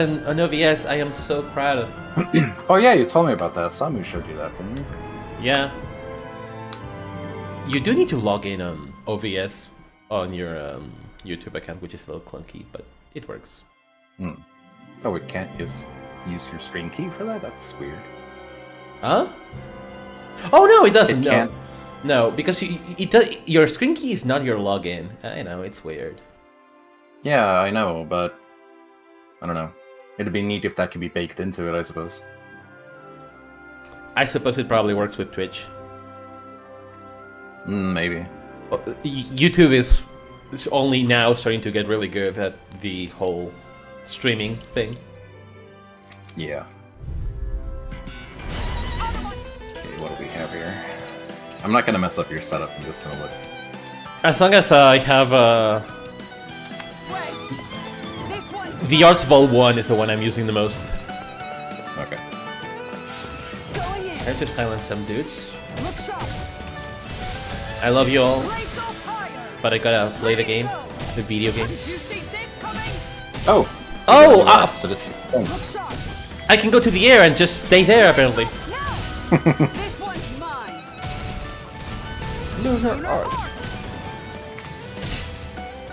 on OVS. I am so proud. Oh yeah, you told me about that. Samu showed you that, didn't you? Yeah. You do need to log in on OVS on your YouTube account, which is a little clunky, but it works. Oh, we can't use your screen key for that? That's weird. Huh? Oh no, it doesn't. It No, can't. no, because your screen key is not your login. I know it's weird. Yeah, I know, but I don't know. It'd be neat if that could be baked into it, I suppose. I suppose it probably works with Twitch. Maybe. YouTube is only now starting to get really good at the whole streaming thing. Yeah. Okay, what do we have here? I'm not gonna mess up your setup, I'm just gonna look. As long as I have the Arts Ball one is the one I'm using the most. Okay. I have to silence some dudes. I love you all, but I gotta play the game, the video game. Oh! Oh! So it's sense. I can go to the air and just stay there, apparently. Lunar Art.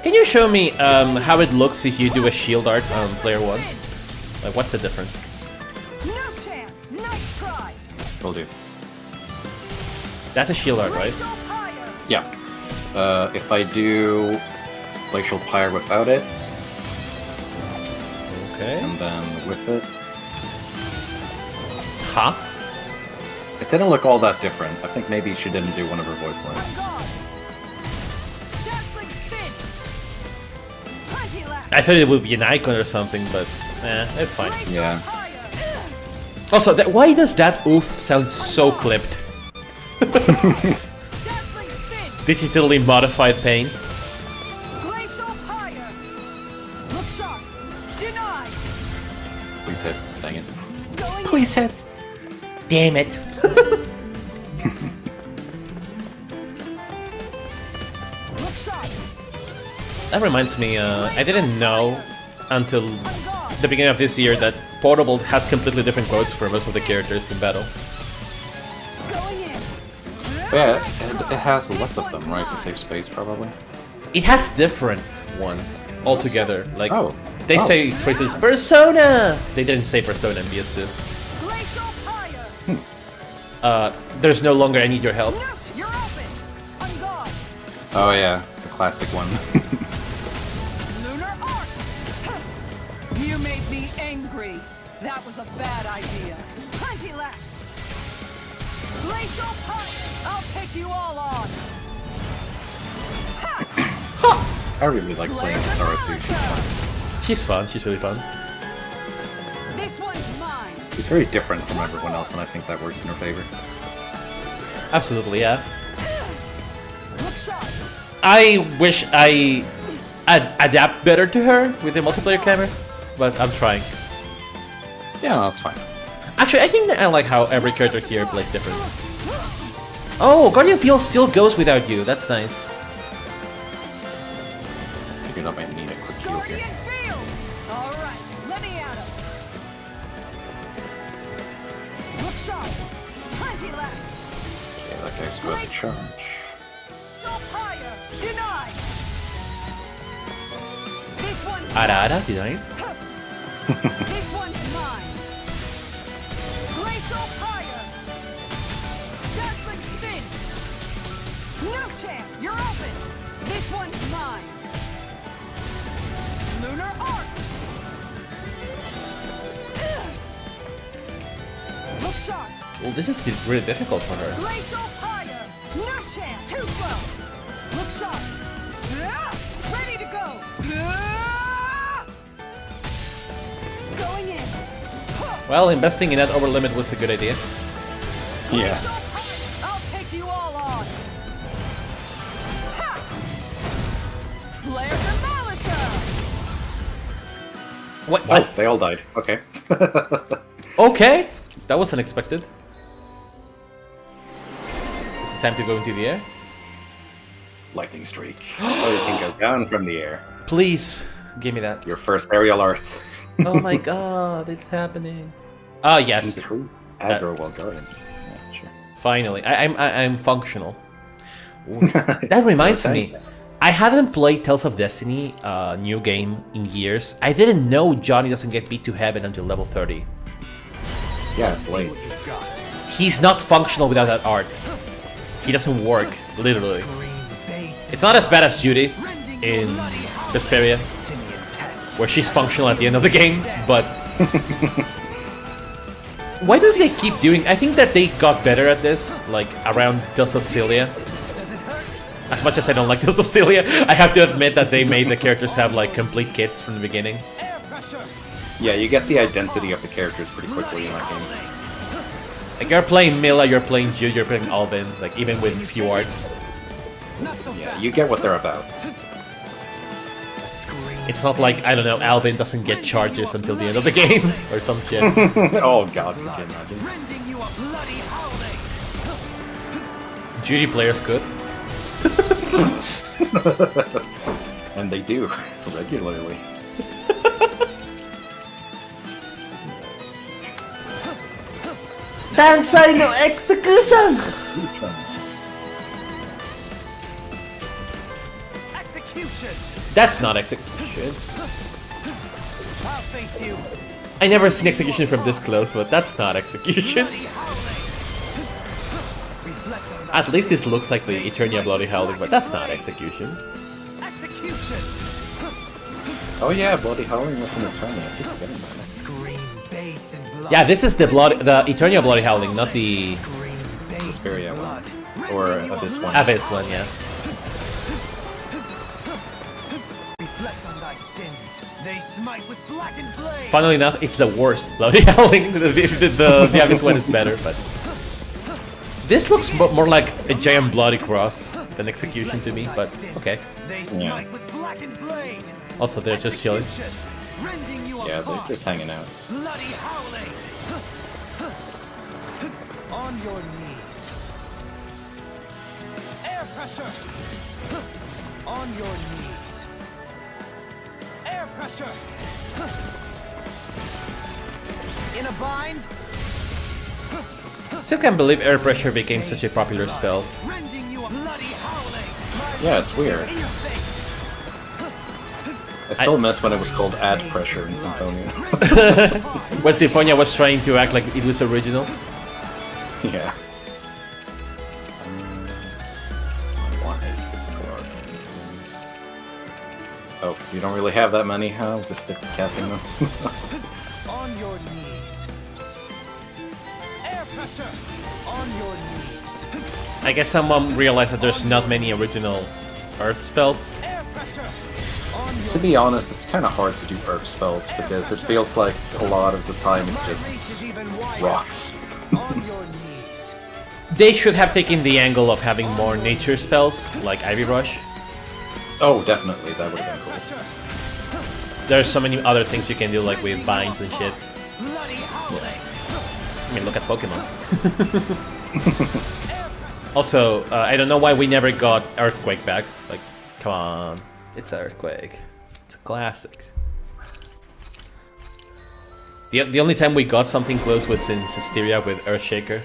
Can you show me how it looks if you do a shield art on player 1? Like, what's the difference? Will do. That's a shield art, right? Yeah. If I do Glacial Pyre without it, Okay. and then with it, Huh? it didn't look all that different. I think maybe she didn't do one of her voice lines. I thought it would be an icon or something, but it's fine. Yeah. Also, why does that oof sound so clipped? Digitally modified pain. Please hit. Dang it. Please hit! Damn it. That reminds me, I didn't know until the beginning of this year that Portable has completely different quotes for most of the characters in battle. Yeah, it has less of them, right? To save space, probably. It has different ones altogether. Like, Oh. they Oh. say, for instance, Persona! They didn't say Persona in BS2. There's no longer I need your help. Oh yeah, the classic one. Lunar Arc! You made me angry. That was a bad idea. Plenty left. Glacial Punch! I'll take you all on. I really like playing Sora too. She's fun. She's fun, she's really fun. This one's mine. She's very different from everyone else, and I think that works in her favor. Absolutely, yeah. Look sharp. I wish I adapt better to her with the multiplayer camera, but I'm trying. Yeah, no, that's fine. Actually, I think that I like how every character here plays different. Oh, Guardian Field still goes without you. That's nice. Figured I might need a quick heal here. Guardian Field! Alright, let me at him. Look sharp. Plenty left. Okay, that guy's got the charge. No fire. Denied. This one's Arara, denied. This one's mine. Glacial Fire. Dazzling Spin. No chance. You're open. This one's mine. Lunar Arc. Look sharp. Well, this is really difficult for her. Glacial Fire. No chance. Too slow. Look sharp. Ready to go. Going in. Well, investing in that over limit was a good idea. Yeah. I'll take you all on. Ha! Flare Demolition. What? Oh, they all died. Okay. Okay, that was unexpected. Is it time to go into the air? Lightning streak. Oh, you can go down from the air. Please, Give me that. Your first aerial art. Oh my god, it's happening. Oh yes, Increase aggro while guarding. Yeah, sure. finally. I'm functional. That reminds me. I haven't played Tales of Destiny, new game, in years. I didn't know Johnny doesn't get beat to heaven until level 30. Yeah, it's late. He's not functional without that art. He doesn't work, literally. It's not as bad as Judy in Vesperia, where she's functional at the end of the game, but... Why do they keep doing... I think that they got better at this, like, around Tales of Cilia. As much as I don't like Tales of Cilia, I have to admit that they made the characters have, like, complete kits from the beginning. Yeah, you get the identity of the characters pretty quickly in that game. Like, you're playing Milla, you're playing Jude, you're playing Alvin, like, even with few arts. Yeah, you get what they're about. It's not like, I don't know, Alvin doesn't get charges until the end of the game, or some shit. Oh god, could you imagine? Judy players could. And they do, regularly. Dansai no execution! Execution. That's not execution. I'll face you. I never seen execution from this close, but that's not execution. At least this looks like the Eternia Bloody Howling, but that's not execution. Execution. Oh yeah, Bloody Howling was an Eternia. I keep forgetting about it. Yeah, this is the Eternia Bloody Howling, not the Vesperia one. Or Abyss one. Abyss one, yeah. Funnily enough, it's the worst Bloody Howling. The Abyss one is better, but... This looks more like a giant bloody cross than execution to me, but okay. Yeah. Also, they're just chilling. Yeah, they're just hanging out. On your knees. Air pressure. On your knees. Air pressure. In a bind. Still can't believe air pressure became such a popular spell. Yeah, it's weird. I still miss when it was called Add Pressure in Symphonia. When Symphonia was trying to act like it was original. Yeah. Why physical art in series? Oh, you don't really have that many? I'll just stick to casting them. On your knees. Air pressure. On your knees. I guess someone realized that there's not many original Earth spells. Air pressure. To be honest, it's kind of hard to do Earth spells because it feels like a lot of the time it's just rocks. On your knees. They should have taken the angle of having more nature spells, like Ivy Rush. Oh, definitely, that would have been cool. There's so many other things you can do, like with binds and shit. I mean, look at Pokemon. Also, I don't know why we never got Earthquake back. Like, come on. It's Earthquake. It's a classic. The only time we got something close was in Systeria with Earthshaker.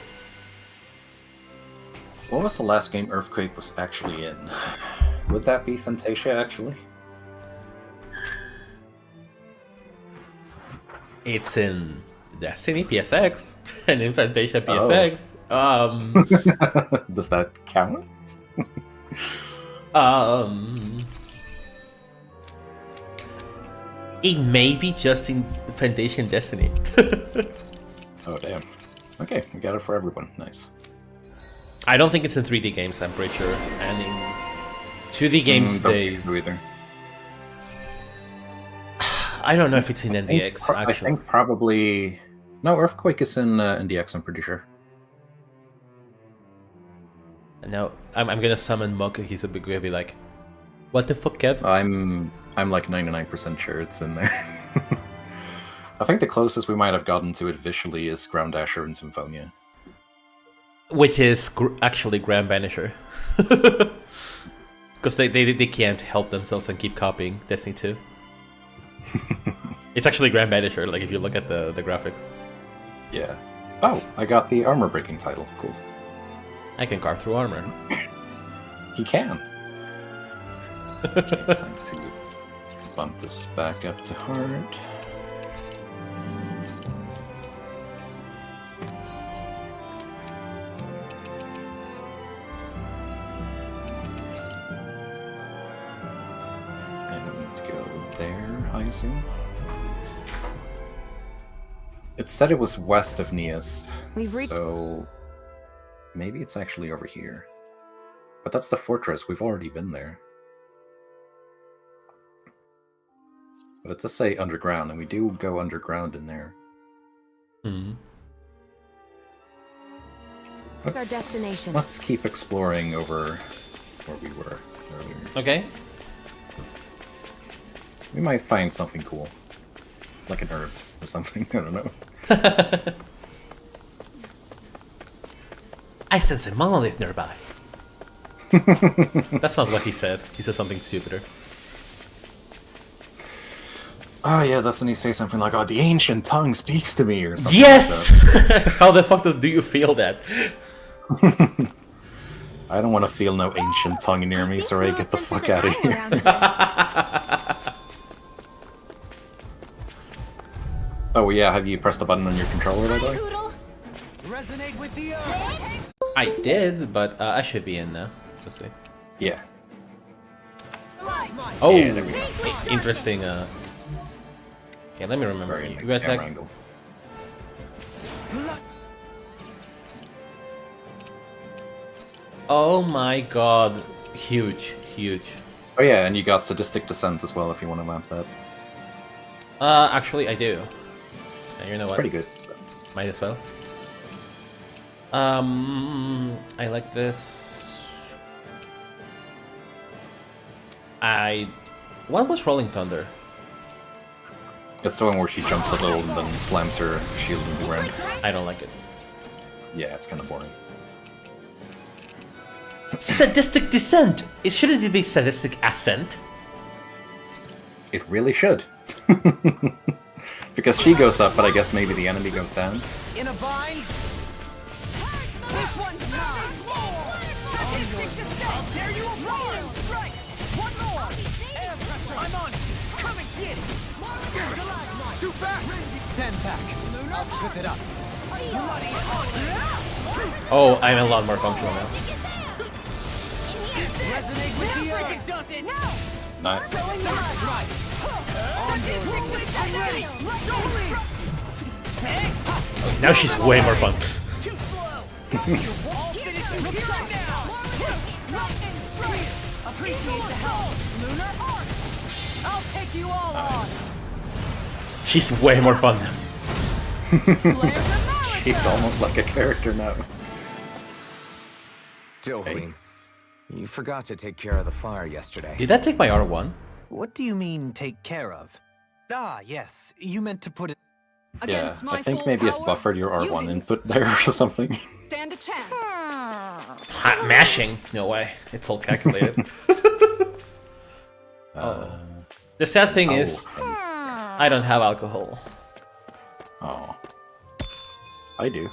What was the last game Earthquake was actually in? Would that be Fantasia, actually? It's in Destiny PSX and in Fantasia PSX. Does that count? It may be just in Fantasia and Destiny. Oh, damn. Okay, we got it for everyone. Nice. I don't think it's in 3D games, I'm pretty sure. And in 2D games, Don't they... think so either. I don't know if it's in NDX, I actually. think probably... No, Earthquake is in NDX, I'm pretty sure. And now, I'm gonna summon Mocha, he's gonna be like, what the fuck, Kev? I'm like 99% sure it's in there. I think the closest we might have gotten to it visually is Ground Dasher in Symphonia. Which is actually Grand Banisher. Because they can't help themselves and keep copying Destiny 2. It's actually Grand Banisher, like if you look at the graphic. Yeah. Oh, I got the armor breaking title. Cool. I can carve through armor. He can. Okay, time to bump this back up to hard. And we need to go there, I assume. It said it was west of Neas, We've reached- so maybe it's actually over here. But that's the fortress, we've already been there. But it does say underground, and we do go underground in there. Hmm. Our destination. Let's keep exploring over where we were earlier. Okay. We might find something cool. Like an herb or something, I don't know. I sense a monolith nearby. That's not what he said. He said something stupider. Oh yeah, that's when you say something like, oh, the ancient tongue speaks to me, or something Yes! like How the fuck do you feel that? that. I don't want to feel no ancient tongue near me, so I get the fuck out of here. Oh yeah, have you pressed the button on your controller, by the way? Resonate with the I did, but I should be in now. Let's see. Yeah. Oh, Yeah, there we go. interesting. Okay, let me remember. Very You nice got camera attack. angle. Oh my god, huge, huge. Oh yeah, and you got Sadistic Descent as well if you want to map that. Actually, I do. And you know It's what? pretty good. So. Might as well. I like this. What was Rolling Thunder? It's the one where she jumps a little and then slams her shield into the ground. I don't like it. Yeah, it's kind of boring. Sadistic Descent! Shouldn't it be Sadistic Ascent? It really should. Because she goes up, but I guess maybe the enemy goes down. in a bind. This one's mine. I'll tear you apart. Strike. One more. Air pressure. I'm on it. Come and get it. Too fast. Stand back. I'll trip it up. Bloody on. Oh, I'm a lot more functional now. Resonate with the earth. Does it. Nice. Right. I'm ready. Now she's way more fun. Too slow. I'll finish it here and now. Appreciate the help. Lunar Arc. I'll take you all on. She's way more fun now. She's almost like a character now. Jolene, you forgot to take care of the fire yesterday. Did that take my R1? What do you mean, take care of? Ah, yes. You meant to put it. Yeah, Against my I think full maybe it power, buffered your you R1 didn't input there or something. stand a chance. Hot mashing? No way. It's all calculated. The sad thing is, I don't have alcohol. Oh. I do.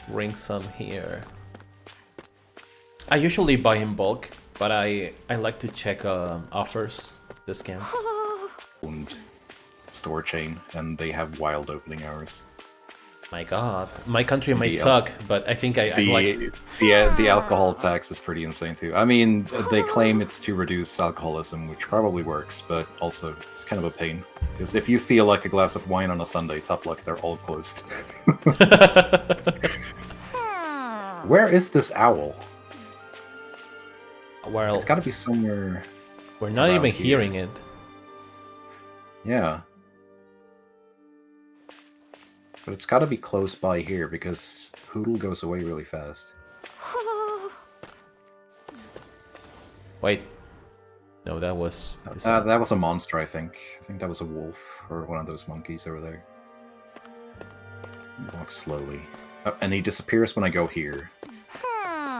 Bring some here. I usually buy in bulk, but I like to check offers, discounts. And store chain, and they have wild opening hours. My god. My country might The, suck, but I think I'm like... The alcohol tax is pretty insane too. I mean, they claim it's to reduce alcoholism, which probably works, but also it's kind of a pain. Because if you feel like a glass of wine on a Sunday, tough luck, they're all closed. Where is this owl? Well, It's gotta be somewhere... we're not around even here. hearing it. Yeah. But it's gotta be close by here, because Hoodle goes away really fast. Wait. No, that was... That was a monster, I think. I think that was a wolf, or one of those monkeys over there. Walk slowly. Oh, and he disappears when I go here.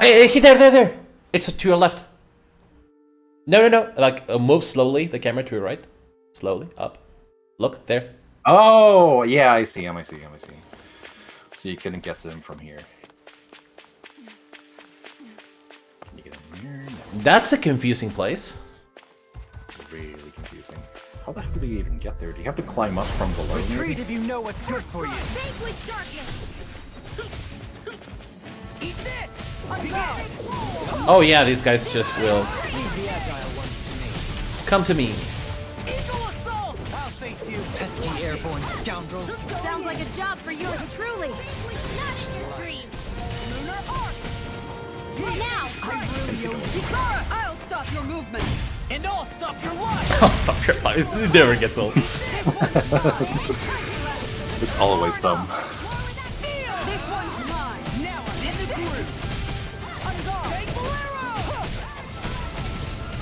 Hey, there! It's to your left. No. Like, move slowly the camera to your right. Slowly, up. Look, there. Oh, yeah, I see him. So you couldn't get to him from here. Can you get him here? No. That's a confusing place. Really confusing. How the hell do you even get there? Do you have to climb up from below? Retreat Maybe? if you know what's good for you. Eat this! Oh yeah, these guys just will Leave the agile ones to me. come to me. Eagle assault! I'll face you, pesky airborne scoundrels. Sounds like a job for yours truly. Not in your dreams. Lunar Arc! Now. Kisara, I'll stop your movement. And I'll stop your life! I'll stop your life. It never gets old. It's always dumb. This one's mine. Now I'm in the groove. On guard. Take Bolero!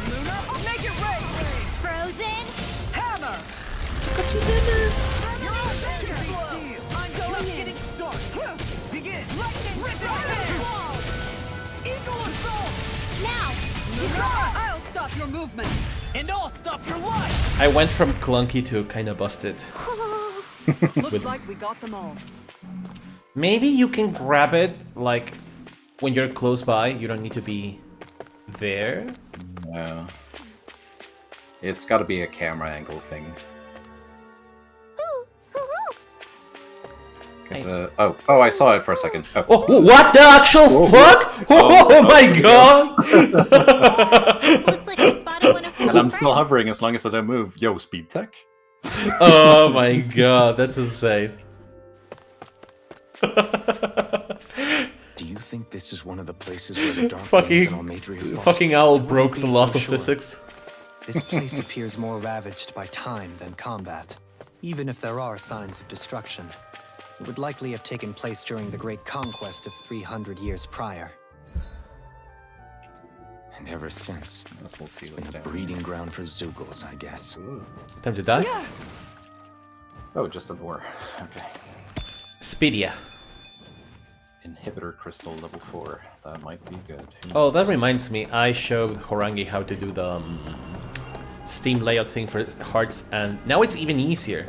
Lunar Arc. Make it rain. Frozen. Hammer. You're all too slow. I'm just getting started. Begin. Lightning Rip strike. it. Eagle assault! Now. Kisara, I'll stop your movement. And I'll stop your life! I went from clunky to kind of busted. Looks like we got them all. Maybe you can grab it like when you're close by. You don't need to be there. Yeah. It's got to be a camera angle thing. 'Cause, oh, I saw it for a second. Oh. Oh, what the actual fuck? Oh, my god! Looks like we spotted one of And I'm still hovering as long as I don't move. Yo, speed tech? Oh my god, that's insane. Do you think this is one of the places where the Dark Fucking- Ones and Almadria fought? Fucking owl broke the Wouldn't be laws so of sure. physics. This place appears more ravaged by time than combat. Even if there are signs of destruction, it would likely have taken place during the Great Conquest of 300 years prior. And ever since, Guess we'll see it's what's been a down. breeding ground for Zeugles, I guess. Time to die? Oh, just an ore. Okay. Speedia. Inhibitor crystal level 4. That might be good. Who Oh, that knows? reminds me. I showed Horangi how to do the Steam layout thing for hearts, and now it's even easier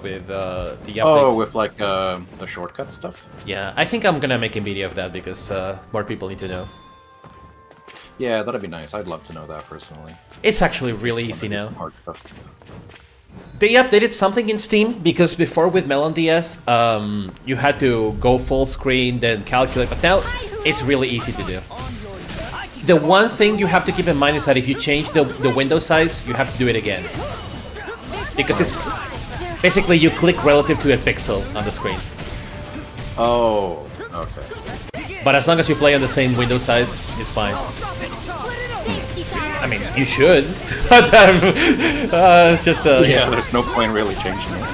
with the updates. Oh, with like the shortcut stuff? Yeah, I think I'm gonna make a video of that because more people need to know. Yeah, that'd be nice. I'd love to know that personally. It's actually really Just easy wanna do now. some hard stuff. They updated something in Steam because before with Melon DS, you had to go full screen, then calculate, but now it's really easy to do. The one thing you have to keep in mind is that if you change the window size, you have to do it again. Because it's basically you click relative to a pixel on the screen. Oh, okay. But as long as you play on the same window size, it's fine. Stop it, Chop. I mean, you should. But it's just Yeah, there's no point really changing it.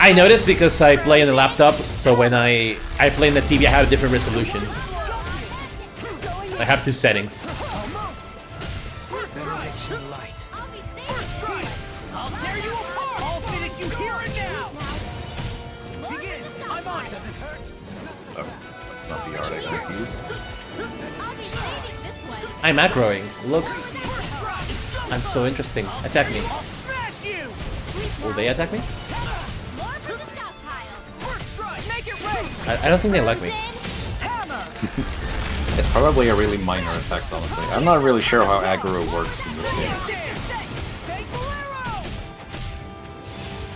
I noticed because I play on the laptop, so when I play on the TV, I have a different resolution. I have two settings. Veneration light. I'll tear you apart! I'll finish you here and now! Begin! I'm on it! Does it hurt? Oh, that's not the art I want to use. I'm aggroing. Look, I'm so interesting. Attack me. I'll smash you! Will they attack me? First strike! Make it rain. I don't think they like me. Hammer. It's probably a really minor effect, honestly. I'm not really sure how aggro works in this game. Take Bolero!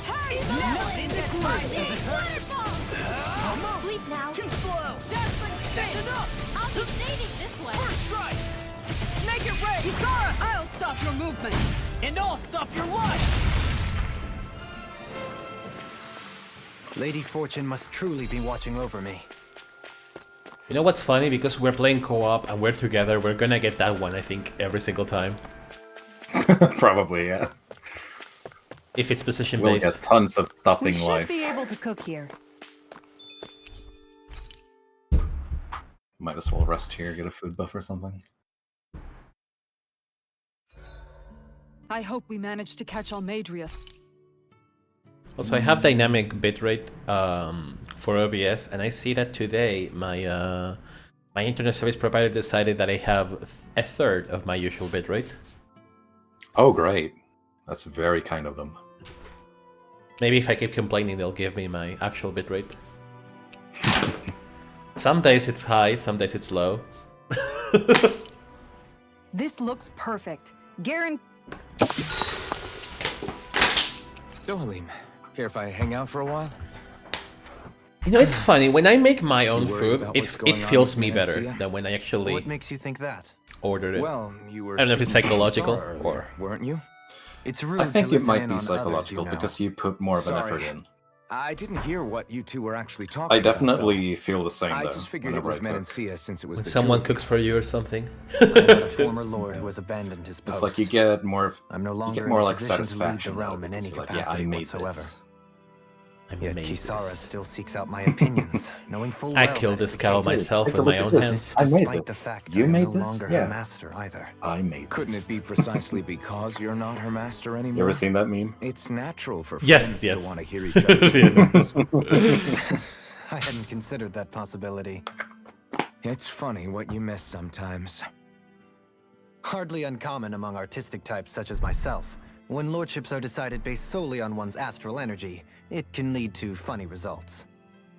Hey, Not in the groove! Does it hurt? Sleep now. Too slow! That's enough! I'll be saving this one. First strike! make it rain. Kisara, I'll stop your movement. And I'll stop your life! Lady Fortune must truly be watching over me. You know what's funny? Because we're playing co-op and we're together, we're gonna get that one, I think, every single time. Probably, yeah. If it's We'll position-based. get tons of We stopping should life. be able to cook here. Might as well rest here, get a food buff or something. I hope we manage to catch Almadrius. Also, I have dynamic bitrate for OBS, and I see that today my my internet service provider decided that I have a third of my usual bitrate. Oh, great. That's very kind of them. Maybe if I keep complaining, they'll give me my actual bitrate. Some days it's high, some days it's low. This looks perfect. Garen. Dohalim, care if I hang out for a while? You know, it's funny, when I make my own worried food, about it, what's going it on feels with me better Menacia? than when I actually What makes you think that? ordered it. Well, you were I don't know if it's speaking to psychological Kisara earlier, or... weren't you? It's rude I think to it might listen be in on others, psychological you know. because you put more of an Sorry. effort in. I didn't hear what you two were actually talking I about, definitely feel the same though. I though. just figured it whenever was I cook. Menancia since it was When the someone two of you. cooks for you or something. I'm not a former lord who has abandoned his post. It's like you get more. I'm no You longer get more in a like position to lead the satisfaction. realm in any Like, capacity yeah, I made whatsoever. this. I Yet made Kisara this. still seeks out my opinions, knowing full I well killed that this it's the cow case. myself Take a with look my at own this. hands. I made Despite this. the fact You I'm made no this? longer Yeah. her master either. I made Couldn't this. it be precisely because you're not her master anymore? You ever seen that meme? It's natural for Yes, friends yes. to want to hear each other's opinions. I hadn't considered that possibility. It's funny what you miss sometimes. Hardly uncommon among artistic types such as myself. When lordships are decided based solely on one's astral energy, it can lead to funny results.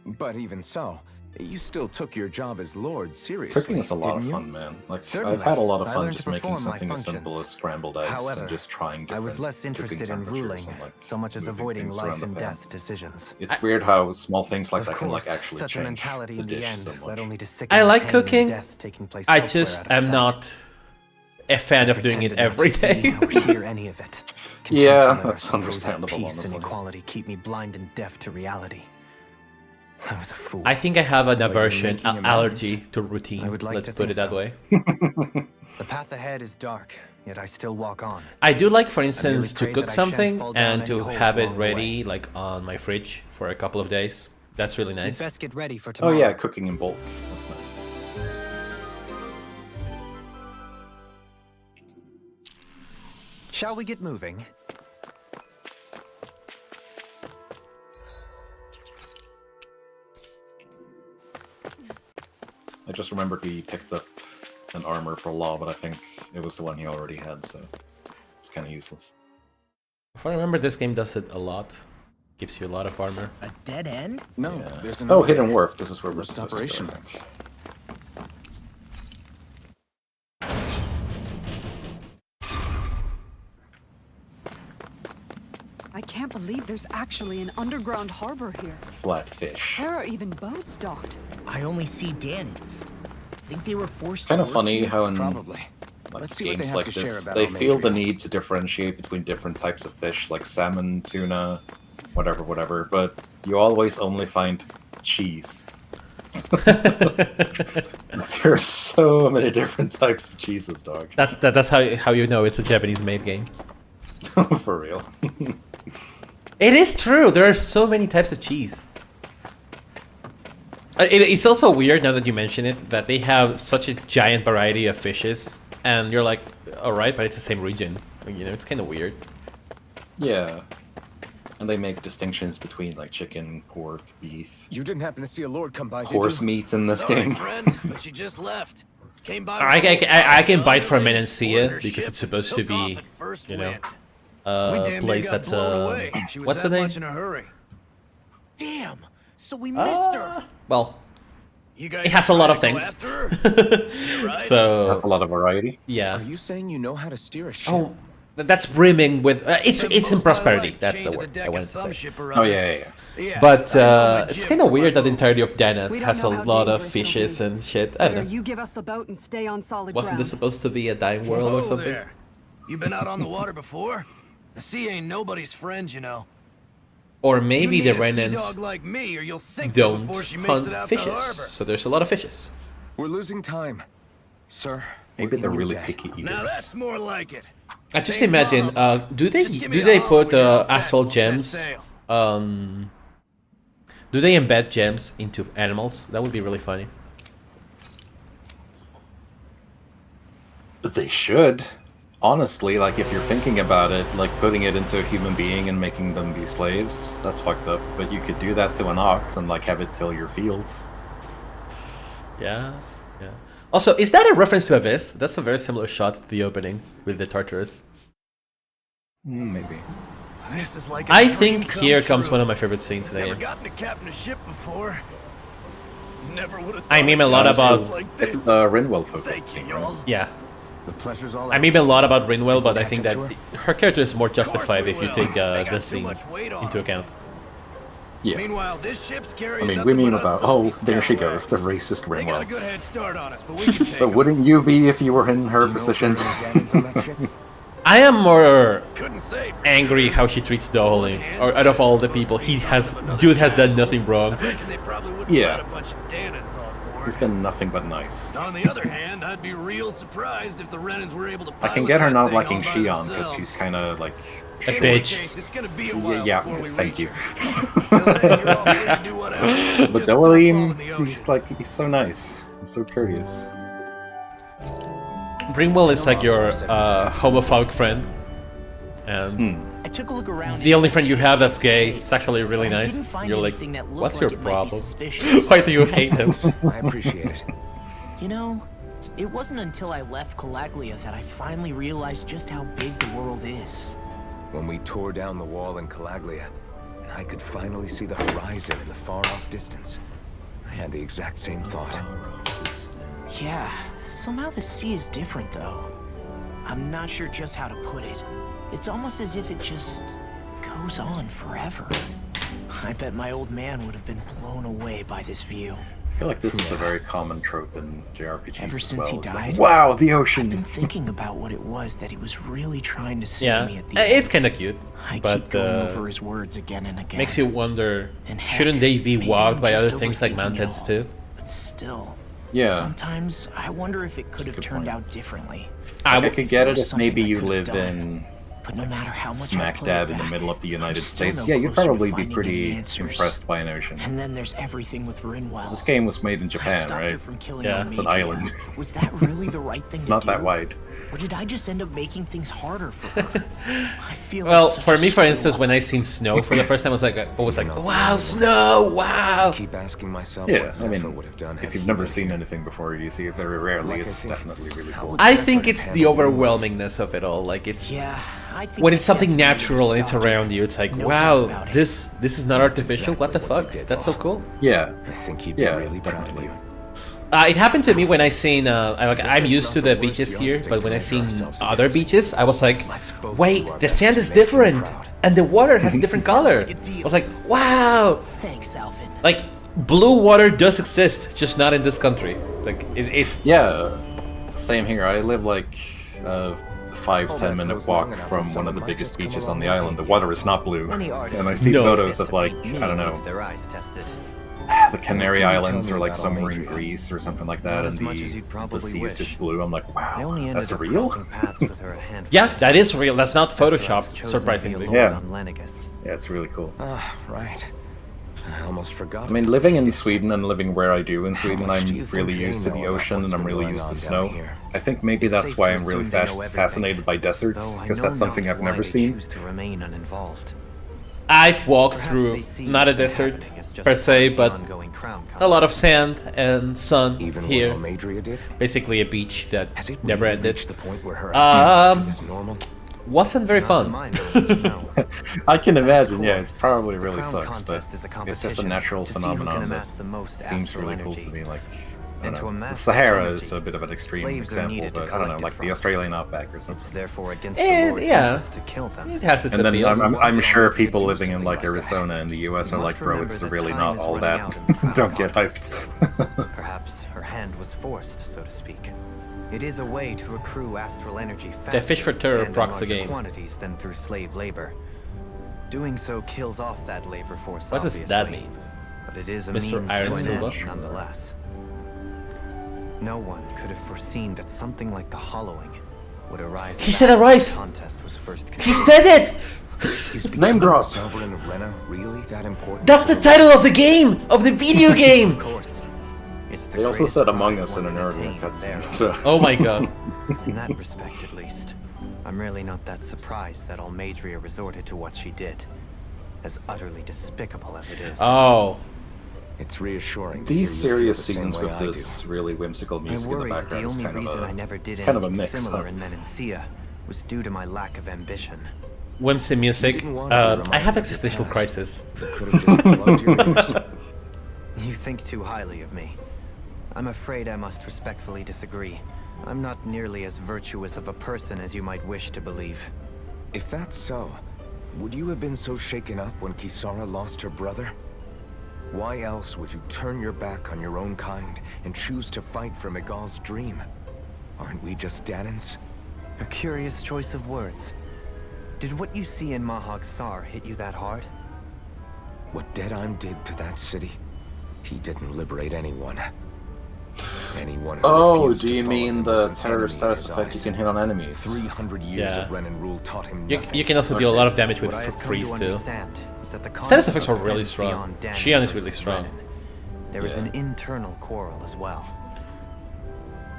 But even so, you still took your job as Lord seriously, Cooking is a lot of didn't you? fun, man. Like Certainly. I've had a lot of I fun learned just to making perform my something as simple functions. as scrambled eggs However, and just trying different I was less cooking interested in temperatures ruling, and, like, so much as moving avoiding things around life the and pan. death decisions. It's weird how small things like Of that can course, like actually such a change mentality the in the dish end so led much. only to sicken I the like pain cooking. and death taking place I elsewhere just out of am sight. not a fan of doing it Pretended not every to see day. or hear any of it. Yeah, Content, however, that's those understandable, Peace and honestly. equality keep me blind and deaf to reality. I was a fool. I think I have an you're aversion, making amends? allergy to routine. I would like Let's to put it think that so. way. The path ahead is dark, yet I still walk on. I do like, for instance, to pray cook that I shan't something fall down and any to holes have it along the ready, like on my fridge for a couple of days. That's really We'd nice. best get ready for Oh tomorrow. yeah, cooking in bulk. That's nice. Shall we get moving? I just remembered we picked up an armor for Law, but I think it was the one he already had, so it's kind of useless. If I remember, this game does it a lot. Gives you a lot of armor. A dead end? No, Yeah. there's Oh, another Hidden way. Wharf. This is where we're What's supposed to operation? go, I think. I can't believe there's actually an underground harbor here. Flatfish. There are even boats docked. I only see Danans. Think they were forced Kind to of work funny here? how in Probably. like, Let's see what they games have like to share this, about they feel the Almatria. need to differentiate between different types of fish, like salmon, tuna, whatever, but you always only find cheese. There's so many different types of cheeses, dog. That's how you know it's a Japanese-made game. For real. It is true. There are so many types of cheese. It's also weird now that you mention it that they have such a giant variety of fishes, and you're like, all right, but it's the same region. You know, it's kind of weird. Yeah. And they make distinctions between like chicken, pork, beef, You didn't happen to see a lord come by, horse did you? meat in this Sorry, game. friend, but she just left. Came by. I can bite for a minute and see it because it's supposed to be, you know, a place that's what's the name? In a hurry. Damn. So we missed her. Well, You guys it has a lot of trying things. to go after her? Right. So Has a lot of variety. yeah. Are you saying you know how to steer a ship? Oh, that's brimming with it's Spent in most of my prosperity. life That's chained the to word deck I of wanted some to say. ship or Oh other. yeah. Yeah, But I know a it's jib kind of for weird my that the boat. entirety of Dana We don't has a know how lot of dangerous it'll fishes be. and shit. I Better don't know. you give us the boat and stay on solid Wasn't ground. this supposed to be a dying world or Whoa something? there. You been out on the water before? The sea ain't nobody's friend, you know. Or maybe you the need a sea Renans dog like me, or you'll sink her don't before she makes hunt it out fishes. the harbor. So there's a lot of fishes. We're losing time. Sir, Maybe we're they're in your really debt. picky eaters. Now that's more like it. I just Thanks, imagine, Mom. do they Just give me a holler put when you're all set, asphalt we'll set gems? sail. Do they embed gems into animals? That would be really funny. They should. honestly, like, if you're thinking about it, like, putting it into a human being and making them be slaves, that's fucked up. But you could do that to an ox and, like, have it till your fields. Yeah, yeah. Also, is that a reference to Abyss? That's a very similar shot at the opening with the Tartarus. Maybe. This is like a I dream think come here comes true. one of my favorite scenes in the Never game. gotten to captain a ship before. Never would have. I meme a lot about... like It's this. the Rinwell focus Thank scene, you, right? y'all. Yeah. The pleasure's all I meme a lot about Rinwell, but I think that her character is more justified if you take They got this too scene much weight on into them. account. Yeah. Meanwhile, this ship's carrying I mean, nothing we mean but a about, salty oh, there she scalawags. goes, the racist They got a Rinwell. good head start on us, but we can take But 'em. wouldn't you be if you were in her Do you know if position? there are any Danons on that ship? I am more Couldn't say for angry sure. how she treats Dohaly. Or out of all the people, dude has done nothing wrong. I reckon they probably wouldn't Yeah. let a bunch of Danons on board. He's been nothing but nice. On the other hand, I'd be real surprised if the Renans were able to I can pilot get her that not thing liking all by Shion, because themselves. she's kind of, like... A In bitch. any case, it's gonna be a while Yeah, before we thank reach you. her. Till then, you're all free to do whatever. But Just don't fall in Dohalim, the he's ocean. like, he's so nice. And so courteous. Brimwell is like your homophobic friend. And I took a look around. the only friend you have that's gay, it's actually really I nice. didn't find You're like, anything that looked what's like your it might be problem? suspicious. Why do you hate him? I appreciate it. You know, it wasn't until I left Calaglia that I finally realized just how big the world is. When we tore down the wall in Calaglia, and I could finally see the horizon in the far-off distance, I had the exact same thought. Yeah, somehow the sea is different though. I'm not sure just how to put it. It's almost as if it just goes on forever. I bet my old man would have been blown away by this view. I feel like this is a very common trope in JRPGs Ever as since well. he It's died, like, wow, the I've been ocean! thinking about what it was that he was really trying to say Yeah, to me at the end. it's kind of cute, I keep but going over his words again and again. makes you wonder, And heck, shouldn't they be maybe wogged I'm by just other things like overthinking it Mountains all. too? But still, Yeah. sometimes I wonder if it could have good turned point. out differently. I I would- could get there it was if maybe something I you could have live done. in But no matter how much I smack play dab it in the back, middle of the United I'm still States. no Yeah, you'd closer to probably be finding any pretty answers. impressed by an ocean. And then there's everything with Rinwell. This game was made in I Japan, stopped her right? from killing Yeah. Old It's an Matriarch. island. Was that really the right thing It's to not do? that wide. Or did I just end up making things harder for her? I feel Well, like such for a me, for screw instance, up. when I seen snow for the first time, I was like, wow, snow, wow. Keep asking myself Yeah, what I Zephyr mean, would have done if had you've he never been seen here. anything before, you see it very rarely, Like I it's think- definitely really cool. I think it's the overwhelmingness of it all. Like it's Yeah, I think when I it's something definitely natural and it's stopped her. around you, it's like, No wow, doubt about it. this is not That's artificial. What the exactly what fuck? they did, That's so Paul. cool. Yeah. I think he'd be Yeah, really proud of definitely. you. It happened to me when I seen. I'm Zephyr's used not to the the worst beaches here, yardstick but to when I measure seen ourselves other against. beaches, I was like, Let's both wait, do our the best sand to is make you different, proud. and the water has a different color. like a deal. I was like, wow, Thanks, Alvin. like blue water does exist, just not in this country. Like it's Yeah, same here. I live like a 5-10 that minute goes long walk enough from and one of the someone might biggest just come beaches along on the and island. The help water is not blue. Many artists And I see No. photos of like, I don't know, Their eyes tested. the Canary Can you Islands tell or me like about somewhere in Almadria? Greece or something like that, Not and as much as you'd the probably sea is wish. just blue. I'm like, I only wow, ended that's up real? crossing paths with her a handful. yeah, that is real. That's not after I was Photoshop, chosen to be a surprisingly. lord Yeah. on Lenegus. Yeah, it's really cool. Ah, right. I almost forgot. I mean, living in Sweden and living where I do in Sweden, much I'm do you think really they used to know the about ocean what's and I'm been really going used to on snow. down here? I think maybe It's that's safe why to I'm really assume they know everything, fascinated by deserts, Though I because know that's something not I've why never they seen. choose to remain uninvolved. I've walked Perhaps through they see not a what's been desert happening as just per part se, of the but ongoing crown a lot of sand and sun Even here. what Almadria did? Basically, a beach that Has it never really ended. reached the point where her Um, actions seem as normal? Wasn't very Not to fun. my knowledge, no. I can imagine, cool. yeah, it's probably The really crown sucks, but contest is a it's just a competition natural to see who can phenomenon amass that the most seems astral really cool energy. to me. Like, I And don't to know. amass The this Sahara energy, is a bit of an extreme slaves are example, needed to but I don't know, collect it like the from. Australian outback or It's something. therefore against Eh, the Lord's yeah. interest to kill them. It has its And then appeal. I'm sure people do living in something like like that. Arizona and the US You are like, must bro, remember it's that really time not is all running that. out in the crown Don't get contest. hyped. Perhaps her hand was forced, so to speak. It is a way to accrue astral energy faster The Fish for Terror and in procs the larger game. quantities than through slave labor. Doing so kills off that labor force, What does that obviously, mean? But it is a Mr. means Iron to an Silva? end, nonetheless. No one could have foreseen that something like the Hollowing would arise. He said arise! The contest was first He conceived. said it! Is Name becoming drop. the Sovereign of Rena really that important? That's the title of the game! Of the video game! Of course, it's the They also greatest said Among prize Us in one an can earlier attain cutscene. there. So. Oh my god. In that respect, at least, I'm really not that surprised that Almadria resorted to what she did, as utterly despicable as it is. Oh. It's reassuring. to These hear you feel serious the same scenes way with I do. this really whimsical I music in the worry that the background is only kind of reason a, I never did it's kind of a anything mix. similar Huh? in Menancia was due to my lack of ambition. Whimsy music. didn't want to be reminded I have of your existential past. crisis. You could have just plugged your ears. You think too highly of me. I'm afraid I must respectfully disagree. I'm not nearly as virtuous of a person as you might wish to believe. If that's so, would you have been so shaken up when Kisara lost her brother? Why else would you turn your back on your own kind and choose to fight for Miguel's dream? Aren't we just Danans? A curious choice of words. Did what you see in Mahag Sar hit you that hard? What Deadheim did to that city, he didn't liberate anyone. Anyone who Oh, refused do to you follow mean him the was an terror enemy in status his effect you eyes. can hit on enemies? 300 years Yeah. of Renan rule taught him You, nothing. you can also do a lot of damage with What I have come freeze to too. understand is that the Status conflict effects are really extends strong. beyond Danon Shion is versus really strong. Renan. There is Yeah. an internal quarrel as well.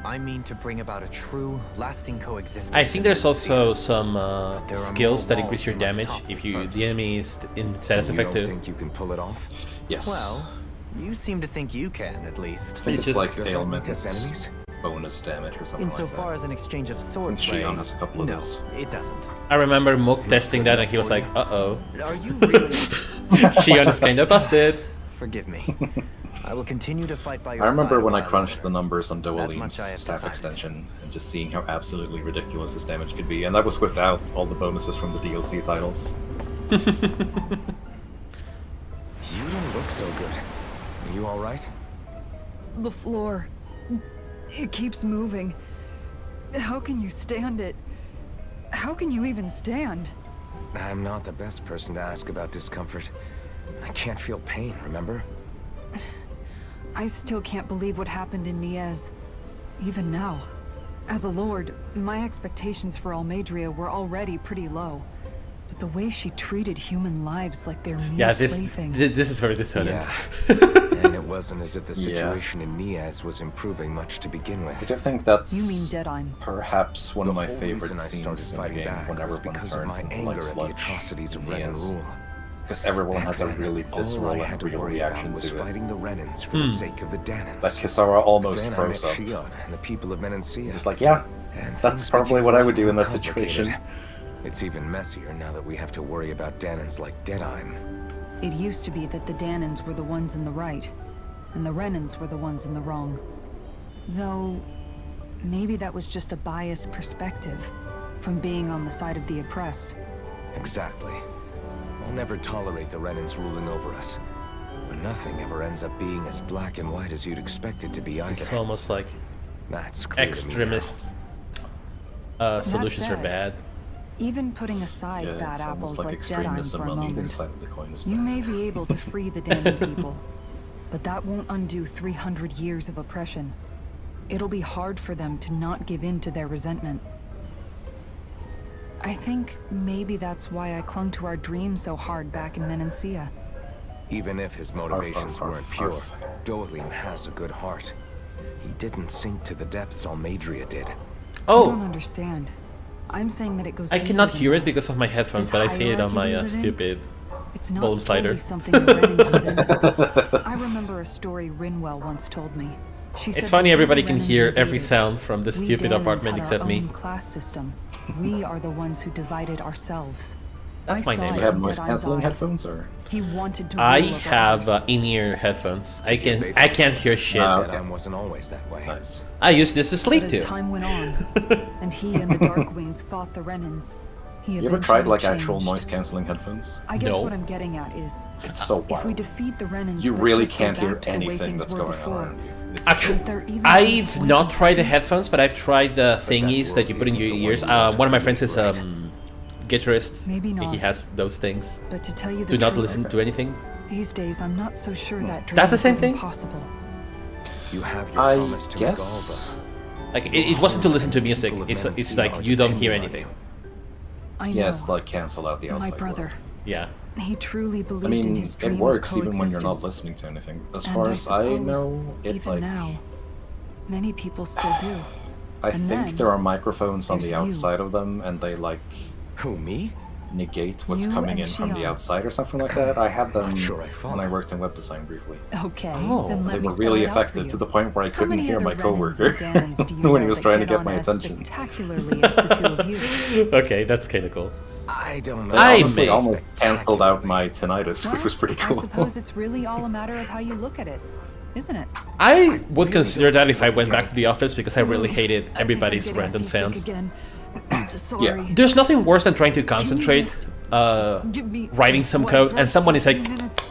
I mean to bring about a true, lasting coexistence. I think in there's Menancia. also some there are skills more that walls increase your we must damage topple if you first. the enemy is in status You effect don't too. think you can pull it off? Yes. Well, you seem to think you can, at least. I think it's just- like Does that ailment, make us it's enemies? bonus damage or something Insofar like as an exchange of sword think play, Shion has a couple of no, those. it doesn't. I remember Mook testing that and he was like, uh-oh. Are you really? Shion is kinda busted. Forgive me. I will continue to fight by that. your I remember side when I while crunched live. the numbers on That Doalim's much I have staff decided. extension and just seeing how absolutely ridiculous his damage could be, and that was without all the bonuses from the DLC titles. You don't look so good. Are you alright? The floor. It keeps moving. How can you stand it? How can you even stand? I'm not the best person to ask about discomfort. I can't feel pain, remember? I still can't believe what happened in Niez. Even now. As a lord, my expectations for Almadria were already pretty low. But the way she treated human lives like they're mere Yeah, this playthings. this is very dissonant. And it wasn't as if the Yeah. situation in Niaz was improving much to begin I with. do think that's You mean Deadheim? perhaps one of my whole favorite reason I scenes started in the fighting game back whenever was one because of turns my into anger like at the sludge. atrocities of in Renan Niaz. rule. Because everyone Back has a then, really all visceral I had and to real worry about reaction was to it. fighting the Renans for the sake of the Danans. That Kisara almost Then I met froze up. Shion and the people of Menancia. Just like, yeah, And that's things probably became what I would more do in that complicated. situation. It's even messier now that we have to worry about Danans like Deadheim. It used to be that the Danans were the ones in the right, and the Renans were the ones in the wrong. Though, maybe that was just a biased perspective from being on the side of the oppressed. Exactly. I'll never tolerate the Renans ruling over us. But nothing ever ends up being as black and white as you'd expect it to be either. It's almost like That's clear to me now. extremist solutions are said, bad. Even putting aside Yeah, bad it's apples almost like like Deadheim extremism for a on either moment, side of the coin is you bad. may be able to free the Danon people, but that won't undo 300 years of oppression. It'll be hard for them to not give in to their resentment. I think maybe that's why I clung to our dream so hard back in Menancia. Even if his motivations arf, weren't arf, pure, arf. Doalim has a good heart. He didn't sink to the depths Almadria did. I don't Oh, understand. I'm saying that it goes I deeper cannot than hear it that. because of my headphones, This but I see it on hierarchy my we live in, stupid It's not volume slider. solely something the Renans invented. I remember a story Rinwell once told me. She It's said funny before everybody the can Renans hear every invaded, sound from the we stupid Danans apartment had except our me. own class system. We are the ones who divided ourselves. That's I my saw name. it You have in noise Deadheim's canceling eyes. headphones, or He wanted to I rule over have others. in-ear headphones. I Get away I from can't us. hear shit. okay. Deadheim wasn't always that way. nice. I use this to But sleep as too. time went on, and he and the Darkwings fought the Renans, he You ever tried eventually like actual changed. noise canceling headphones? I guess No. what I'm getting at is, It's so if we wild. defeat the Renans, You but really just go can't hear back to the way anything things that's were going before, on. It's Actually, is there even I've any point not in tried the fighting? headphones, but I've tried the thingies that you put in isn't your the one ears. you want to One of my friends create, is right? guitarist. Maybe He not. has those things. But to tell you the Do not truth, listen to anything. these days I'm not so sure that dream That the is same even thing? possible. You have your I promise to guess. Migalba. Like it wasn't to listen to music. People of It's Menancia like are you don't hear depending on anything. you. I know. Yeah, it's like cancel out the outside my brother. world. Yeah. He truly I believed in mean, his dream it works of even when you're not coexistence. listening to anything. As And far as I suppose know, it even like now, many people still do. I and think then there are microphones on there's the you. outside of them, and they like Who, me? negate what's You coming and in from the Shion. outside or something like that. I had them Not sure I when follow. I worked in web design briefly. Okay, Oh. then let They me were spell really it out for effective you. to the point where I How couldn't many hear other my Renans coworker and Danans do you when he know was that trying to get get on my as attention. spectacularly as the two of you? Okay, that's kinda cool. I don't know. They I honestly may- almost canceled out Spectacularly. my tinnitus, which Well, was pretty I cool. suppose it's really all a matter of how you look at it, isn't it? I would consider that if I went back to the office because I really hated I think I'm everybody's getting random seasick sounds. Again. Sorry. There's nothing worse than trying to concentrate, just Give me writing some one code, break and someone for is a like, few minutes.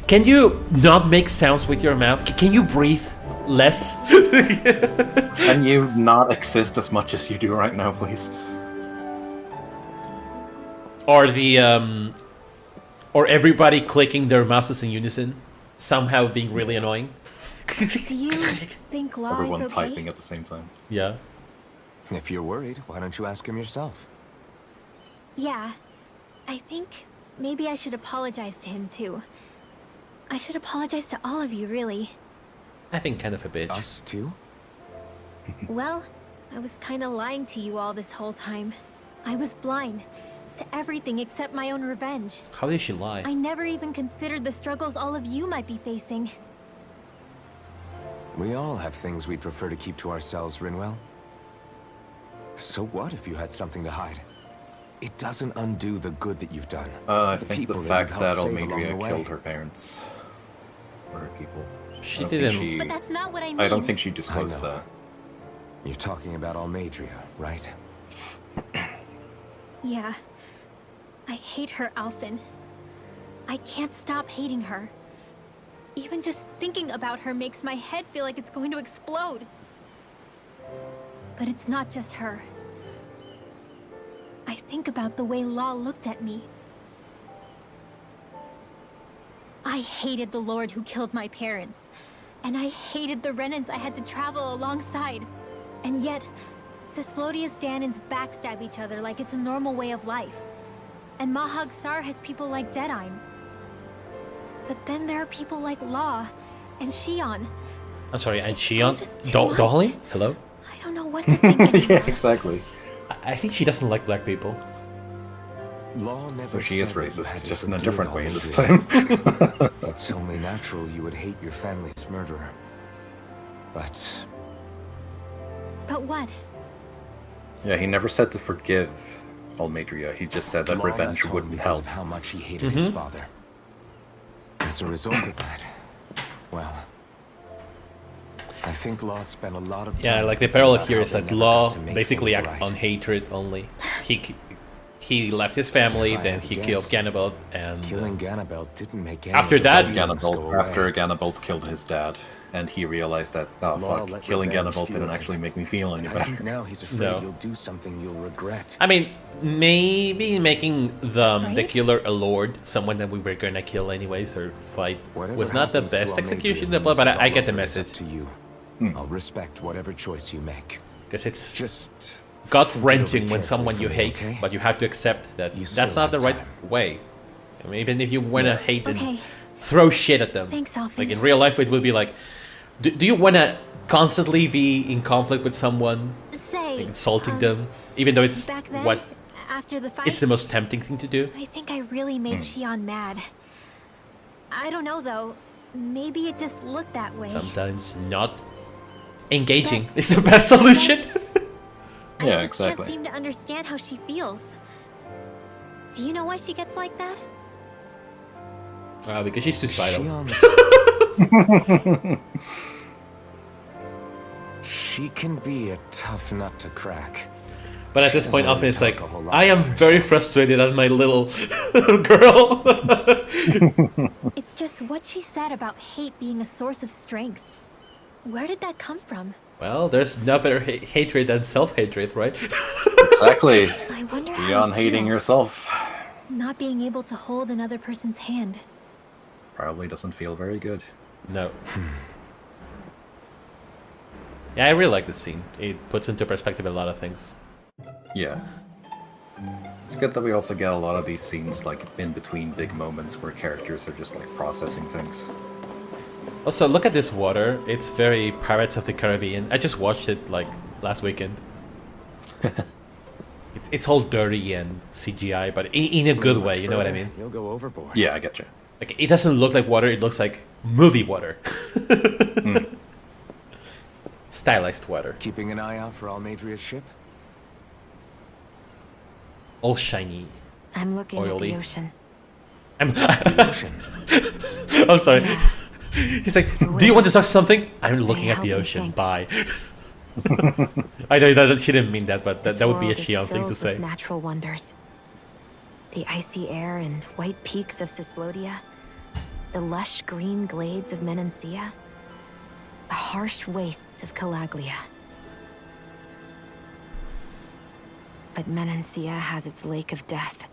"Can you not make sounds with your mouth? Can you breathe less?" Can you not exist as much as you do right now, please? Or the or everybody clicking their mouses in unison, somehow being really annoying. Do you think Law Everyone is okay? typing at the same time. Yeah. If you're worried, why don't you ask him yourself? Yeah. I think maybe I should apologize to him too. I should apologize to all of you, really. I think kind of a bitch. Us too? Well, I was kinda lying to you all this whole time. I was blind to everything except my own revenge. How did she lie? I never even considered the struggles all of you might be facing. We all have things we'd prefer to keep to ourselves, Rinwell. So what if you had something to hide? It doesn't undo the good that you've done. I The think the people fact you've that helped save along Almeida the way. killed her parents, or her people. She I don't think didn't. But that's not what I mean. I don't think she disclosed I know. that. You're talking about Almeidria, right? Yeah. I hate her, Alphen. I can't stop hating her. Even just thinking about her makes my head feel like it's going to explode. But it's not just her. I think about the way Law looked at me. I hated the Lord who killed my parents. And I hated the Renans I had to travel alongside. And yet, Cyslodia's Danans backstab each other like it's a normal way of life. And Mahag Sar has people like Deadeye. But then there are people like Law and Shion. I'm sorry, and It's Shion? all just too much. Dolly? Hello? I don't know what to think anymore. Yeah, exactly. I think she doesn't like black people. Law never So she is said that you racist, had to just in a forgive different way this Almeidria. time. It's only natural you would hate your family's murderer. But But what? Yeah, he never said to forgive Almeidria. He just said that Law revenge left home wouldn't because help. of how much he hated his father. As a result of that, well, I think Law spent a lot of time. Yeah, like the thinking parallel about here how is they that never Law got to make basically things act right. on hatred only. He left his family, If I then had to he guess, killed Ganabelt, and Killing Ganabelt didn't make any After of the that- feelings go away. After Ganabelt killed his dad, and he realized that, oh Law fuck, let killing revenge Ganabelt fuel didn't him. actually make me feel any I better. think now he's afraid No. you'll do something you'll regret. I mean, maybe making the Right? killer a lord, someone that we were gonna kill anyways or fight, Whatever was not the happens to best Almeidria execution, when but this is I all get the over, it's up message. to you. I'll respect whatever choice you make. Because it's Just gut-wrenching think it when over someone you carefully hate, for me, okay? but you have to accept that You that's still not the have right time. way. I mean, even if you wanna hate and Okay. throw shit at them. Thanks, Alphen. Like in real life, it would be like, do you wanna constantly be in conflict with someone, Say, like insulting them, even though it's back then, what after the fight, it's the most tempting thing to do? I think I really made Shion mad. I don't know though. Maybe it just looked that way. Sometimes not engaging is the best solution. I Yeah, just exactly. can't seem to understand how she feels. Do you know why she gets like that? Because she's suicidal. She can be a tough nut to crack. But at this She point, doesn't often it's really like, talk a whole lot I am about very herself. frustrated at my little girl. It's just what she said about hate being a source of strength. Where did that come from? Well, there's no better hatred than self-hatred, right? Exactly. I wonder how Beyond it hating feels, yourself. not being able to hold another person's hand. Probably doesn't feel very good. No. Yeah, I really like this scene. It puts into perspective a lot of things. Yeah. It's good that we also get a lot of these scenes like in between big moments where characters are just like processing things. Also, look at this water. It's very Pirates of the Caribbean. I just watched it like last weekend. It's all dirty and CGI, but in a good way. You know what I mean? You'll go overboard. Yeah, I get you. Like it doesn't look like water. It looks like movie water. Stylized water. Keeping an eye out for Almadria's ship? All shiny. I'm looking Oily. at the ocean. I'm, The ocean. I'm sorry. He's like, do you want to talk something? I'm looking They at the help me ocean. think. Bye. I know that she didn't mean that, but This that would be a world is Shion thing to filled say. with natural wonders. The icy air and white peaks of Cislodia, the lush green glades of Menancia, the harsh wastes of Calaglia. But Menancia has its Lake of Death,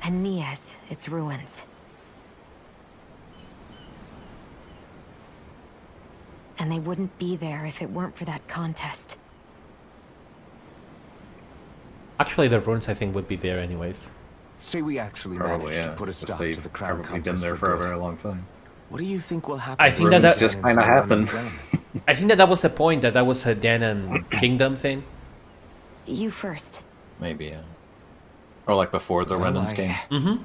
and Nias its ruins. And they wouldn't be there if it weren't for that contest. Actually, the runes I think would be there anyways. Say we actually Probably, managed yeah. to put a 'cause stop they've to the crown probably been contest there for a good. very long time. What do you think will happen? I think to that Rose just Dannon's kinda Rowan's happened. then? I think that was the point. That was a Danan kingdom thing. You first. Maybe, yeah. Or like before the Well, Renans came.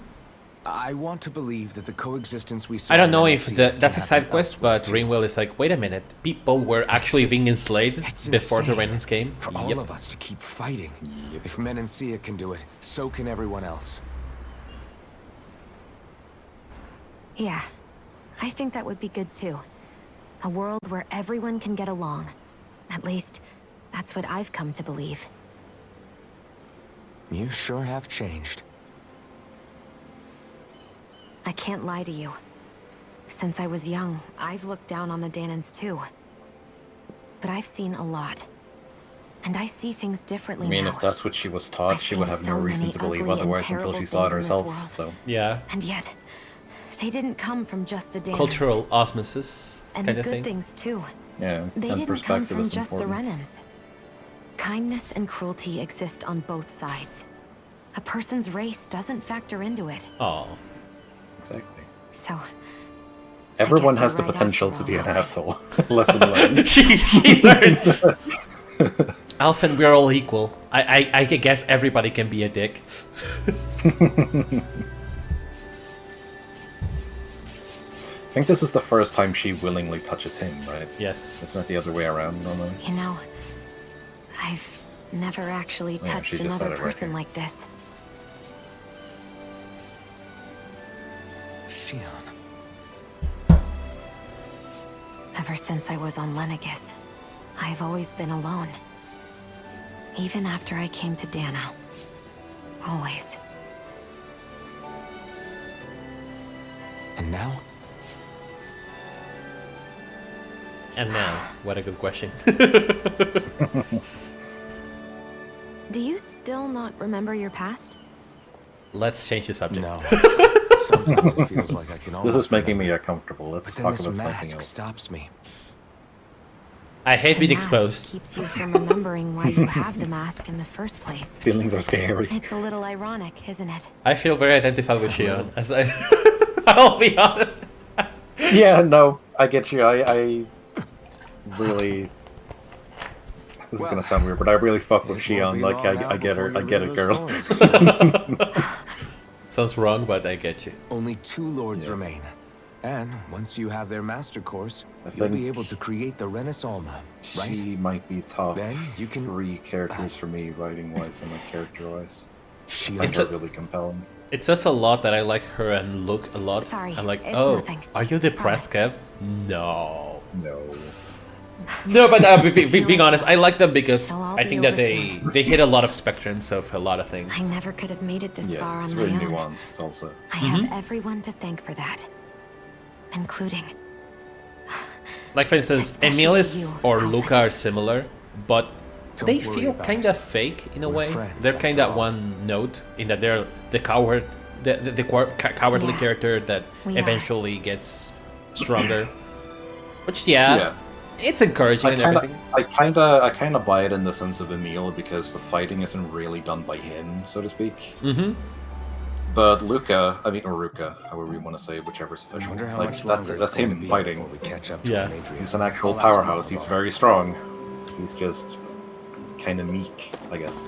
I want to believe that the coexistence we saw I don't in know if Menancia that's a can side happen quest, elsewhere but too. Ringwell is like, wait a minute, people were actually being enslaved It's before the insane Renans came. For all of us to keep fighting. If Menancia can do it, so can everyone else. Yeah, I think that would be good too. A world where everyone can get along. At least, that's what I've come to believe. You sure have changed. I can't lie to you. Since I was young, I've looked down on the Danans too. But I've seen a lot. And I see things differently I mean, now. if that's what she was taught, I've she would seen have no so reason many to believe ugly and otherwise until terrible she saw it things in this herself, world. so... Yeah, And yet, they didn't come from just the Danans. cultural osmosis And kind the of good thing. things too. Yeah, They and didn't come perspective from is just the important. Renans. Kindness and cruelty exist on both sides. A person's race doesn't factor into it. Oh, Exactly. So, Everyone guess has you're the right potential after to be all. an asshole. Lesson learned. she learned. Alphen, we're all equal. I guess everybody can be a dick. I think this is the first time she willingly touches him, right? Yes. It's not the other way around normally. you know, I've never actually Yeah, touched she just said another it right person here. like this. Shion. Ever since I was on Lenegis, I've always been alone. Even after I came to Dana. Always. And now? And now, what a good question. Do you still not remember your past? Let's change the subject. No. Sometimes it feels like I can This almost is making me remember, uncomfortable. but Let's then talk this about something mask else. stops me. I hate The being mask exposed. keeps you from remembering why you have the mask in the first place. Feelings are scary. It's a little ironic, isn't it? I feel very identified with Shion. As I'll be honest. Yeah, no, I get you. I really... This is gonna sound weird, but I really fuck with It won't Shion. be Like, long now I get her. before I you get it, read girl. those stories. Sounds wrong, but I get you. Only 2 lords remain. And once you have their master course, I you'll be think able to create the Renis Alma, right? She might be top Then you can- 3 characters for me, writing-wise and like character-wise. I find It's her a- really compelling. It says a lot that I like her and look a lot. Sorry, I'm like, it's oh, nothing. are you depressed, Kev? No. No. No, but being honest, I like them because They'll all I be think that over they hit a lot of spectrums of a lot of things. I never could have made it this far Yeah, it's on very my own. nuanced also. I have everyone to thank for that. Including... Like for instance, Especially Emilis you, or Alphen. Luca are similar, but Don't they worry feel about kind it. of fake in a We're way. friends, They're kind after of all. one note in that they're the coward, cowardly Yeah. character that We are. eventually gets stronger. Which yeah, It's encouraging and everything. I kinda buy it in the sense of Emil because the fighting isn't really done by him, so to speak. Mm-hmm. But Luca, I mean, or Ruka, however you want to say, whichever's I official. wonder how Like, much that's longer that's it's going to him be fighting. before we catch up to Yeah. Almeidrea. He's an actual I'll ask powerhouse. He's Malvar. very strong. He's just kind of meek, I guess.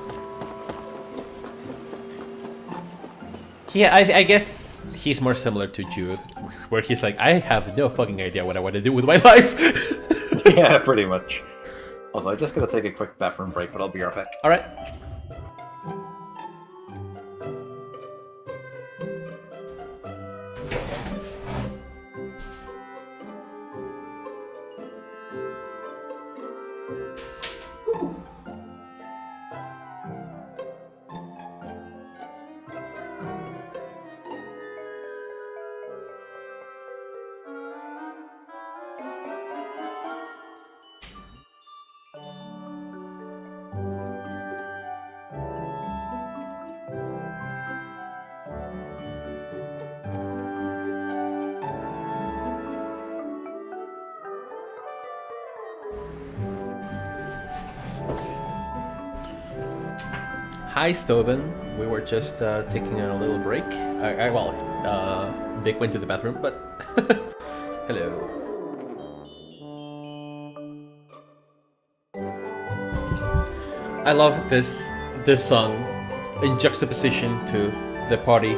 Yeah, I guess he's more similar to Jude, where he's like, I have no fucking idea what I want to do with my life. Yeah, pretty much. Also, I'm just gonna take a quick bathroom break, but I'll be right back. All right. Hi, Stoven. We were just taking a little break. Vic went to the bathroom, but hello. I love this song in juxtaposition to the party.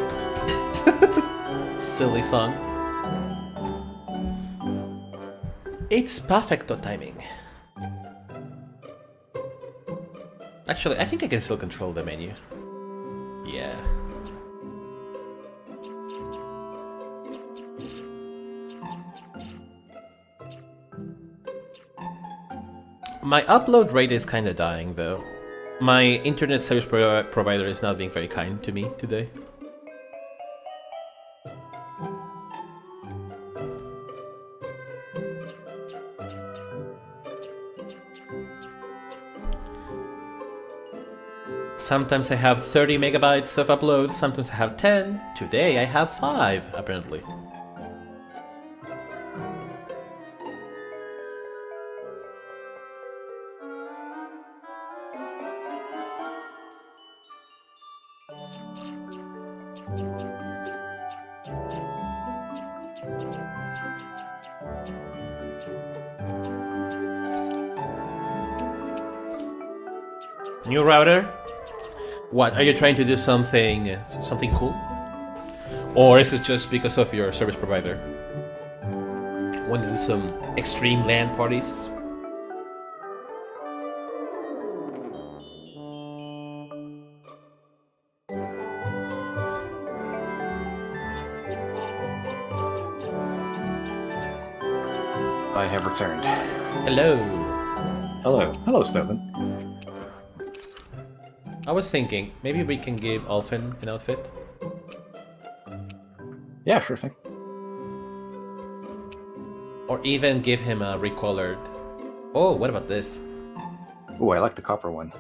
Silly song. It's perfecto timing. Actually, I think I can still control the menu. Yeah. My upload rate is kinda dying though. My internet service provider is not being very kind to me today. Sometimes I have 30 megabytes of upload, sometimes I have 10. Today I have 5, apparently. New router? What, are you trying to do something cool? Or is it just because of your service provider? Want to do some extreme LAN parties? I have returned. Hello. Hello. Hello, Stoven. I was thinking, maybe we can give Alphen an outfit? Yeah, sure thing. Or even give him a recolored... Oh, what about this? Ooh, I like the copper one.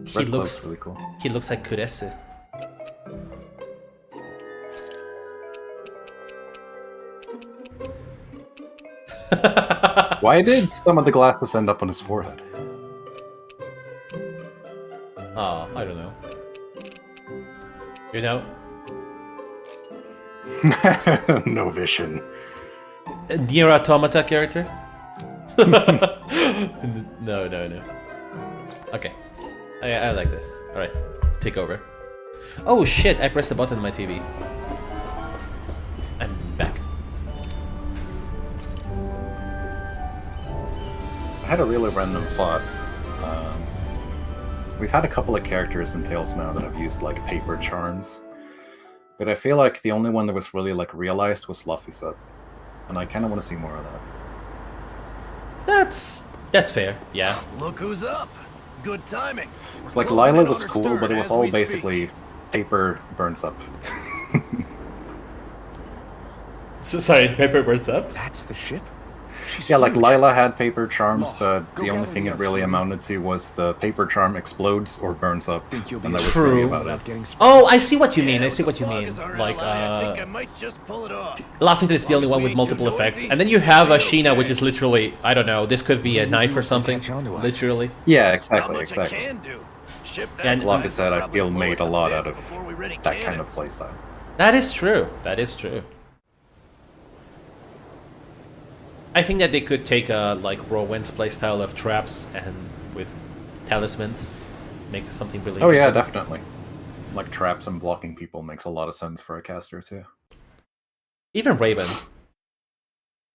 He Red looks cloak's really cool. He looks like Kurese. Why did some of the glasses end up on his forehead? Oh, I don't know. You know? No vision. A Nier Automata character? No. Okay. I like this. Alright, take over. Oh shit, I pressed the button on my TV. I'm back. I had a really random thought. We've had a couple of characters in Tales now that have used like paper charms, but I feel like the only one that was really like realized was Laphicet, and I kind of want to see more of that. That's fair. Yeah. Look who's up. Good timing. It's like Closing Lila in was on her cool, stern but it was as all we speak. basically paper burns up. So, sorry, paper burns up? That's the ship? Yeah, like Lila had paper charms, but the only thing it really amounted to was the paper charm explodes or burns up, and that was really about it. Oh, I see what you mean. I see what you mean. Like, I think I might just pull it off. Laphith is the only one with multiple effects, and then you have a Sheena, which is literally, I don't know, this could be a knife or something. Literally. Yeah, Not exactly, much I exactly. can do. Ship And- that Laphith said I probably feel made a most lot the out of bits before we ready that kind of cannons. playstyle. That is true. That is true. I think that they could take a like Rowan's playstyle of traps and with talismans make something really. Oh yeah, interesting. definitely. Like traps and blocking people makes a lot of sense for a caster too. Even Raven.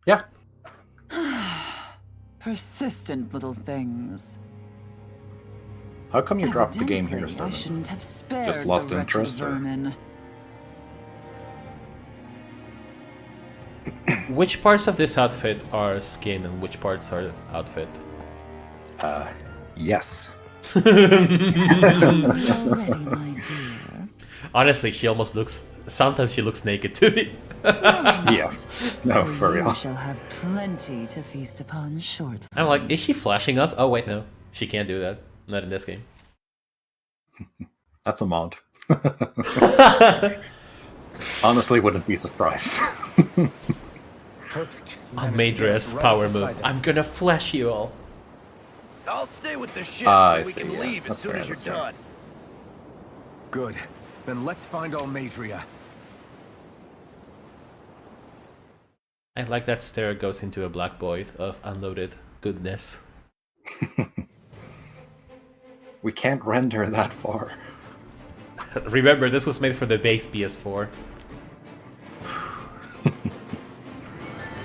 Yeah. Persistent little things. How come you dropped the game here, Evidently, I Sterling? shouldn't have spared Just lost the wretched interest, or- vermin. Which parts of this outfit are skin and which parts are outfit? Yes. Already, my dear. Honestly, she almost looks. Sometimes she looks naked to me. Yeah. No, for real. You shall have plenty to feast upon shortly. I'm like, is she flashing us? Oh wait, no, she can't do that. Not in this game. That's a mod. Honestly, wouldn't be surprised. Perfect. A Managed to get us Maedreus right power beside move. them. I'm gonna flash you all. I'll stay with the ship I so we see, can yeah. leave as That's soon fair, as you're that's fair. done. Good. Then let's find Almadria. I like that stare goes into a black void of unloaded goodness. We can't render that far. Remember, this was made for the base PS4.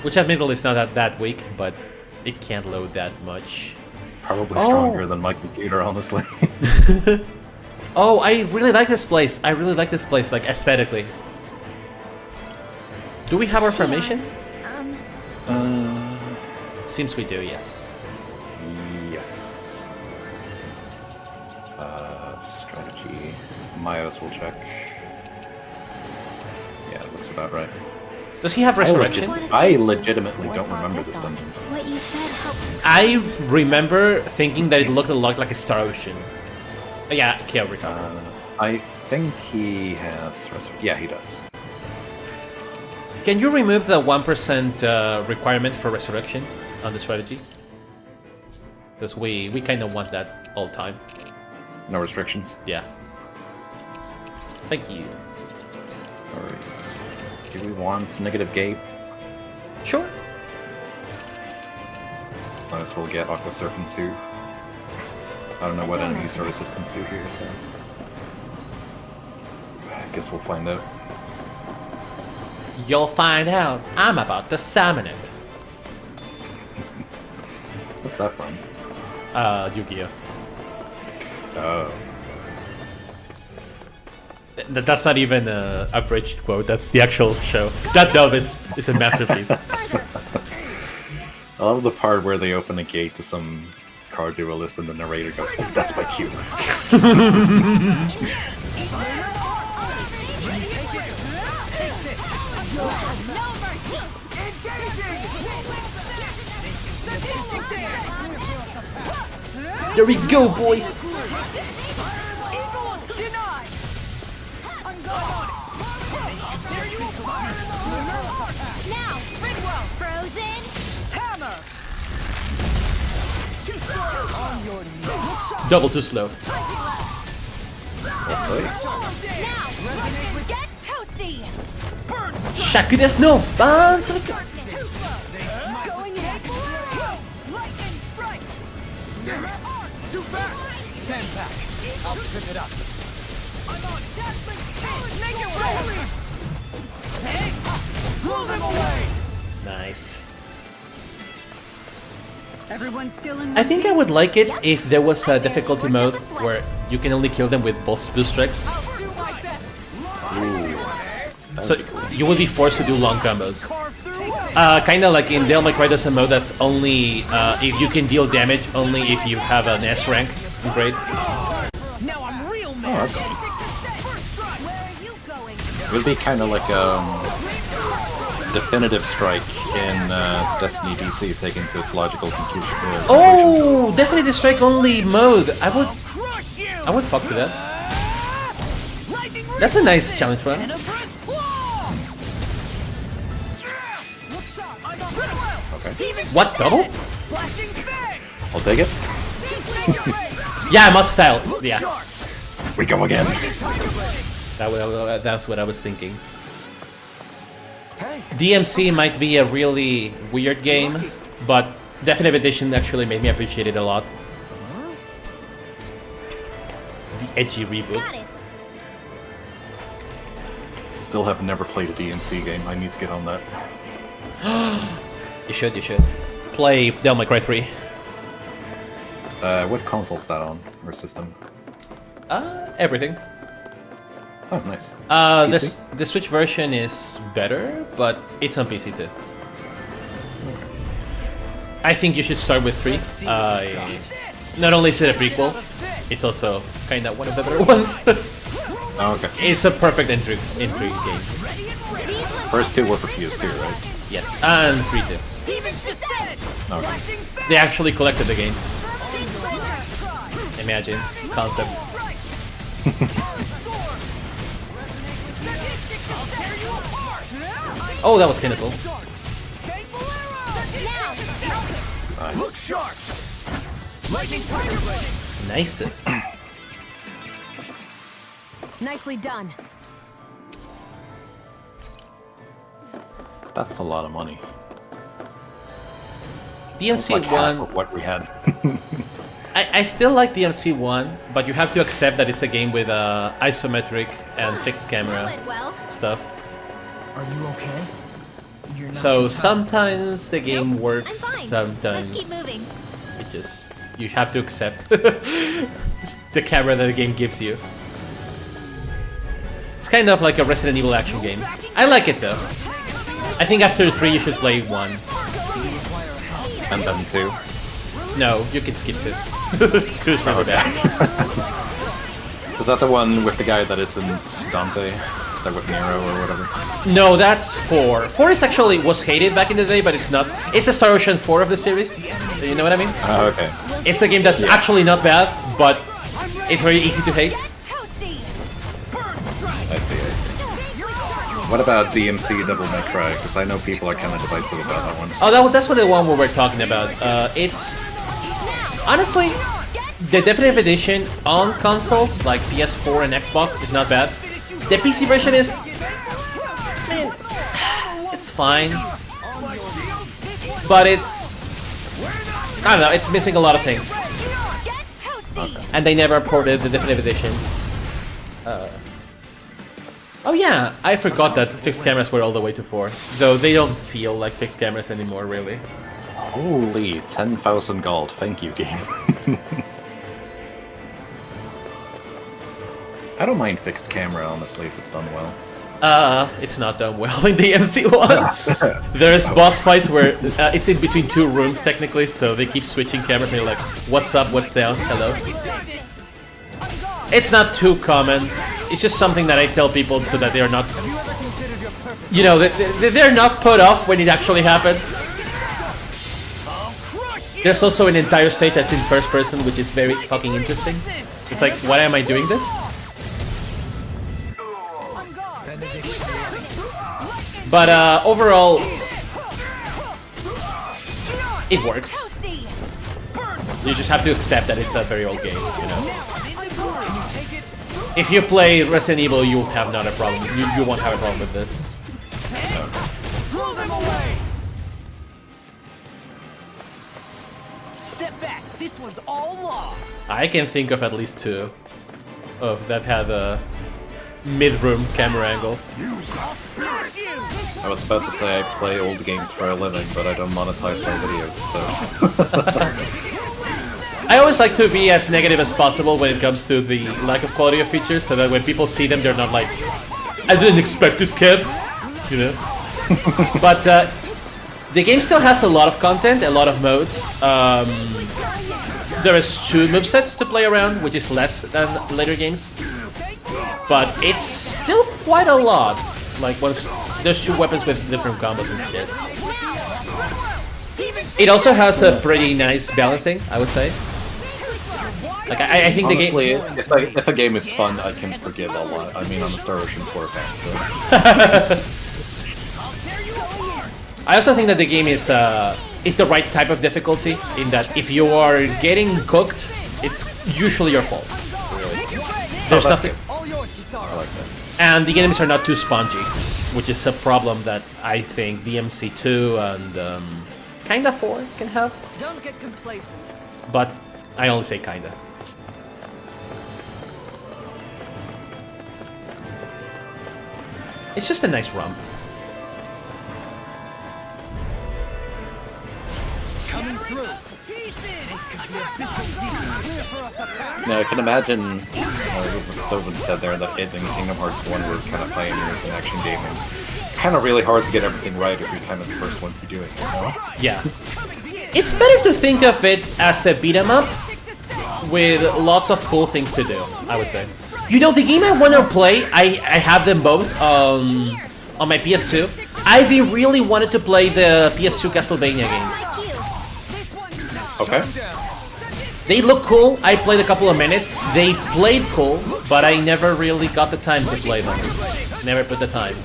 Which admittedly is not that weak, but it can't load that much. It's probably Oh. stronger than my computer, honestly. Oh, I really like this place. I really like this place, like aesthetically. Do we have our formation? Seems we do, yes. Yes. Strategy. Myos will check. Yeah, it looks about right. Does he have resurrection? I legitimately don't remember this dungeon. What you said helped. I remember thinking that it looked a lot like a Star Ocean. Yeah, okay, I'll recall. I think he has... Yeah, he does. Can you remove the 1% requirement for resurrection on the strategy? Because we kind of want that all the time. No restrictions? Yeah. Thank you. Alright. Do we want negative gate? Sure. Might as well get Aqua Serpent too. I don't know what enemies are resistant to here, so... I guess we'll find out. You'll find out. I'm about to summon it. What's that from? Yu-Gi-Oh. Oh. That's not even a abridged quote. That's the actual show. That dub is a masterpiece. I love the part where they open a gate to some car duelist and the narrator goes, "Oh, that's my cue." There we go, boys. Now, Ridwell, Frozen. Double too slow. We'll see. Now, Frozen, get toasty. Shakudes no bounce. Going in. Lightning strike. It's too fast! Stand back. I'll trip it up. I'm on Dazzling Speed! Make it rain! Blow them away! Nice. Everyone's still in. I think I would like it if there was a difficulty mode where you can only kill them with both boost strikes. I'll do my best. So you will be forced to do long combos. Carve through! Kind of like in Devil May Cry, there's a mode that's only if you can deal damage only if you have an S rank grade. Now I'm real mad! Oh, that's... Where are you going? It would be kind of like definitive strike in Destiny DC taken to its logical conclusion. Oh, Definitive Strike only mode. I would fuck with that. That's a nice challenge run. Okay. What, double? I'll take it. Yeah, mod style. Yeah, We go again. that's what I was thinking. DMC might be a really weird game, but Definitive Edition actually made me appreciate it a lot. The edgy reboot. Got it. Still have never played a DMC game. I need to get on that. You should. Play Devil May Cry 3. What console's that on? Or system? Everything. Oh, nice. The Switch version is better, but it's on PC too. I think you should start with 3. Not only is it a prequel, it's also kind of one of the better ones. Oh, okay. It's a perfect entry game. First two were for PS2, right? Yes, and 3 too. Okay. They actually collected the games. Imagine concept. Oh, that was kind of cool. Nice. Nice. Nicely done. That's a lot of money. DMC Like half 1. of what we had. I still like DMC 1, but you have to accept that it's a game with isometric and fixed camera Went well. stuff. Are you okay? You're not So too sometimes the game Nope, works, I'm fine. sometimes Let's keep moving. it just you have to accept the camera that the game gives you. It's kind of like a Resident Evil action game. I like it though. I think after 3 you should play 1. And then 2. No, you can skip 2. It's too really bad. Is that the one with the guy that isn't Dante? Is that with Nero or whatever? No, that's 4. 4 is actually was hated back in the day, but it's not. It's a Star Ocean 4 of the series. You know what I mean? Oh, okay. It's a game that's actually not bad, but it's very easy to hate. I see. What about DMC Devil May Cry? Because I know people are kind of divisive about that one. Oh, that's what the one we were talking about. It's honestly the Definitive Edition on consoles like PS4 and Xbox is not bad. The PC version is, it's fine, but it's, I don't know, it's missing a lot of things, and they never ported the Definitive Edition. Oh yeah, I forgot that fixed cameras were all the way to 4, though they don't feel like fixed cameras anymore, really. Holy 10,000 gold, thank you, game. I don't mind fixed camera, honestly, if it's done well. It's not done well in the MC1. There's boss fights where it's in between 2 rooms, technically, so they keep switching cameras and you're like, what's up, what's down, hello? It's not too common. It's just something that I tell people so that they're not, you know, they're not put off when it actually happens. There's also an entire stage that's in first person, which is very fucking interesting. It's like, why am I doing this? But overall, it works. You just have to accept that it's a very old game, you know? If you play Resident Evil, you will have not a problem. You won't have a problem with this. Step back. This one's all law. I can think of at least 2 of that have a mid-room camera angle. I was about to say I play old games for a living, but I don't monetize my videos, so... I always like to be as negative as possible when it comes to the lack of quality of features, so that when people see them, they're not like, I didn't expect this, Kev, you know? But the game still has a lot of content, a lot of modes. There is 2 movesets to play around, which is less than later games. But it's still quite a lot. Like once there's 2 weapons with different combos and shit. It also has a pretty nice balancing, I would say. Like I think Honestly, the game. if a game is fun, I can forgive a lot. I mean, I'm a Star Ocean 4 fan, so. I also think that the game is the right type of difficulty in that if you are getting cooked, it's usually your fault. There's that's nothing, good. I like that. and the enemies are not too spongy, which is a problem that I think DMC2 and kinda 4 can have. Don't get complacent. But I only say kinda. It's just a nice romp. Coming through. Now, I can imagine what Stoven said there, that it and Kingdom Hearts 1 were kind of pioneers in action gaming. It's kind of really hard to get everything right if you're kind of the first one to be doing it, you know? Yeah. It's better to think of it as a beat 'em up with lots of cool things to do, I would say. You know, the game I want to play, I have them both on my PS2. I've really wanted to play the PS2 Castlevania games. Okay. They look cool. I played a couple of minutes. They played cool, but I never really got the time to play them. Never put the time.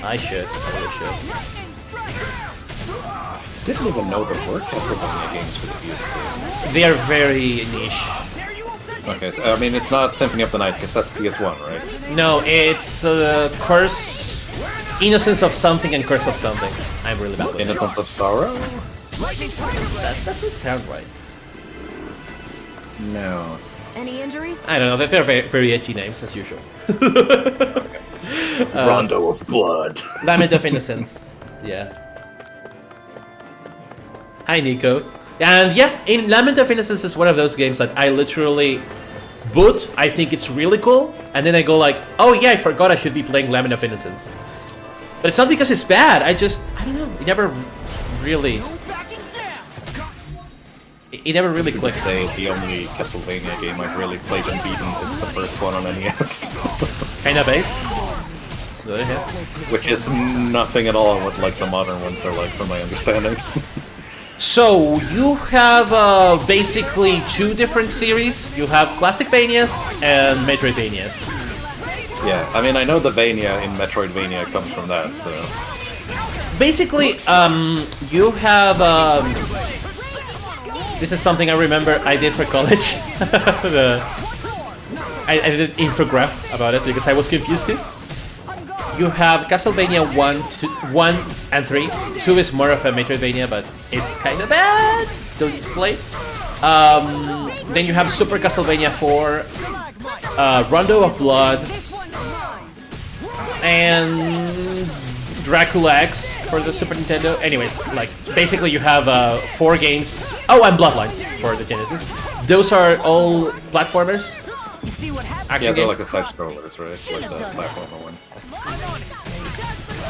I should. I really should. Didn't even know there were Castlevania games for the PS2. They are very niche. Okay, so, I mean, it's not Symphony of the Night, because that's PS1, right? No, it's Curse... Innocence of Something and Curse of Something. I'm really bad with it. Innocence of Sorrow? That doesn't sound right. No. Any injuries? I don't know, they're very, very edgy names, as usual. Rondo of Blood. Lament of Innocence. Yeah. Hi, Nico. And yeah, in Lament of Innocence is one of those games that I literally boot, I think it's really cool, and then I go like, oh yeah, I forgot I should be playing Lament of Innocence. But it's not because it's bad, I don't know, it never really... It never really To clicked. this day, the only Castlevania game I've really played and beaten is the first one on NES. Kinda based. Go ahead. Which is nothing at all what like the modern ones are like, from my understanding. So, you have basically 2 different series. You have Classicvanias and Metroidvanias. Yeah, I mean, I know the Vania in Metroidvania comes from that, so... Basically, you have... this is something I remember I did for college. I did an infograph about it because I was confused too. You have Castlevania 1 and 3. 2 is more of a Metroidvania, but it's kind of bad. Don't play it. Then you have Super Castlevania 4, Rondo of Blood, and Dracula X for the Super Nintendo. Anyways, like basically you have 4 games. Oh, and Bloodlines for the Genesis. Those are all platformers. Yeah, they're like the side-scrollers, right? Like the platformer ones.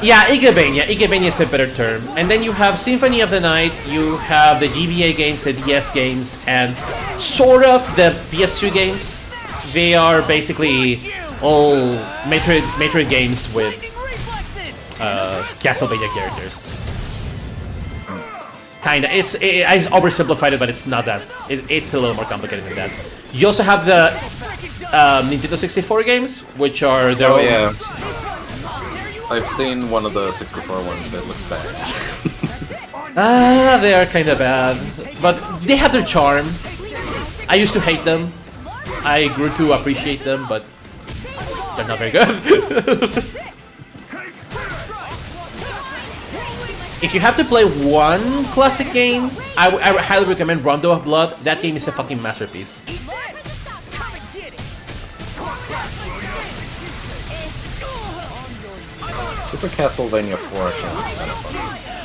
Yeah, Igavania. Igavania is a better term. And then you have Symphony of the Night, you have the GBA games, the DS games, and sort of the PS2 games. They are basically all Metroid games with Castlevania characters. Kinda. I oversimplified it, but it's not that. It's a little more complicated than that. You also have the Nintendo 64 games, which are their own... yeah. I've seen one of the 64 ones that looks bad. They are kinda bad. But they have their charm. I used to hate them. I grew to appreciate them, but they're not very good. If you have to play one classic game, I would highly recommend Rondo of Blood. That game is a fucking masterpiece. Super Castlevania 4 actually looks kind of fun.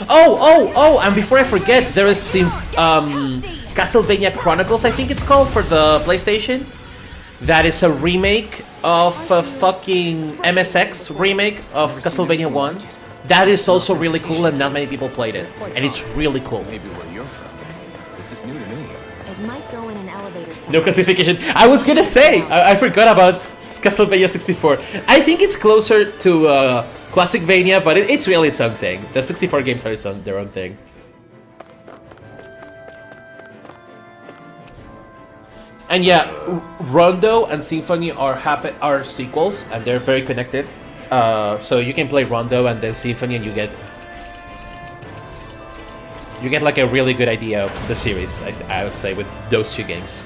Oh, and before I forget, there is Castlevania Chronicles, I think it's called, for the PlayStation. That is a remake of a fucking MSX remake of Castlevania 1. That is also really cool, and not many people played it. And it's really cool. Maybe where you're from. This is new to me. It might go in an elevator. No classification. I was gonna say, I forgot about Castlevania 64. I think it's closer to Classicvania, but it's really its own thing. The 64 games are their own thing. And yeah, Rondo and Symphony are sequels, and they're very connected. So you can play Rondo and then Symphony, and you get like a really good idea of the series. I would say with those two games.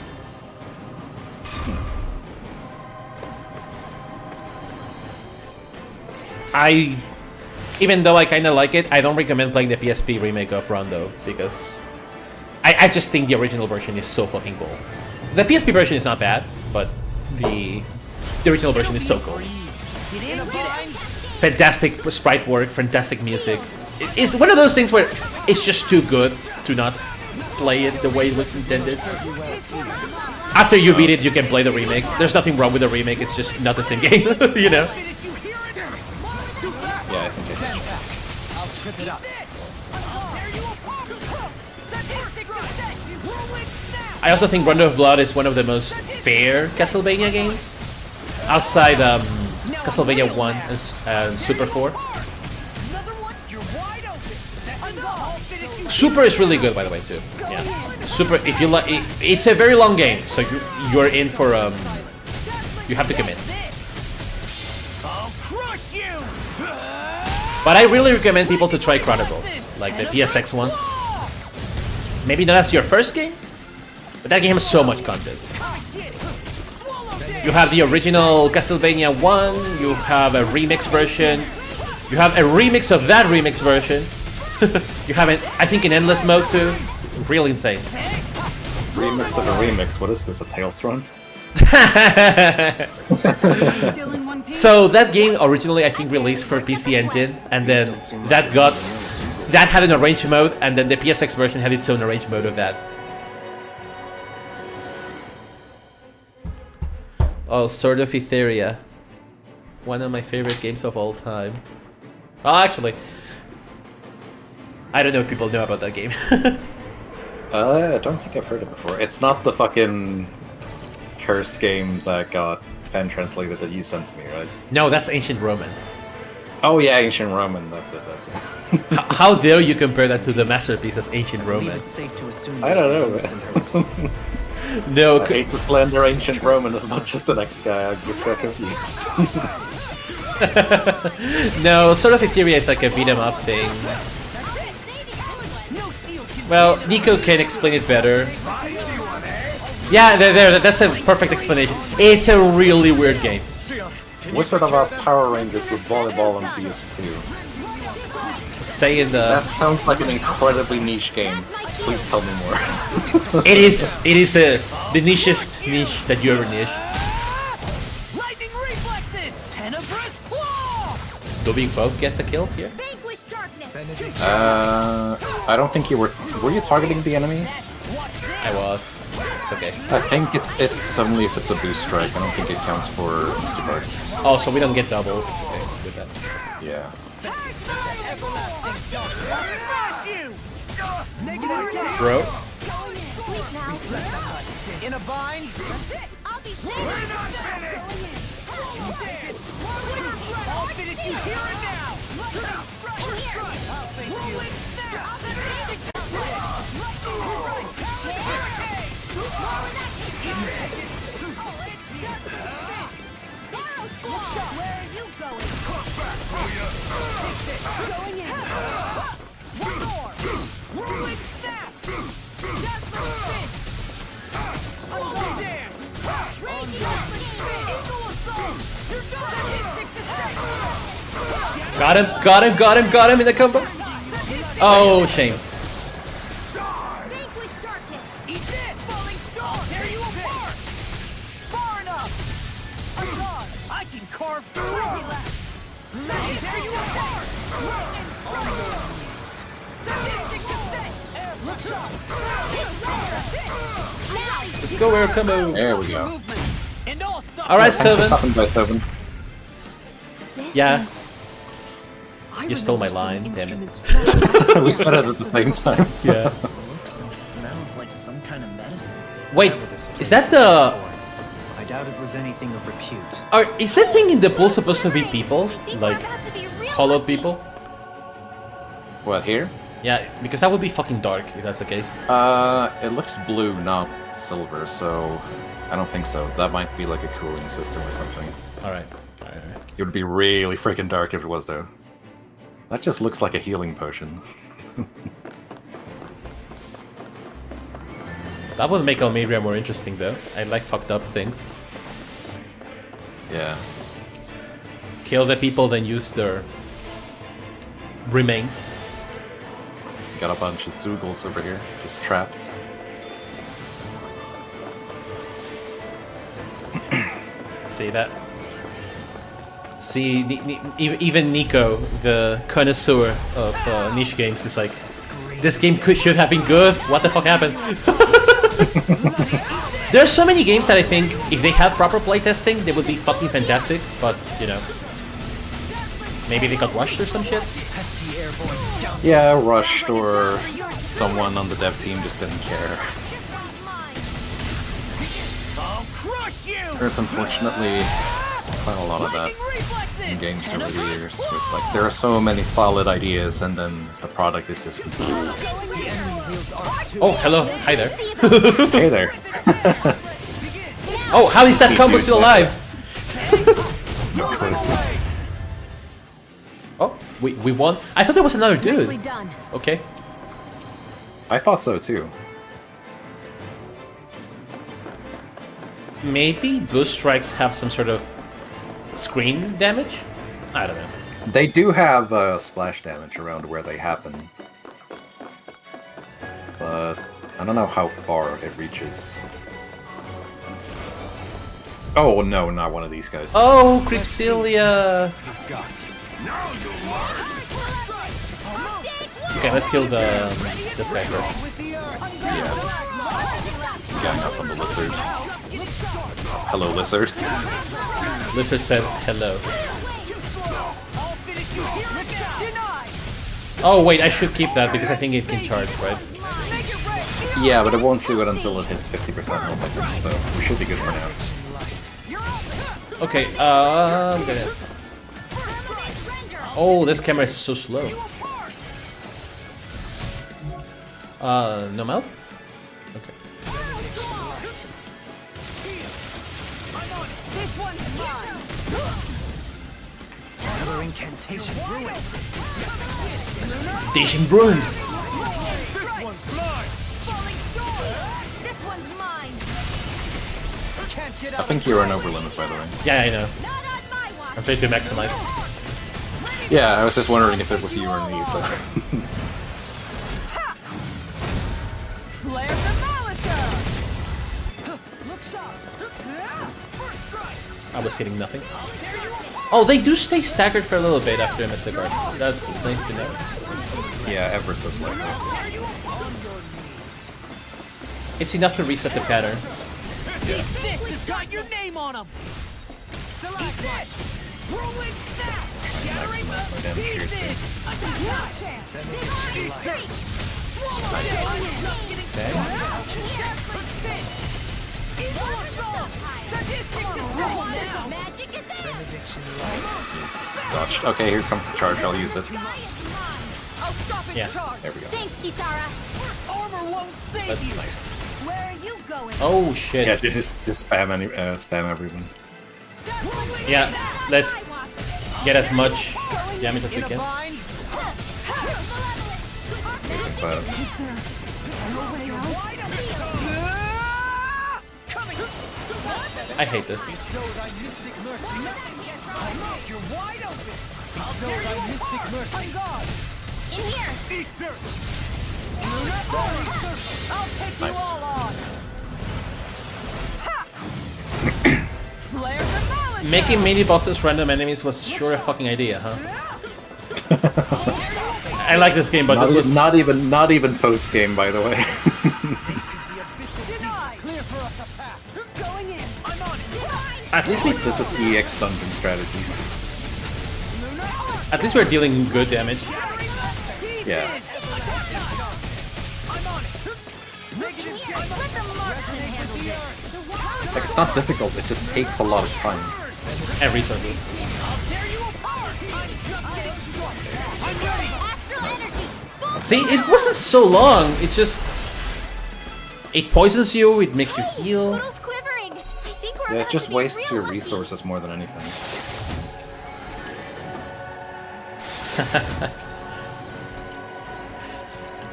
Even though I kind of like it, I don't recommend playing the PSP remake of Rondo because I just think the original version is so fucking cool. The PSP version is not bad, but the original version is so cool. Fantastic sprite work, fantastic music. It's one of those things where it's just too good to not play it the way it was intended. After you beat it, you can play the remake. There's nothing wrong with the remake, it's just not the same game, you know? Yeah, I think it is. I'll trip it up. I also think Rondo of Blood is one of the most fair Castlevania games. Outside Castlevania 1 and Super 4. Super is really good, by the way, too. Yeah, Super. If you like, it's a very long game, so you're in for you have to commit. But I really recommend people to try Chronicles, like the PSX one. Maybe not as your first game, but that game has so much content. You have the original Castlevania 1, you have a remix version, you have a remix of that remix version, you have, I think, an endless mode too. Really insane. Remix of a remix, what is this, a Tales run? So So that game originally, I think, released for PC Engine, and then that had an arrange mode, and then the PSX version had its own arrange mode of that. Oh, Sword of Etheria. One of my favorite games of all time. Oh, actually, I don't know if people know about that game. I don't think I've heard it before. It's not the fucking cursed game that got fan translated that you sent to me, right? No, that's Ancient Roman. Oh yeah, Ancient Roman, that's it. How dare you compare that to the masterpiece that's Ancient Roman? It's safe to assume I don't know, there's no man. No, I hate to slander Ancient Roman as much as the next guy, I just got confused. no, Sword of Etheria is like a beat 'em up thing. Well, Nico can explain it better. Yeah, there, that's a perfect explanation. It's a really weird game. Wizard of Oz Power Rangers with volleyball on PS2. Stay in the... That sounds like an incredibly niche game. Please tell me more. It is the nichest niche that you ever niche. Lightning reflexes! Tenebrous claw! Do we both get the kill here? Vanquish darkness. I don't think you were you targeting the enemy? I was. It's okay. I think it's only if it's a boost strike. I don't think it counts for Mystic Arts. Oh, so we don't get double. Okay, with that. Yeah. Bro. In a bind? I'll be I'll finish you here and now! Where are you going? Going in. One more! Whirling snap! Jasper spin! Swallow dance! Eagle assault! You're done! Got him in the combo. Oh, shame. Vanquish darkness! Eat this! Falling star! Tear you apart! Far enough! I'm gone! I can carve through it! Tear you apart! Sadistic descent! Look shot! Let's go, Air combo. There we go. And all stop! All right, Thanks for 7. stopping by, 7. Yeah. You stole my line, damn it. We said it at the same time. Yeah. Looks and smells like some kind of medicine. Wait, is that the Doubt it was anything of repute. Is that thing in the pool supposed to be people? I think Like, we're about to be real hollowed lucky. people? What, here? Yeah, because that would be fucking dark if that's the case. It looks blue, not silver, so I don't think so. That might be like a cooling system or something. Alright. It would be really freaking dark if it was, though. That just looks like a healing potion. That would make Almeria more interesting, though. I like fucked up things. Yeah. Kill the people, then use their remains. Got a bunch of Zoogles over here, just trapped. See that? See, even Nico, the connoisseur of niche games, is like, this game should have been good. What the fuck happened? There are so many games that I think, if they had proper playtesting, they would be fucking fantastic. But you know, maybe they got rushed or some shit. Yeah, rushed, or someone on the dev team just didn't care. I'll crush you! There's unfortunately quite a lot of that in games over the years. Where it's like there are so many solid ideas, and then the product is just. Oh, hello, hi there. Hey there. Oh, how is that combo still alive? Oh, we won. I thought there was another Nicely dude. done. Okay. I thought so too. Maybe boost strikes have some sort of screen damage? I don't know. They do have splash damage around where they happen, but I don't know how far it reaches. Oh no, not one of these guys. Oh, Crypsilia! Okay, let's kill this guy first. Gang up on the lizard. Hello, lizard. Lizard said hello. Oh wait, I should keep that because I think it can charge, right? Yeah, but it won't do it until it hits 50% health, I think, so we should be good for now. Okay, I'm gonna... Oh, this camera is so slow. No mouth? Okay. This one's mine! Another incantation ruined. Dacian Bruin! Falling storm! This one's mine! Can't get I think you're an over limit, by the way. Yeah, I know. Not on my watch. I'm trying to maximize. Yeah, I was just wondering if it was you or me, so... Flare the Malika! Look sharp! I was hitting nothing. Oh, they do stay staggered for a little bit after a missed guard. That's nice to know. Yeah, ever so slightly. It's enough to reset the pattern. This has got your name on him! Select this! Whirlwind snap! Generate Maximize my damage here, pieces! Magic is there. Dodged. Okay, here comes the charge, I'll use it. I'll stop its Yeah. charge! There we go. Thanks, Kisara. Armor won't save That's you! Nice. Where are you going? Oh shit. Yeah, just spam spam everyone. Yeah, let's get as much damage as we In a can. bind? Using cloud. Coming! I hate this. You're wide open! I'll tear you apart! On guard! In here. Eat dirt! I'll take you Nice. all on! Ha! Flare the Malika! Making mini bosses random enemies was sure a fucking idea, huh? I like this game, but this was Not even post game, by the way. Denied! Clear for us a path! Going in! I'm on it! at least This is EX dungeon strategies. we're dealing good damage. Yeah. I'm on it! Negative Here, let the marksman handle this. Like, it's not difficult, it just takes a lot of time. And resources. See, it wasn't so long. It's just it poisons you. It makes you heal. Poodle's quivering. I think we're Yeah, it about just to be wastes real your lucky. resources more than anything.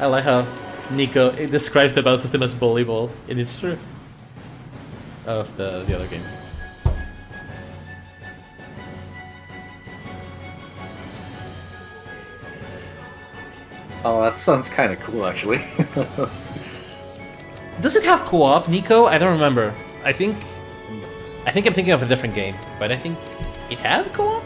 I like how Nico describes the battle system as volleyball, and it's true. Of the other game. Oh, that sounds kind of cool, actually. Does it have co-op, Nico? I don't remember. I think I'm thinking of a different game, but I think it had co-op.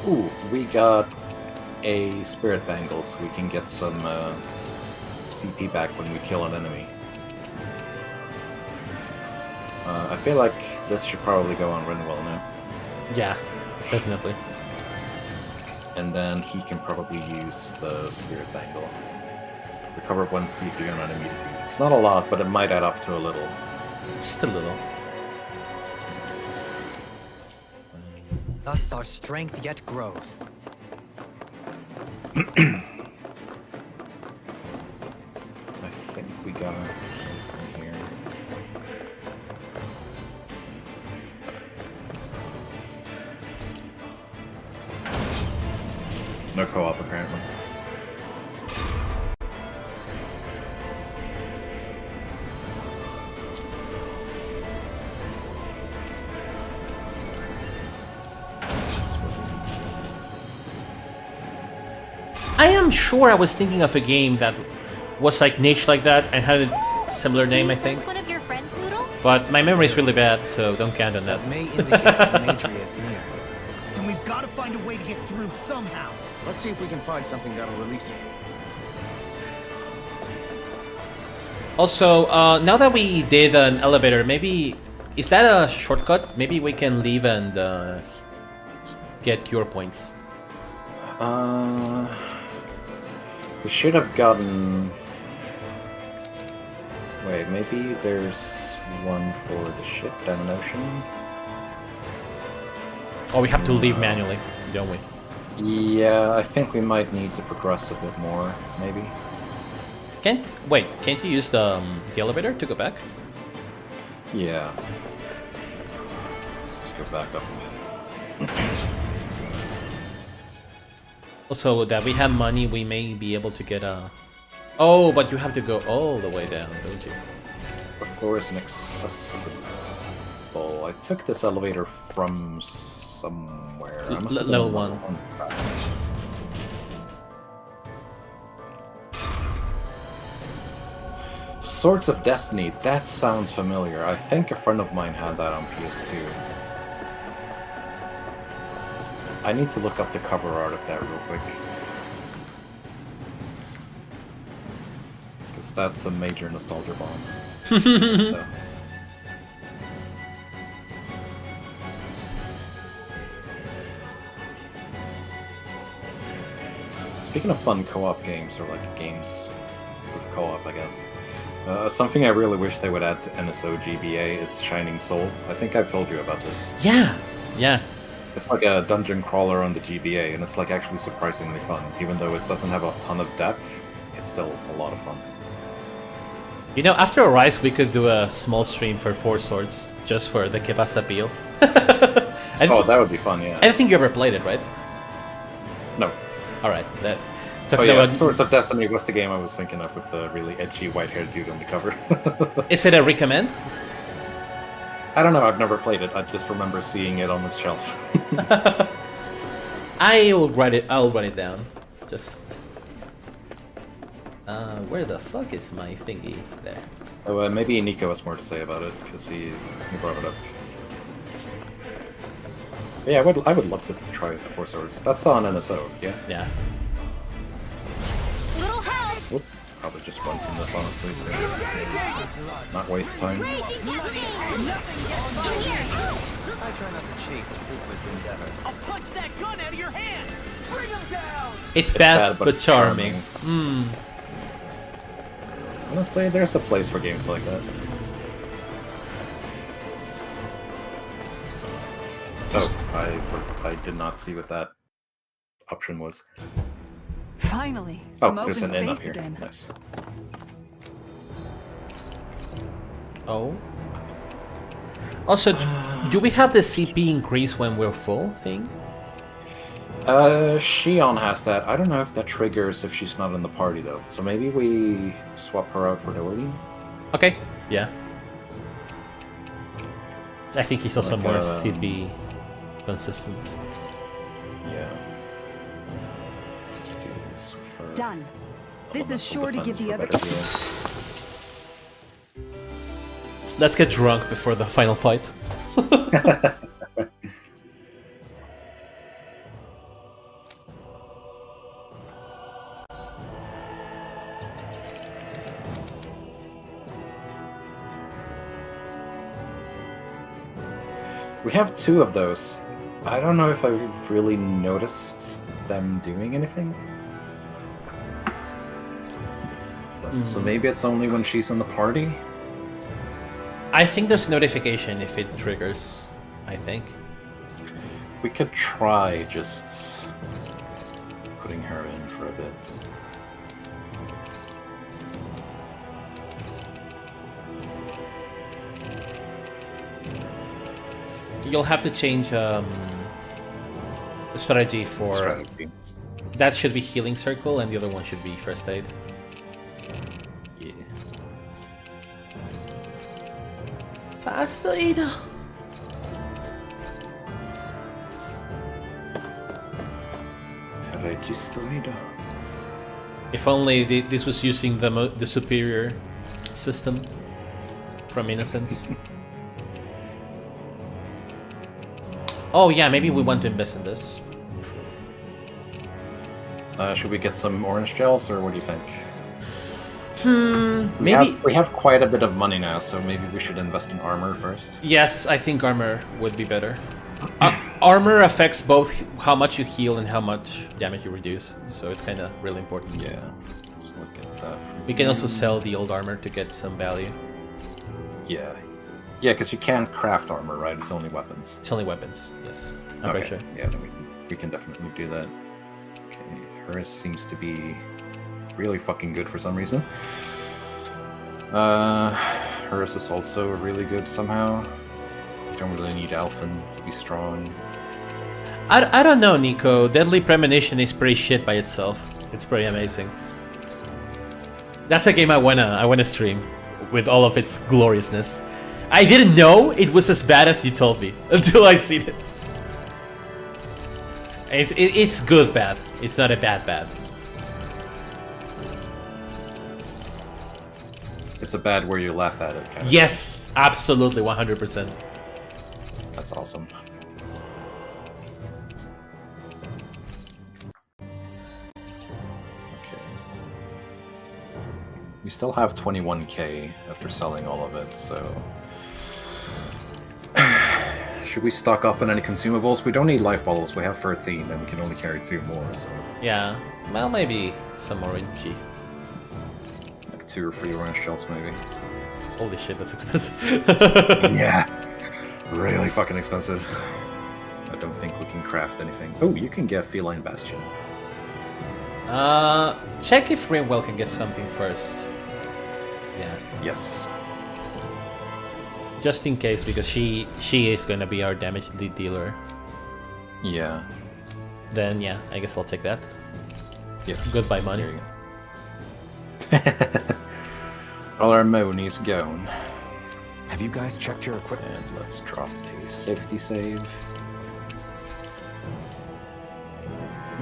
Ooh, we got a Spirit Bangle, so we can get some CP back when we kill an enemy. I feel like this should probably go on Rinwell now. Yeah, definitely. And then he can probably use the Spirit Bangle. Recover 1 CP on enemy defeat. It's not a lot, but it might add up to a little. Just a little. Thus our strength yet grows. I think we got the key from here. No co-op, apparently. I am sure I was thinking of a game that was like niche like that and had a similar name, I Do you think. sense one of your friends, Noodle? But my memory is really bad, so don't count on that. That may indicate that Demetria is near. Then we've got to find a way to get through somehow. Let's see if we can find something that'll release it. Also, now that we did an elevator, maybe is that a shortcut? Maybe we can leave and get cure points. We should have gotten... Wait, maybe there's one for the ship down an ocean? Or we have to leave manually, don't we? Yeah, I think we might need to progress a bit more, maybe. Can't you use the elevator to go back? Yeah. Let's just go back up a bit. Also, that we have money, we may be able to get a... Oh, but you have to go all the way down, don't you? The floor is inaccessible. I took this elevator from somewhere. I must have been Level on one. level 1. Swords of Destiny, that sounds familiar. I think a friend of mine had that on PS2. I need to look up the cover art of that real quick. Because that's a major nostalgia bomb. So. Speaking of fun co-op games, or like games with co-op, I guess. Something I really wish they would add to NSO GBA is Shining Soul. I think I've told you about this. Yeah. It's like a dungeon crawler on the GBA, and it's like actually surprisingly fun. Even though it doesn't have a ton of depth, it's still a lot of fun. You know, after Arise, we could do a small stream for Four Swords, just for the Que Pasa Pio. Oh, that would be fun, yeah. I don't think you ever played it, right? No. Alright, that... Oh yeah, Swords of Destiny was the game I was thinking of with the really edgy white-haired dude on the cover. Is it a recommend? I don't know, I've never played it. I just remember seeing it on the shelf. I'll write it down. Just... where the fuck is my thingy? There. Oh, maybe Nico has more to say about it, because he brought it up. But yeah, I would love to try Four Swords. That's on NSO, yeah? Yeah. Little help! Whoop. probably just run from this, honestly, to not waste time. Raging cascade! Nothing gets by here! I try not to chase fruitless endeavors. I'll punch that gun out of your hand! Bring him down! It's bad, but it's charming. Honestly, there's a place for games like that. Oh, I did not see what that option was. Finally, Oh, some there's open an inn up space here. again. Nice. Oh. Also, do we have the CP increase when we're full thing? Shion has that. I don't know if that triggers if she's not in the party, though. So maybe we swap her out for Noeline? Okay, yeah. I think he's also Like, more CP consistent. Yeah. Let's do this with her. Done. This is Elemental sure to give defense the for other. better heal. Let's get drunk before the final fight. We have 2 of those. I don't know if I really noticed them doing anything. So maybe it's only when she's in the party? I think there's a notification if it triggers, I think. We could try just putting her in for a bit. You'll have to change the strategy for... Strategy. That should be healing circle and the other one should be first aid. Yeah. Fast aid! Registrado. If only this was using the superior system from Innocence. Oh yeah, maybe we want to invest in this. Should we get some orange gels, or what do you think? Maybe... We have quite a bit of money now, so maybe we should invest in armor first. Yes, I think armor would be better. Armor affects both how much you heal and how much damage you reduce, so it's kind of really important. Yeah. So we'll get that. We can also sell the old armor to get some value. Yeah. Yeah, because you can't craft armor, right? It's only weapons. It's only weapons, yes. I'm pretty sure. Yeah, then we can definitely do that. Okay, hers seems to be really fucking good for some reason. Hers is also really good somehow. Don't really need Alphen to be strong. I don't know, Nico. Deadly Premonition is pretty shit by itself. It's pretty amazing. That's a game I wanna stream with all of its gloriousness. I didn't know it was as bad as you told me until I'd seen it. It's good bad. It's not a bad. It's a bad where you laugh at it, kind of. Yes, absolutely, 100%. That's awesome. Okay. We still have 21k after selling all of it, so... Should we stock up on any consumables? We don't need life bottles, we have 13, and we can only carry 2 more, so... Yeah, well, maybe some orangey. Like 2 or 3 orange shells, maybe. Holy shit, that's expensive. Yeah! Really fucking expensive. I don't think we can craft anything. Oh, you can get Feline Bastion. Check if Rimwell can get something first. Yeah. Yes. Just in case, because she is gonna be our damage lead dealer. Yeah. Then yeah, I guess I'll take that. Yeah. Goodbye money. There you go. All our money's gone. Have you guys checked your equipment? And let's drop a safety save.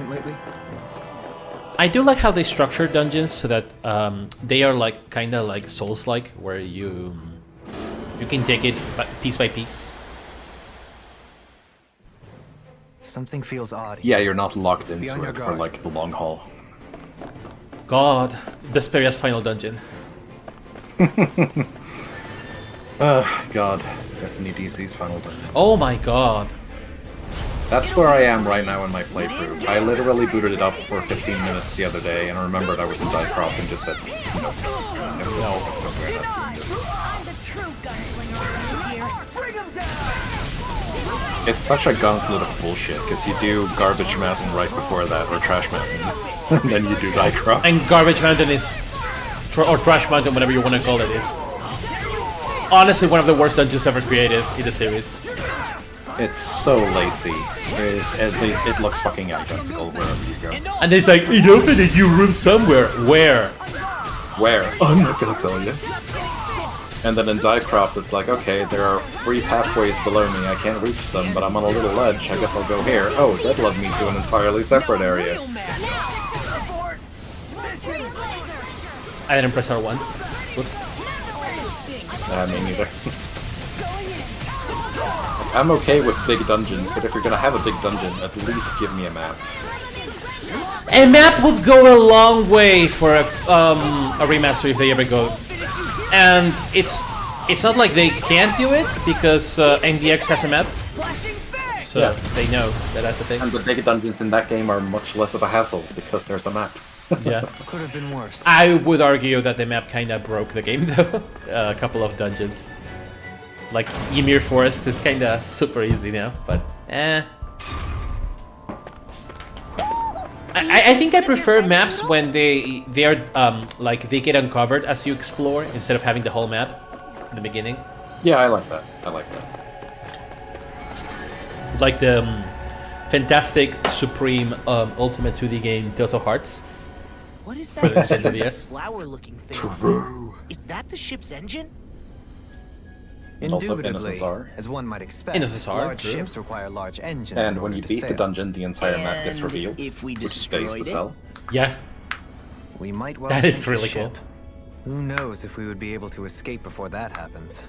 Lately? I do like how they structure dungeons so that they are like kind of like Souls-like, where you can take it piece by piece. Something feels odd. Yeah, you're not locked Be on into your it for guard. like the long haul. God, Vesperia's final dungeon. God, Destiny DC's final dungeon. Oh my god. That's where I am right now in my playthrough. I literally booted it up for 15 minutes the other day and I remembered I was in Diecroft and just said, no, we're not doing this. I'm the true gunslinger around here. Bring him down! It's such a gauntlet of bullshit, because you do Garbage Mountain right before that, or Trash Mountain, and then you do Diecroft. And Garbage Mountain is, or Trash Mountain, whatever you want to call it, is honestly one of the worst dungeons ever created in the series. It's so lacy. It looks fucking identical wherever you go. And it's like, it opened a new room somewhere. Where? Where? I'm not gonna tell you. And then in Diecroft, it's like, okay, there are 3 pathways below me, I can't reach them, but I'm on a little ledge, I guess I'll go here. Oh, that led me to an entirely separate area. I didn't press R1. Whoops. Me neither. I'm okay with big dungeons, but if you're gonna have a big dungeon, at least give me a map. A map would go a long way for a remaster if they ever go. And it's not like they can't do it, because NDX has a map. So Yeah. they know that that's the thing. And the big dungeons in that game are much less of a hassle, because there's a map. Yeah. Could have been worse. I would argue that the map kinda broke the game though. A couple of dungeons. Like Ymir Forest is kinda super easy now, but I think I prefer maps when they are like they get uncovered as you explore instead of having the whole map in the beginning. Yeah, I like that. I like that. Like the fantastic supreme ultimate 2D game Tales of Hearts. What is For that the Nintendo DS. flower-looking thing? True. Is that the ship's engine? And also Indubitably, Innocence R. as one might expect, Innocence R, large true. ships require large engines. And in when order you to beat the sail. dungeon, the entire map gets And revealed, if we which is based destroyed as it? hell. Yeah, We might well that is sink the really ship. cool. Who knows if we would be able to escape before that happens?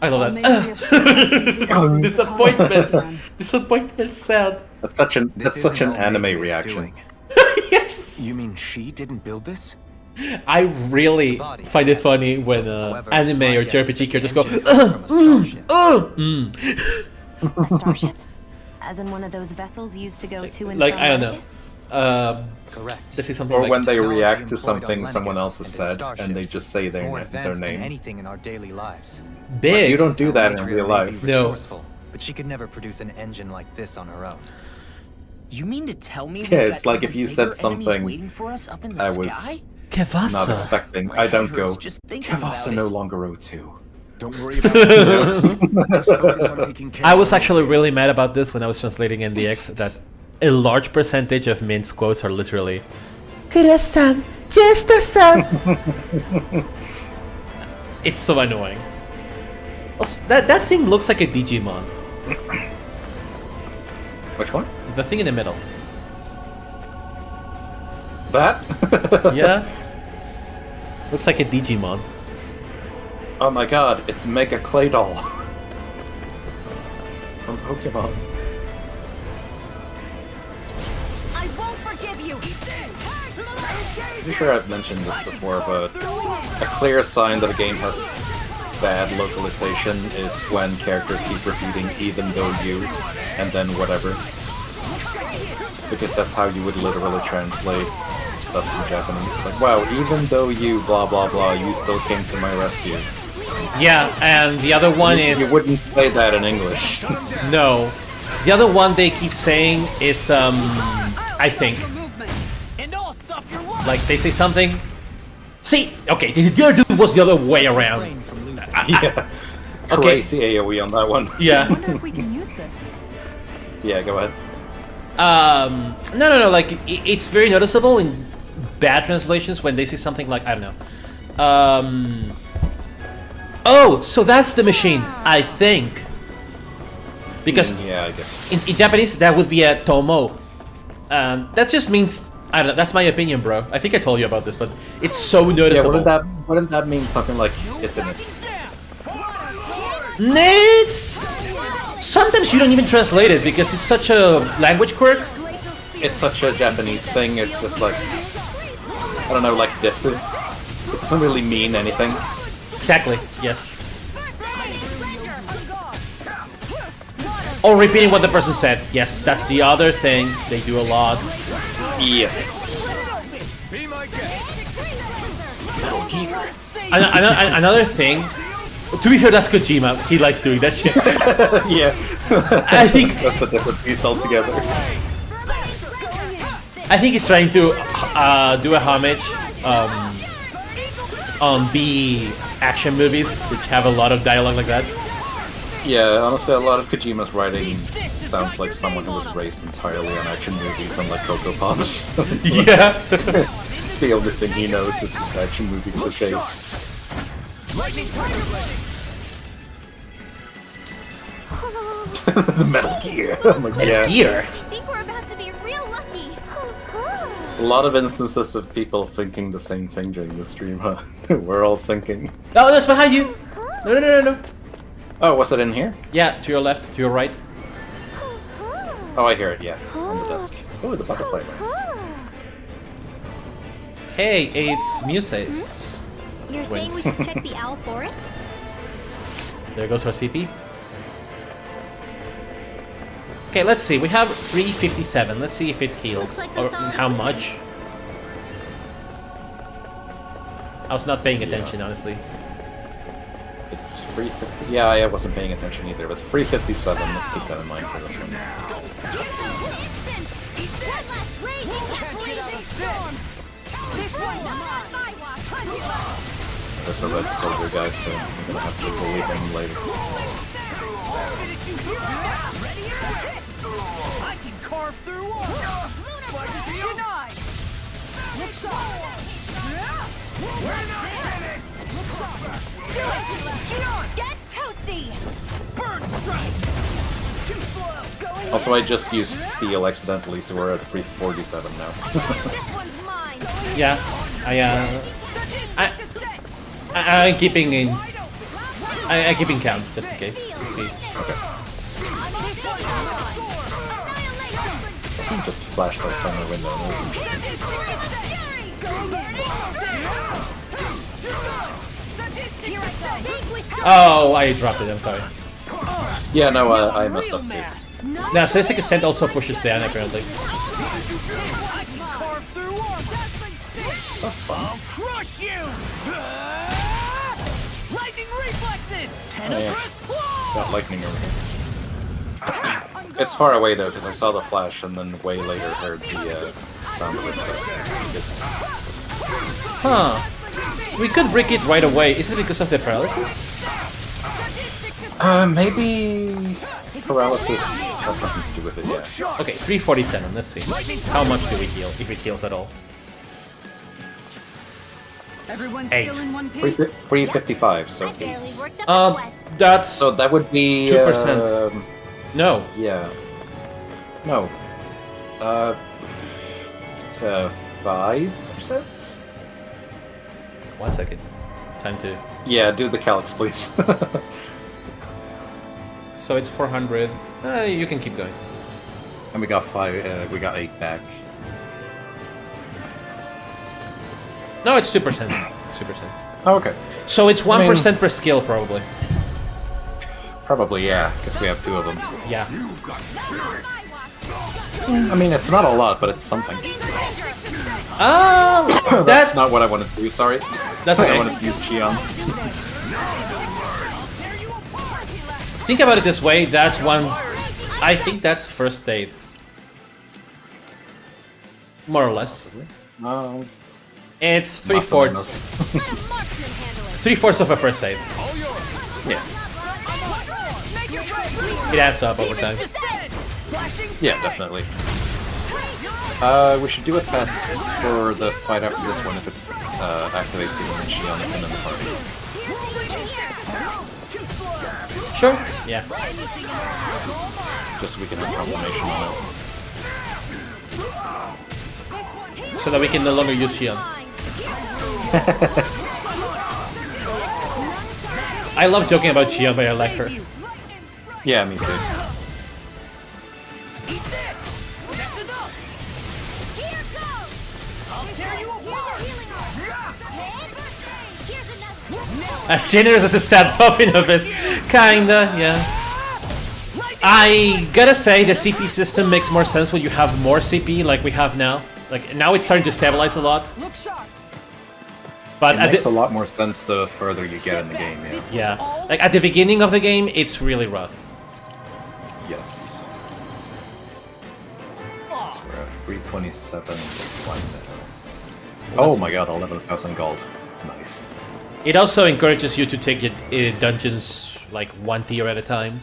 I love Maybe that. a short Disappointment. Disappointment sound. That's such an This that's such an isn't all anime Matria's reaction. doing. Yes. You mean she didn't build this? I really Body, find it yes. funny when However, anime my or guess is JRPG that the characters go, engine comes from a starship. A starship? As in one of those vessels used to go to and like from I don't know. Arrakis? Correct. This is something Or like when they Technology react to employed something on someone Lennius else has and its said, and they starships just say is more their advanced than name. anything in our daily lives. big. You don't do that in Now, real Matria may be life. No. resourceful, but she could never produce an engine like this on her own. You mean to tell me Yeah, we've it's got like if even you said bigger enemies something waiting for us up in the I was sky? Kevasa. not expecting. My I don't head go, hurts just thinking about Kevasa it. no longer O2. Don't worry about it. Just focus on taking care I of was her. actually really mad about this when I was translating NDX that a large percentage of Mint's quotes are literally Kura-san, just a son. It's so annoying. Also, that thing looks like a Digimon. Which one? The thing in the middle. That? Yeah? Looks like a Digimon. Oh my god, it's Mega Claydol. From Pokemon. I won't forgive you! I'm sure I've mentioned this before, but a clear sign that a game has bad localization is when characters keep repeating even though you, and then whatever. Because that's how you would literally translate stuff from Japanese. Like, wow, even though you blah blah blah, you still came to my rescue. Yeah, and the other one is... You wouldn't say that in English. No. The other one they keep saying is, I think. And I'll stop your war! Like, they say something... See, okay, the other dude was the other way around. Yeah. Okay. Crazy AoE on that one. I Yeah. wonder if we can use this. Yeah, go ahead. No, like, it's very noticeable in bad translations when they say something like, I don't know. Oh, so that's the machine, I think. Because Yeah, I guess. in Japanese, that would be a tomo. That just means, I don't know, that's my opinion, bro. I think I told you about this, but it's so Yeah, noticeable. wouldn't that mean something like, isn't it? It's... Sometimes you don't even translate it because it's such a language quirk. it's such a Japanese thing. It's just like, I don't know, like desu. It doesn't really mean anything. Exactly, yes. Or repeating what the person said. Yes, that's the other thing they do a lot. Yes. Another thing, to be fair, that's Kojima. He likes doing that shit. Yeah. I think that's a different beast altogether. I think he's trying to do a homage on B action movies, which have a lot of dialogue like that. Yeah, honestly, a lot of Kojima's writing sounds like someone who was raised entirely on action movies and like Cocoa Pops. Yeah. It's the only thing he knows is just action movie cliches. The Metal Gear. I'm like, Metal yeah. Gear. I think we're about to be real lucky. A lot of instances of people thinking the same thing during the stream, huh? We're all sinking. Oh, that's behind you. No. Oh, was it in here? Yeah, to your left, to your right. Oh, I hear it, yeah. On the desk. Oh, the butterfly wings. Hey, it's Muses. You're saying we should check the Owl Forest? There goes our CP. Okay, let's see. We have 357. Let's see if it heals. Looks like Or we saw how it. much. I was not paying attention, honestly. It's 350. Yeah, I wasn't paying attention either, but it's 357. Let's keep that in mind for this one. There's a red soldier guy, so I'm gonna have to believe him later. I can carve through walls. Denied. Look sharp. We're not finished. Look sharp. Do it. Shion. Get toasty. Burn strike. Too slow. Going. Also, I just used steel accidentally, so we're at 347 now. This one's mine. Yeah, I'm keeping in. I'm keeping count just in case. Let's see. Just flashed outside my window. That was interesting. Oh, I dropped it. I'm sorry. Yeah, no, I messed up too. Now, Statistic Ascent also pushes down apparently. I'll crush you! Lightning reflexes! Oh, yeah. Got lightning over here. It's far away though, because I saw the flash and then way later heard the sound of it. So Huh. We could break it right away. Is it because of the paralysis? Maybe paralysis has something to do with it. Yeah. Okay, 347. Let's see. How much do we heal, if it heals at all? Everyone's 8. still in one piece. 355, so 8. That's So that would be 2%. No. Yeah. No. It's 5%. 1 second. Time to. Yeah, do the calcs, please. So it's 400. You can keep going. And we got 5. We got 8 back. No, it's 2%. 2%. Oh, okay. So it's 1% per skill, probably. Probably, yeah, because we have 2 of them. Yeah. I mean, it's not a lot, but it's something. Oh, That's not what I wanted to do, sorry. That's okay. I wanted to use Shion's. Think about it this way. That's one. I think that's first aid. More or less. It's 3/4. 3/4 of a first aid. Yeah. It adds up over time. Yeah, definitely. We should do a test for the fight after this one if it activates even when Shion's in the party. Sure. Yeah. Just so we can have confirmation on it. So that we can no longer use Shion. I love joking about Shion, but I like her. Yeah, me too. As generous as a stat buff in Abyss. Kinda, yeah. I gotta say, the CP system makes more sense when you have more CP like we have now. Like, now it's starting to stabilize a lot. But It makes a lot more sense the further you get in the game, yeah. yeah, like at the beginning of the game, it's really rough. Yes. So we're at 327. Oh my god, 11,000 gold. Nice. It also encourages you to take your dungeons like 1 tier at a time.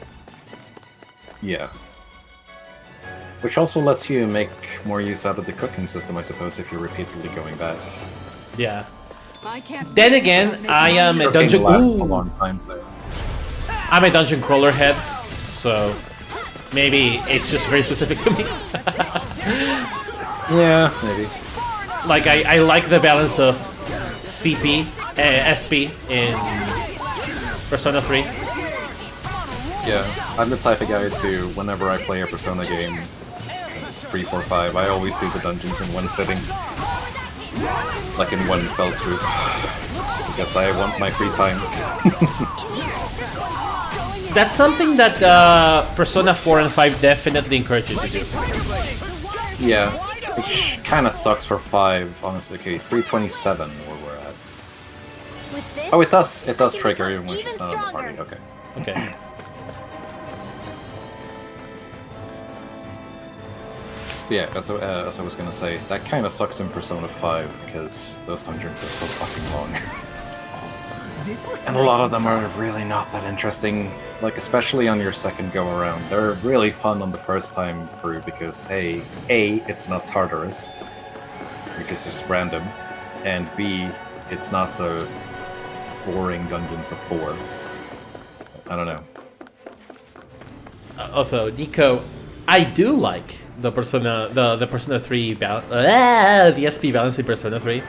Yeah. Which also lets you make more use out of the cooking system, I suppose, if you're repeatedly going back. Yeah. Then again, I am a dungeon. Lasts a long time, so. I'm a dungeon crawler head, so maybe it's just very specific to me. Yeah, maybe. Like I like the balance of CP, SP in Persona 3. Yeah, I'm the type of guy to, whenever I play a Persona game, 3, 4, 5, I always do the dungeons in one sitting. Like in one fell swoop. Because I want my free time. That's something that Persona 4 and 5 definitely encourage you to do. Yeah, which kind of sucks for 5, honestly. Okay, 327 where we're at. Oh, it does trigger even when she's not on the party. Okay. Okay. Yeah, as I was gonna say, that kind of sucks in Persona 5 because those dungeons are so fucking long. And a lot of them are really not that interesting, like especially on your second go around. They're really fun on the first time through because, hey, A, it's not Tartarus, which is just random, and B, it's not the boring dungeons of 4. I don't know. Also, Nico, I do like the Persona 3 the SP balance in Persona 3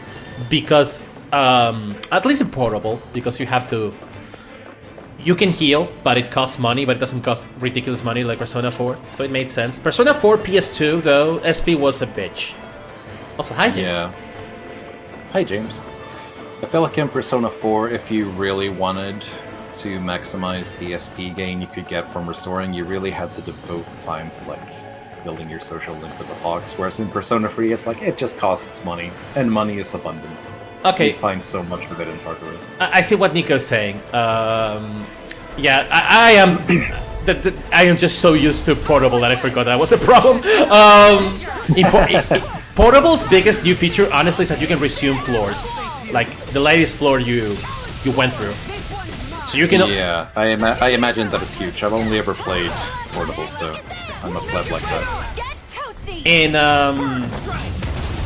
because at least in portable, because you can heal, but it costs money, but it doesn't cost ridiculous money like Persona 4, so it made sense. Persona 4 PS2 though, SP was a bitch. Also, hi James. Yeah. Hi James. I feel like in Persona 4, if you really wanted to maximize the SP gain you could get from restoring, you really had to devote time to like building your social link with the fox, whereas in Persona 3 it's like it just costs money, and money is abundant. Okay. You find so much of it in Tartarus. I see what Nico's saying. Yeah, I am I am just so used to portable that I forgot that was a problem. Portable's biggest new feature, honestly, is that you can resume floors, like the latest floor you went through. So you can. Yeah, I imagine that is huge. I've only ever played Portable, so I'm a pleb like that. In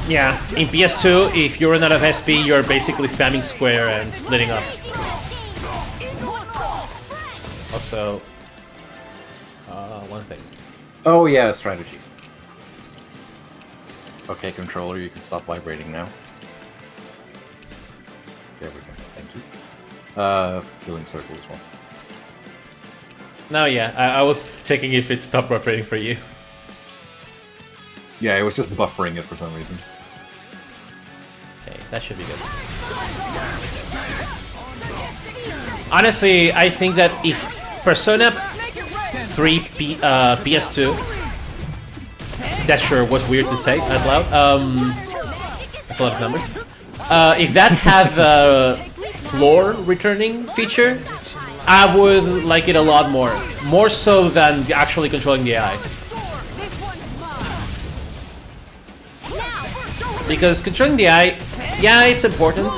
yeah, in PS2, if you run out of SP, you're basically spamming square and splitting up. Also, one thing. Oh yeah, strategy. Okay, controller, you can stop vibrating now. There we go. Thank you. Healing circle as well. No, yeah, I was checking if it stopped vibrating for you. Yeah, it was just buffering it for some reason. Okay, that should be good. Honestly, I think that if Persona 3 PS2, that sure was weird to say out loud. That's a lot of numbers. If that had the floor returning feature, I would like it a lot more. More so than actually controlling the AI. Because controlling the AI, yeah, it's important,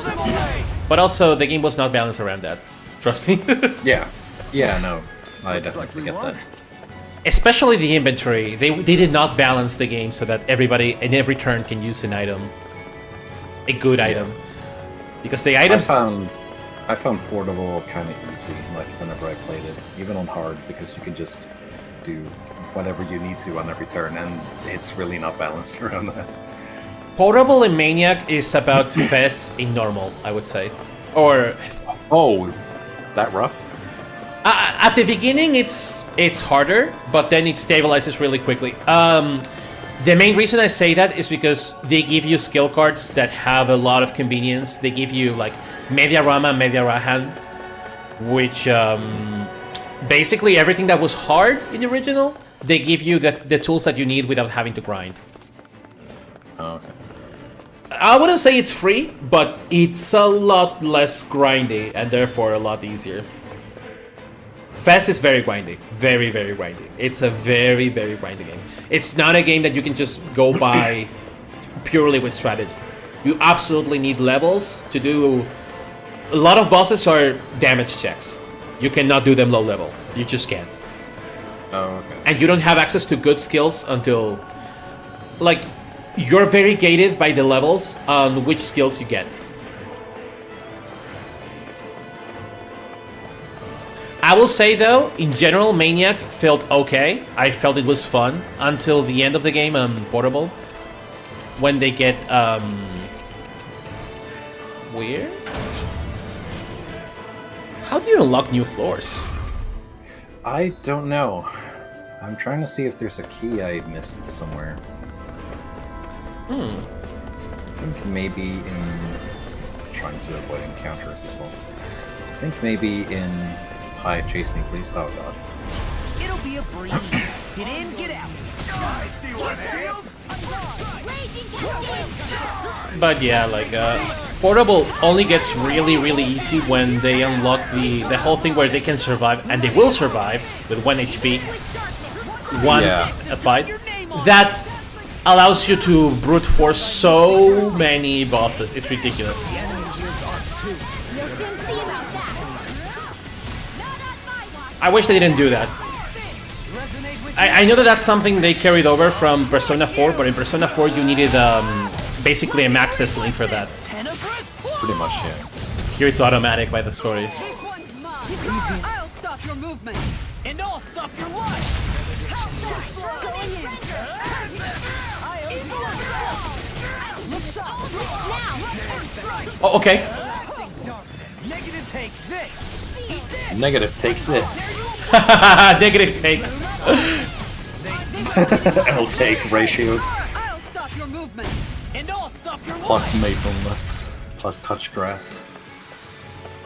but also the game was not balanced around that. Trust me. Yeah. Yeah, no. I definitely get that. Especially the inventory. They did not balance the game so that everybody in every turn can use an item. A good item. Because the items... I found Portable kind of easy, like whenever I played it. Even on hard, because you can just do whatever you need to on every turn, and it's really not balanced around that. Portable in Maniac is about Fez in normal, I would say. Or... Oh, that rough? At the beginning, it's harder, but then it stabilizes really quickly. The main reason I say that is because they give you skill cards that have a lot of convenience. They give you like Media Rama, Media Rahan, which basically everything that was hard in the original, they give you the tools that you need without having to grind. Oh, okay. I wouldn't say it's free, but it's a lot less grindy and therefore a lot easier. Fest is very grindy. Very, very grindy. It's a very, very grindy game. It's not a game that you can just go by purely with strategy. You absolutely need levels to do... A lot of bosses are damage checks. You cannot do them low level. You just can't. Oh, okay. And you don't have access to good skills until... Like, you're very gated by the levels on which skills you get. I will say though, in general, Maniac felt okay. I felt it was fun until the end of the game on Portable. When they get, weird? How do you unlock new floors? I don't know. I'm trying to see if there's a key I missed somewhere. I think maybe in... trying to avoid encounters as well. I think maybe in... Hi, chase me please. Oh god. It'll be a breeze. Get in, get out. I see what But yeah, like, Portable only gets really, really easy when they unlock the whole thing where they can survive, and they will survive with 1 HP once a fight. That allows you to brute force so many bosses. It's ridiculous. I wish they didn't do that. I know that that's something they carried over from Persona 4, but in Persona 4 you needed basically a Maxis link for that. Pretty much, yeah. Here it's automatic by the story. I'll stop your movement. And I'll stop your life. Look sharp. Oh, okay. Negative takes this. Negative, take this. Negative take. L take ratio. I'll stop your movement. And I'll stop your Plus mapleness. Plus touch grass.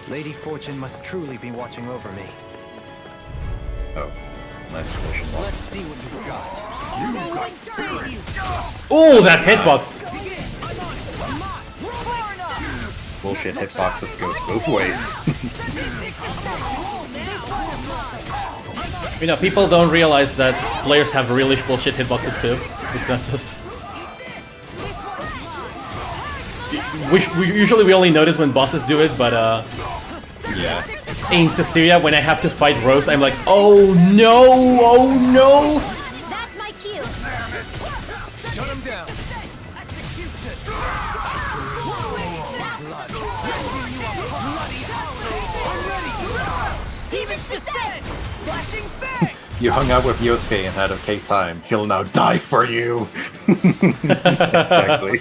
Lady Fortune must truly be watching over me. Oh, nice collision box. Let's see what you've got. You got save you. Oh, that hitbox. Bullshit hitboxes goes both ways. You know, people don't realize that players have really bullshit hitboxes too. It's not just... Usually we only notice when bosses do it, but yeah. In Cesteria, when I have to fight Rose, I'm like, oh no, oh no! That's my cue. Shut him down. Demon's descent. Flashing fang. You hung out with Yosuke and had okay time. He'll now die for you. Exactly.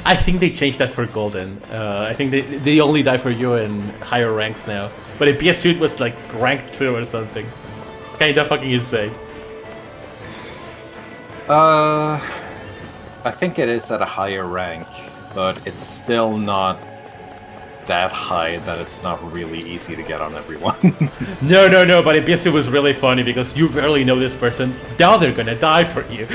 I think they changed that for Golden. I think they only die for you in higher ranks now. But in PS2 it was like rank 2 or something. Kinda fucking insane. I think it is at a higher rank, but it's still not that high that it's not really easy to get on everyone. No, but in PS2 was really funny because you barely know this person. Now they're gonna die for you.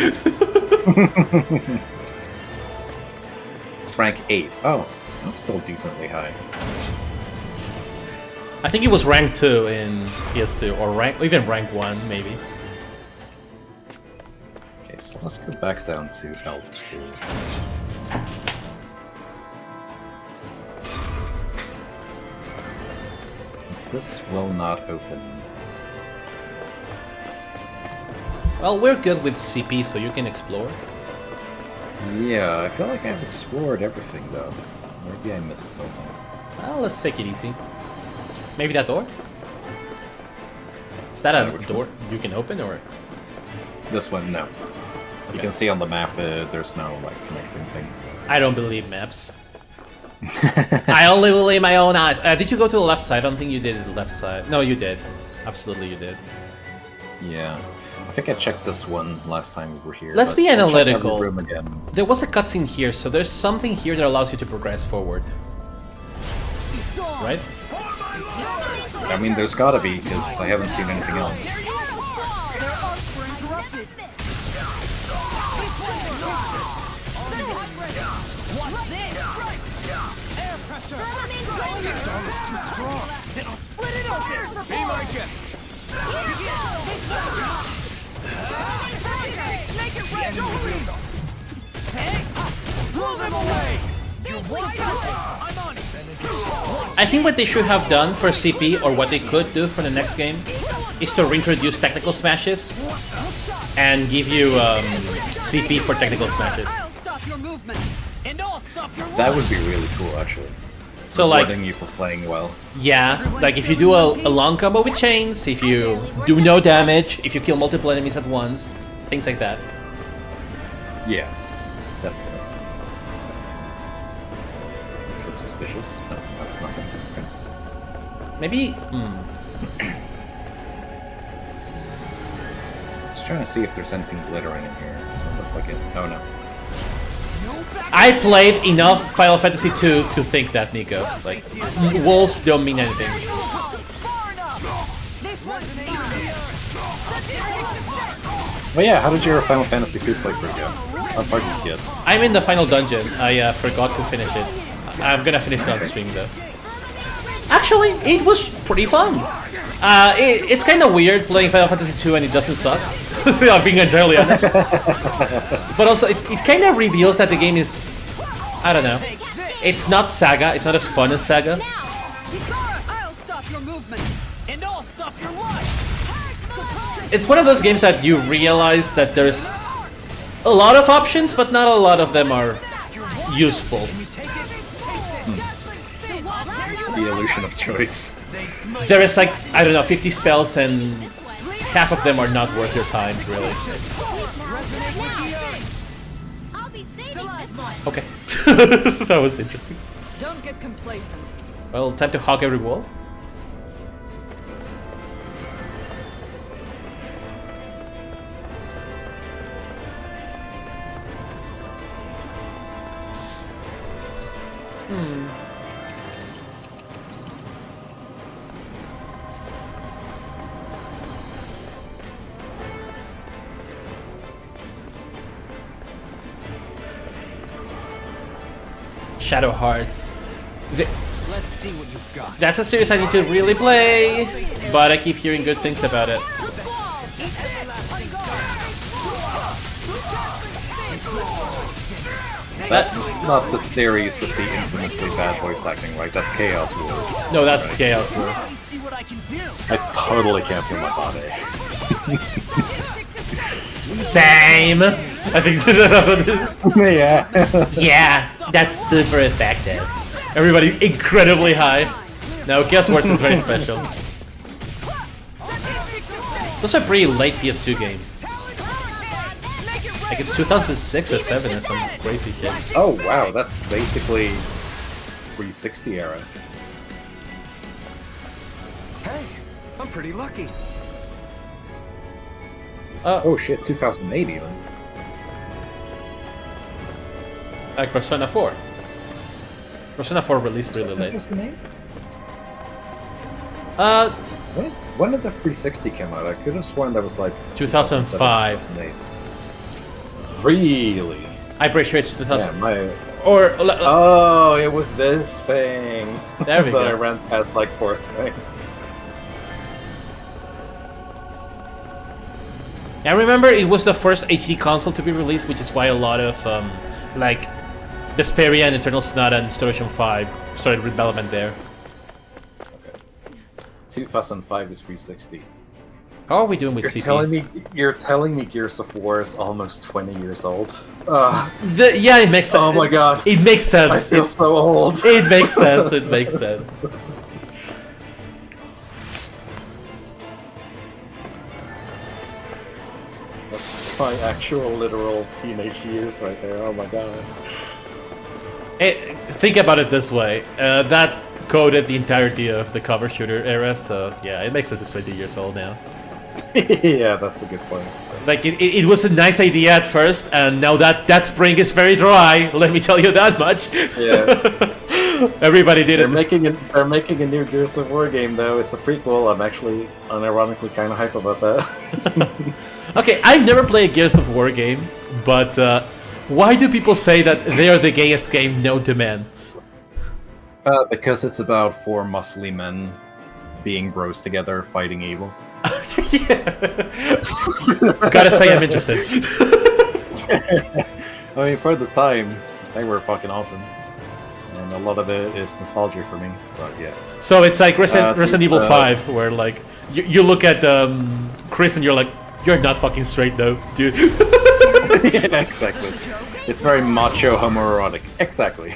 It's rank 8. Oh, that's still decently high. I think it was rank 2 in PS2, or even rank 1, maybe. Okay, so let's go back down to L2. This will not open. Well, we're good with CP, so you can explore. Yeah, I feel like I've explored everything, though. Maybe I missed something. Well, let's take it easy. Maybe that door? Is that a door you can open, or...? This one, no. Okay. You can see on the map, there's no, like, connecting thing. I don't believe maps. I only believe my own eyes. Did you go to the left side? I don't think you did the left side. No, you did. Absolutely, you did. Yeah. I think I checked this one last time we were here. Let's but be I'll check every analytical. room again. There was a cutscene here, so there's something here that allows you to progress forward. Right? I mean, there's gotta be, because I haven't seen anything else. I think what they should have done for CP, or what they could do for the next game, is to reintroduce technical smashes and give you CP for technical smashes. That would be really cool, actually. So like, Rewarding you for playing well. yeah, like if you do a long combo with chains, if you do no damage, if you kill multiple enemies at once, things like that. Yeah, definitely. This looks suspicious. No, that's nothing. Okay. Maybe, Just trying to see if there's anything glittering in here. Doesn't look like it. Oh no. I played enough Final Fantasy II to think that, Nico. Like, walls don't mean anything. Well, yeah, how did your Final Fantasy II playthrough go? How far did you get? I'm in the final dungeon. I forgot to finish it. I'm gonna finish it on stream though. Actually, it was pretty fun. It's kind of weird playing Final Fantasy II and it doesn't suck. I'm being entirely honest. But also, it kind of reveals that the game is, I don't know. It's not Saga. It's not as fun as Saga. It's one of those games that you realize that there's a lot of options, but not a lot of them are useful. The illusion of choice. There is like, I don't know, 50 spells and half of them are not worth your time, really. Okay. That was interesting. Don't get complacent. Well, time to hog every wall. Shadow Hearts. Let's see what you've got. That's a series I need to really play, but I keep hearing good things about it. That's not the series with the infamously bad voice acting, right? That's Chaos Wars. No, that's right? Chaos Wars. I totally can't feel my body. Same. I think that's what it is. Yeah. Yeah, that's super effective. Everybody incredibly high. No, Chaos Wars is very special. This is a pretty late PS2 game. Like it's 2006 or 7 or some crazy shit. Oh wow, that's basically 360 era. Hey, I'm pretty lucky. Oh shit, 2008 even. Like Persona 4. Persona 4 released really late. 2008? Uh, When did the 360 come out? I could have sworn that was like 2005. 2008. Really? I'm pretty sure it's 2000. Yeah, my... Or Oh, it was this thing. There we that go. I ran past like 4 times. I remember it was the first HD console to be released, which is why a lot of like Vesperia and Eternal Sonata and Distortion 5 started development there. Okay. 2005 is 360. How are we doing with CP? You're telling me Gears of War is almost 20 years old. Yeah, it makes sense. Oh my god. It makes sense. I feel so old. It makes sense. It makes sense. That's my actual literal teenage years right there. Oh my god. Think about it this way. That coded the entirety of the cover shooter era, so yeah, it makes sense it's 20 years old now. Yeah, that's a good point. Like, it was a nice idea at first, and now that spring is very dry, let me tell you that much. Yeah. Everybody did They're it. they're making a new Gears of War game though. It's a prequel. I'm actually unironically kind of hype about that. Okay, I've never played a Gears of War game, but why do people say that they are the gayest game known to man? Because it's about 4 muscly men being bros together fighting evil. Gotta say I'm interested. I mean, for the time, they were fucking awesome. And a lot of it is nostalgia for me, but yeah. So it's like Resident Evil these, 5, where like you look at Chris and you're like, you're not fucking straight though, dude. Yeah, exactly. It's very macho homoerotic. Exactly.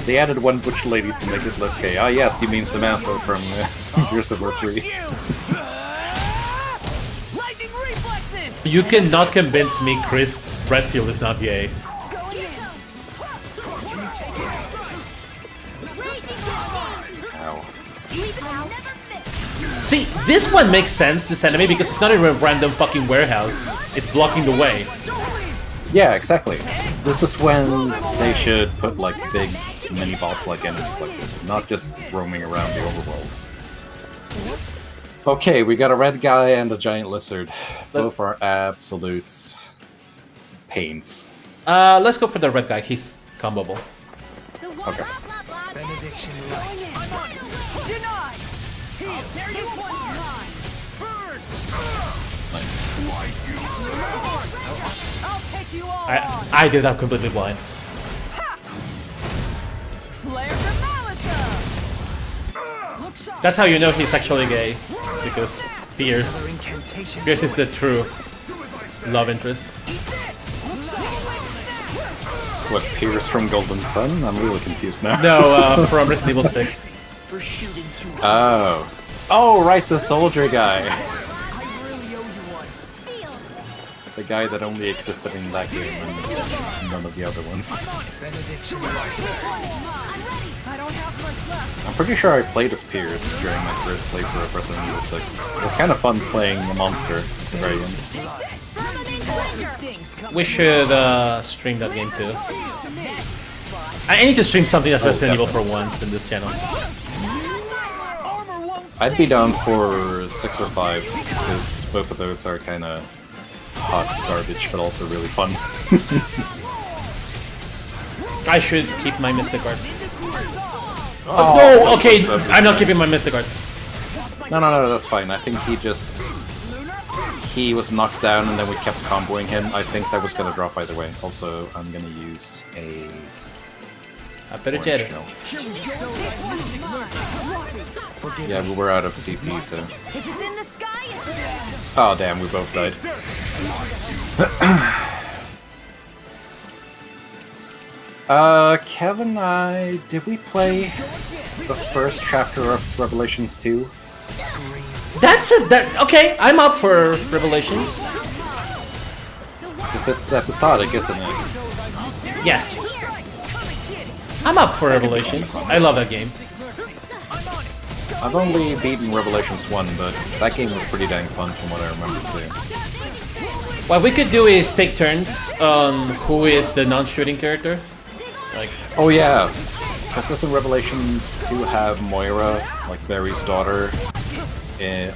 They added one butch lady to make it less gay. Ah, yes, you mean Samantha from Gears of War 3. You cannot convince me Chris Redfield is not gay. Ow. See, this one makes sense, this enemy, because it's not in a random fucking warehouse. It's blocking the way. Yeah, exactly. This is when they should put like big mini-boss-like enemies like this, not just roaming around the overworld. Okay, we got a red guy and a giant lizard. Both are absolute pains. Let's go for the red guy. He's comboable. Okay. Nice. I'll take you all I did that completely blind. That's how you know he's actually gay, because Pierce is the true love interest. What, Pierce from Golden Sun? I'm really confused now. No, from Resident Evil 6. Oh. Oh, right, the soldier guy. The guy that only existed in that game and none of the other ones. I'm pretty sure I played as Pierce during my first playthrough of Resident Evil 6. It was kind of fun playing the monster at the very end. We should stream that game too. I need to stream something that's Resident Evil for once in this channel. I'd be down for 6 or 5, because both of those are kind of hot garbage, but also really fun. I should keep my Mystic Guard. Oh, no, okay, I'm not keeping my Mystic Guard. No, that's fine. I think he was knocked down and then we kept comboing him. I think that was gonna drop either way. Also, I'm gonna use a... better jet. Yeah, we were out of CP, so... Oh damn, we both died. Kevin and I... Did we play the first chapter of Revelations 2? That's it. Okay, I'm up for Revelations. Because it's episodic, isn't it? Yeah. I'm up for Revelations. I love that game. I've only beaten Revelations 1, but that game was pretty dang fun from what I remember too. What we could do is take turns on who is the non-shooting character. Like, oh yeah, because doesn't Revelations 2 have Moira, like Barry's daughter,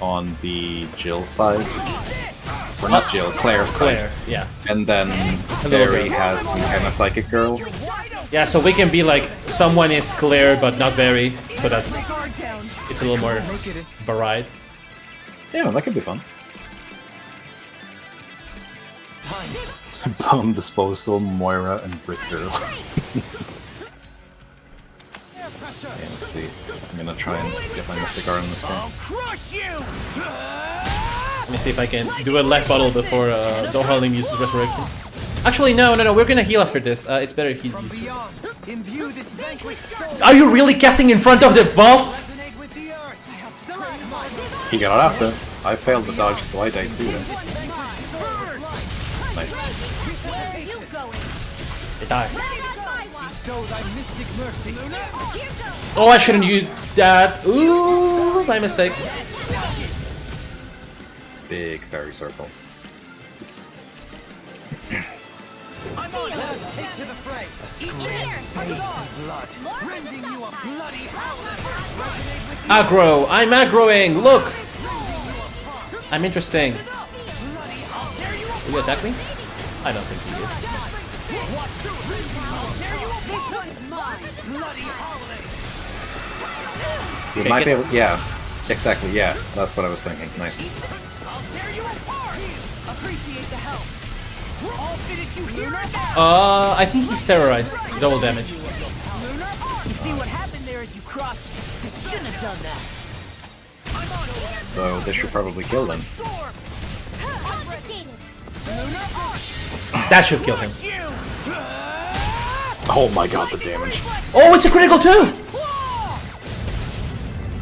on the Jill side? Or not Jill, Claire's side. Claire, yeah. And then Barry has some kind of psychic girl. Yeah, so we can be like, someone is Claire but not Barry, so that it's a little more varied. Yeah, that could be fun. Bomb disposal, Moira, and Brick Girl. Okay, let's see. I'm gonna try and get my Mystic Guard on this one. Let me see if I can do a life bottle before Dohalim uses Resurrection. Actually, no, we're gonna heal after this. It's better if he's... Are you really casting in front of the boss? He got it after. I failed the dodge, so I died too. Nice. They die. Oh, I shouldn't use that. Ooh, my mistake. big fairy circle. I'm on. Let's take to the fray. A scream of blood. Rending you a bloody howler. Aggro! I'm aggroing! Look! I'm interesting. Will you attack me? I don't think he is. This one's mine. Bloody howler. You might be able. Yeah, exactly. Yeah, that's what I was thinking. Nice. I'll tear you apart. Appreciate the help. I'll finish you here and now. I think he's terrorized. Double damage. You see what happened there as you crossed. You shouldn't have done that. I'm on it. So this should probably kill them. Storm. That should kill him. Oh my god, the damage. Oh, it's a critical too!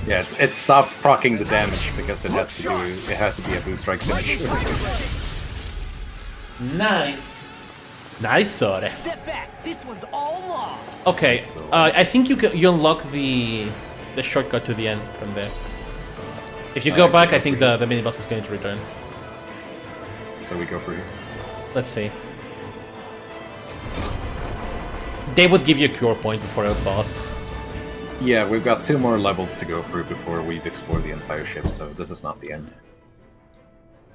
Yeah, it stopped proccing the damage because it had to be a boost strike finish. Nice. Nice, sorry. Step back. This one's all law. Okay, I think you unlock the shortcut to the end from there. If you go back, I think the mini boss is going to return. So we go for here. Let's see. They would give you a cure point before a boss. Yeah, we've got 2 more levels to go through before we've explored the entire ship, so this is not the end.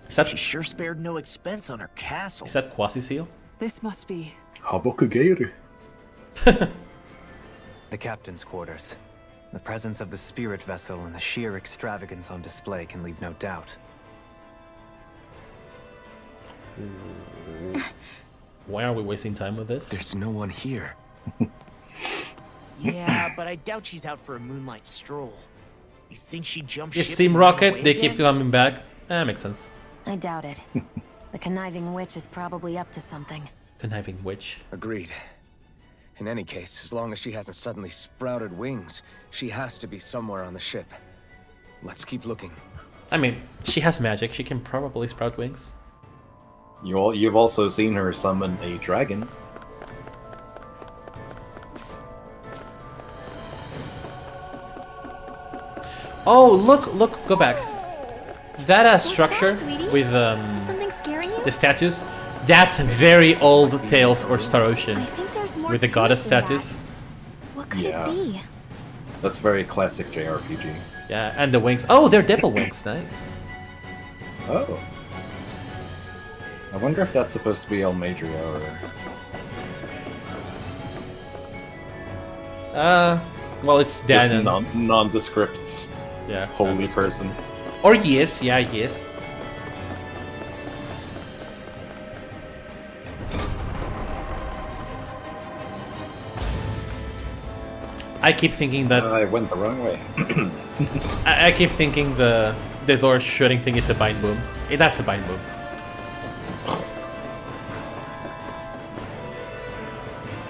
Is that She sure spared no expense on her castle. Quasi-Seal? This must be... Havokugeru. The captain's quarters. The presence of the spirit vessel and the sheer extravagance on display can leave no doubt. Why are we wasting time with this? There's no one here. Yeah, but I doubt she's out for a moonlight stroll. You think she jumped ship? It's Team and ran Rocket, away they keep again? coming back. Makes sense. I doubt it. The conniving witch is probably up to something. Conniving witch. Agreed. In any case, as long as she hasn't suddenly sprouted wings, she has to be somewhere on the ship. Let's keep looking. I mean, she has magic. She can probably sprout wings. You've also seen her summon a dragon. Oh, look, go back. That structure sweetie? with Something scaring you? the statues, that's very old Tales or Star Ocean. I think there's more With the to goddess it than statues. that. What could Yeah. it be? That's very classic JRPG. Yeah, and the wings. Oh, they're devil wings. Nice. Oh. I wonder if that's supposed to be Almadria or... Well, it's just Dan and... nondescript yeah, holy person. Or yes, yeah, yes. I keep thinking that... I went the wrong way. I keep thinking the door shooting thing is a bind boom. That's a bind boom.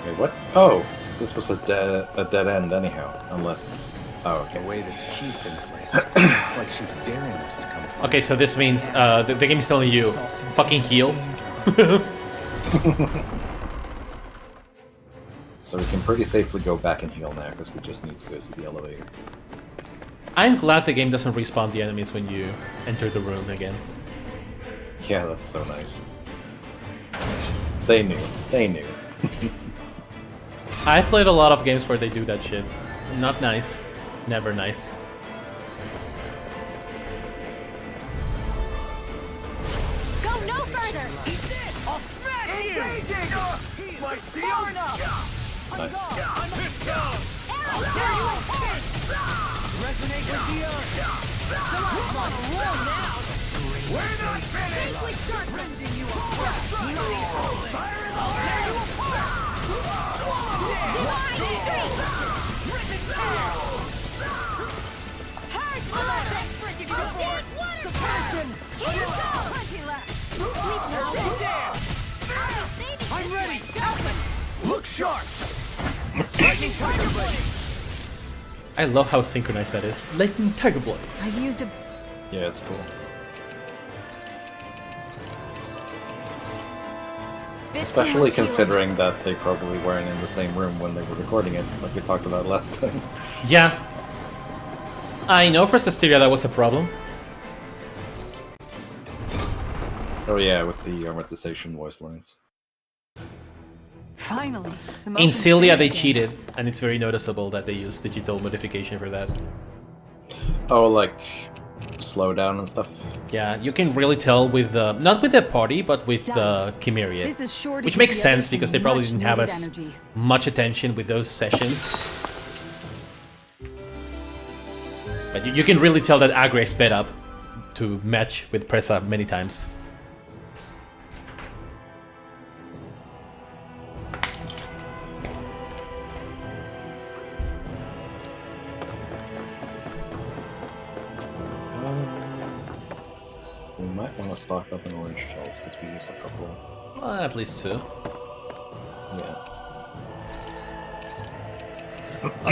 Wait, what? Oh, this was a dead end anyhow, unless... Oh, The okay. way this key's been placed, it's like she's daring us to come find. Okay, so this means the game is telling you, fucking heal. So we can pretty safely go back and heal now, because we just need to go to the elevator. I'm glad the game doesn't respawn the enemies when you enter the room again. Yeah, that's so nice. They knew. They knew. I played a lot of games where they do that shit. Not nice. Never nice. Go no further! I'll smash you! Might be enough! Nice. I'll tear you apart! Resonate with the earth! I'm on a roll now! We're not finished! We start rending you apart! Fire in the hole! Tear you apart! Breaking you apart! Suppression! Here you go! Plenty left! I'm ready! Atlas! Look sharp! Lightning Tiger Blade! I love how synchronized that is. Lightning Tiger Blade. I've used a... Yeah, it's cool. Especially considering that they probably weren't in the same room when they were recording it, like we talked about last time. Yeah. I know for Cesteria that was a problem. Oh yeah, with the amortization voice lines. Finally, some In open Cilia, space they again. cheated, and it's very noticeable that they use digital modification for that. Oh, like slowdown and stuff. Yeah, you can really tell with not with the party, but with the Chimeria, This is sure to which give makes the sense others because some they probably didn't have much-needed as energy. much attention with those sessions. But you can really tell that Agre sped up to match with Pressa many times. We might want to stock up on orange shells because we used a couple. At least 2. Yeah.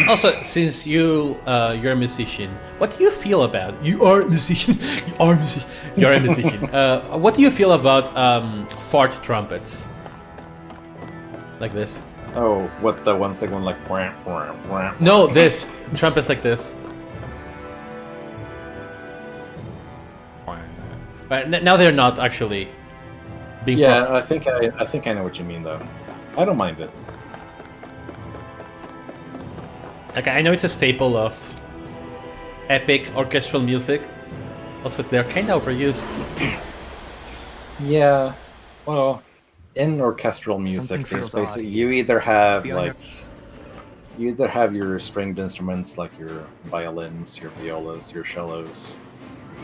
Also, since you're a musician, what do you feel about? You are a musician. You are a musician. You're a musician. What do you feel about fart trumpets? Like this? Oh, what the ones that go like wham, wham, wham. No, this trumpets like this. Right, now they're not actually being. Yeah, I think I know what you mean though. I don't mind it. Okay, I know it's a staple of epic orchestral music. Also, they're kind of overused. Yeah. Well, in orchestral music, Something there's feels basically odd. you either have Beyond like you either have your stringed instruments like your violins, your violas, your cellos,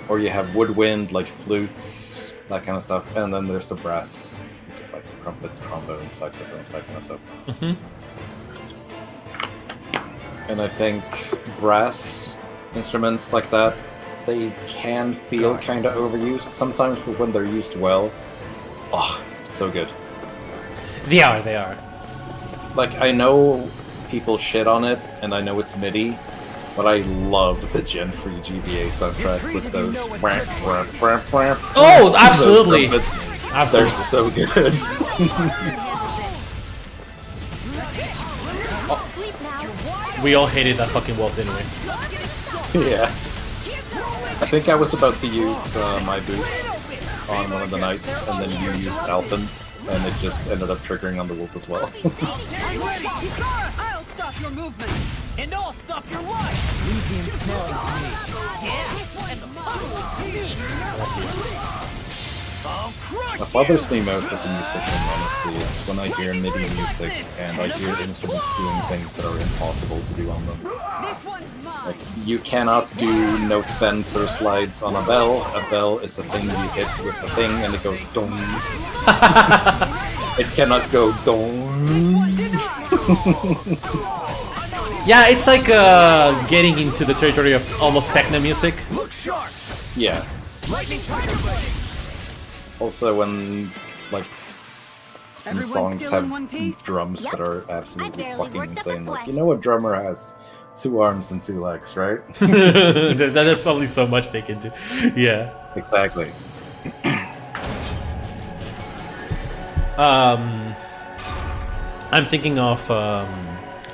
or you have woodwind like flutes, that kind of stuff, and then there's the brass, which is like trumpets, trombones, saxophones, that kind of stuff. Mm-hmm. And I think brass instruments like that, they can feel kind of overused sometimes, but when they're used well, oh, so good. They are. Like, I know people shit on it, and I know it's MIDI, but I love the Gen 3 GBA soundtrack with those. Oh, absolutely. Those trumpets. Absolutely. They're so good. We all hated that fucking wolf, didn't we? Yeah. I think I was about to use my boost on one of the knights, and then you used Alphins, and it just ended up triggering on the wolf as well. I'm ready! I'll stop your movement! And I'll stop your life! Leave the ensnaring to me. Yeah! And the What bothers me most as a musician, honestly, is when I hear MIDI music and I hear instruments doing things that are impossible to do on them. This one's mine! Like, you cannot do note bends or slides on a bell. A bell is a thing you hit with the thing and it goes dong. It cannot go dong. Yeah, it's like getting into the territory of almost techno music. Look sharp! Yeah. Lightning fighter blade! Also, when, like, some Everyone songs still in have one piece? drums Yep. that are I absolutely barely fucking worked up a insane. Like, sweat. you know a drummer has 2 arms and 2 legs, right? That's only so much they can do. Yeah. Exactly. I'm thinking of a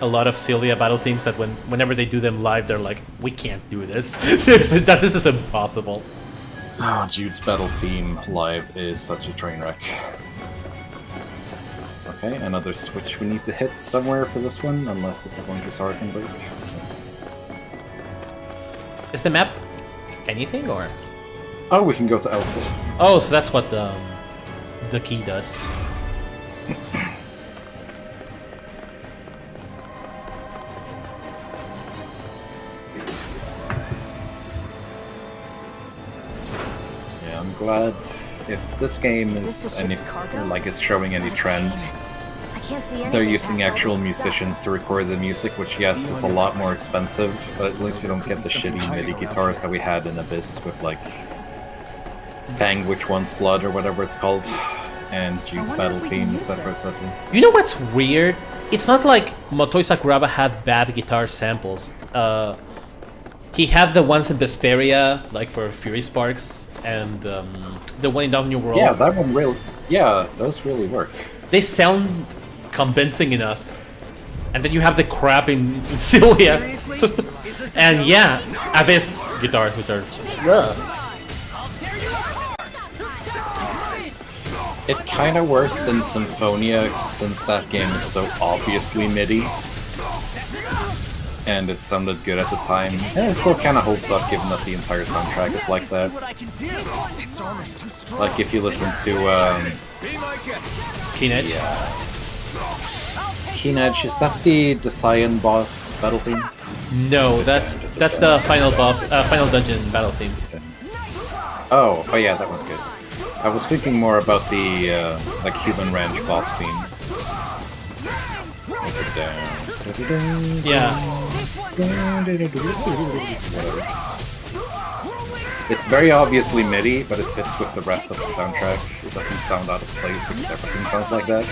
lot of Cilia battle themes that whenever they do them live, they're like, we can't do this. This is impossible. Oh, Jude's battle theme live is such a train wreck. Okay, another switch we need to hit somewhere for this one, unless this is one Kisara can break. Is the map anything or? Oh, we can go to L4. Oh, so that's what the key does. Yeah, I'm glad if this game Is this is the any ship's cargo? like is showing any trend. I can't see anything They're using past all actual this musicians stuff. to record the music, which yes is a lot more expensive, but at least we don't get the shitty MIDI guitars that we had in Abyss with like Fang Which One's Blood or whatever it's called, and Jude's I wonder battle if we can theme, use etc. this. etc. You know what's weird? It's not like Motoi Sakuraba had bad guitar samples. He had the ones in Vesperia, like for Fury Sparks, and the one in Down New World. Yeah, that one really. Yeah, those really work. They sound convincing enough. And then you have the crap in Cilia. Seriously? Is this a And joke? yeah, Abyss guitars, which are. I'll tear you apart! It kind of works in Symphonia since that game is so obviously MIDI. And it sounded good at the time. And it still kind of holds up given that the entire soundtrack is like that. Like if you listen to Keen Edge? yeah. Keen Edge, is that the Cyan boss battle theme? No, that's the final boss, final dungeon battle theme. Oh yeah, that one's good. I was thinking more about the like Human Ranch boss theme. Yeah. Whatever. It's very obviously MIDI, but it fits with the rest of the soundtrack. It doesn't sound out of place because everything sounds like that.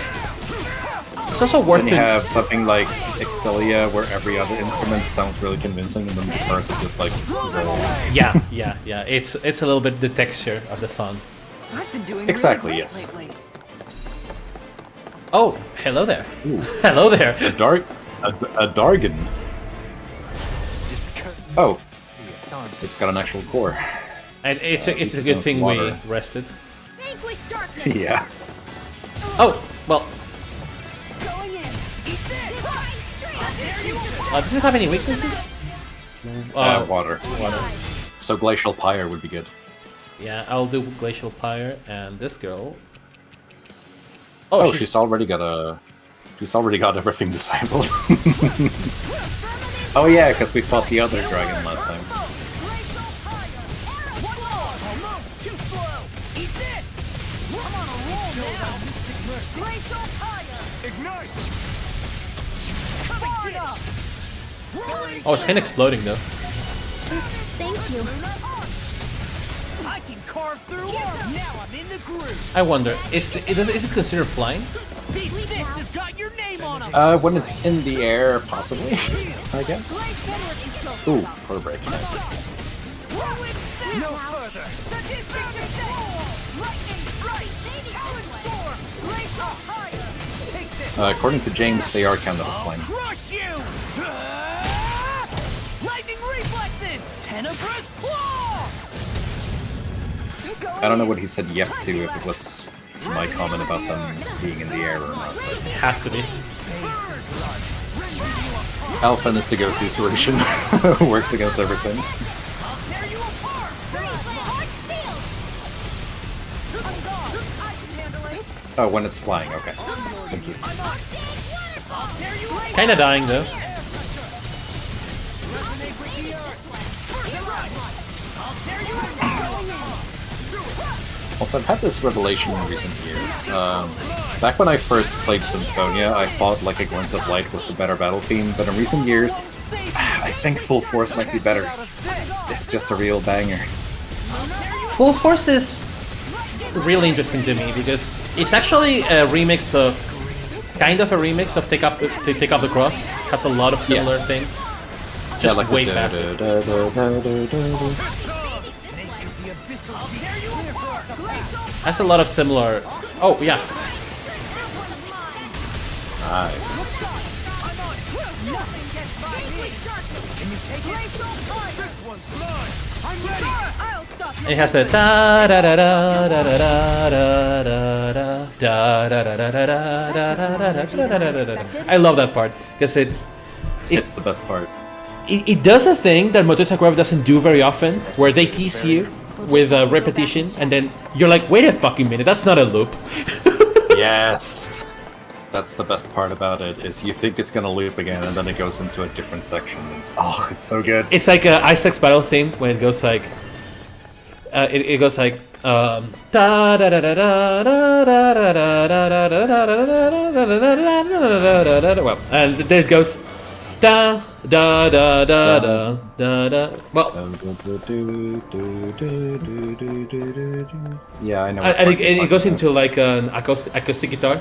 It's also worth Then you it. have something like Excelia, where every other instrument sounds really convincing, and then the guitars are just like roll. Yeah. It's a little bit the texture of the song. I've been doing Exactly, really yes. great lately. Oh, hello there. Ooh. Hello there. A Dargan. Oh, it's got an actual core. And it's a good Because thing water. we rested. Vanquish darkness. Yeah. Oh, well, Going in. Eat this. does it have any weaknesses? Water. So Glacial Pyre would be good. Yeah, I'll do Glacial Pyre and this girl. Oh, she's already got everything disabled. Oh yeah, because we fought the other dragon last time. Too slow. Eat this. I'm on a roll now. Brace up higher. Ignite. Coming up. Oh, it's kind of exploding though. Thank you. I can carve through armor. Now I'm in the groove. I wonder, is it considered flying? These fists have got your name on them. When it's in the air, possibly, I guess. Ooh, core break, nice. No further. Sadistic descent. Lightning strike. Talon storm. Brace up higher. Take this. According to James, they are counted as flying. Crush you. Lightning reflexes. Tenebrous claw. I don't know what he said yep to, if it was to my comment about them being in the air or not. But It has to be. Alphen is the go-to solution. Works against everything. Tear you apart. Oh, when it's flying, okay. Thank you. Kinda dying though. Also, I've had this revelation in recent years. Back when I first played Symphonia, I thought Like a Glint of Light was the better battle theme, but in recent years, I think Full Force might be better. It's just a real banger. Full Force is really interesting to me because it's actually a remix of, kind of a remix of Take Up the Cross. Has a lot of similar things. Just like way the faster. Has a lot of similar. Oh yeah. Nice. It has the da da da da da da da da da da da da da da. I love that part because It's the best part. it does a thing that Motoya Sakuraba doesn't do very often, where they tease you with a repetition, and then you're like, wait a fucking minute, that's not a loop. Yes! That's the best part about it, is you think it's gonna loop again, and then it goes into a different section. It's so good. It's like a Isaac's battle theme when it goes like, it goes like, da da da da da da da da da da da da. Well, and then it goes da da da da da da da. Well, yeah, I know. and it goes into like an acoustic guitar.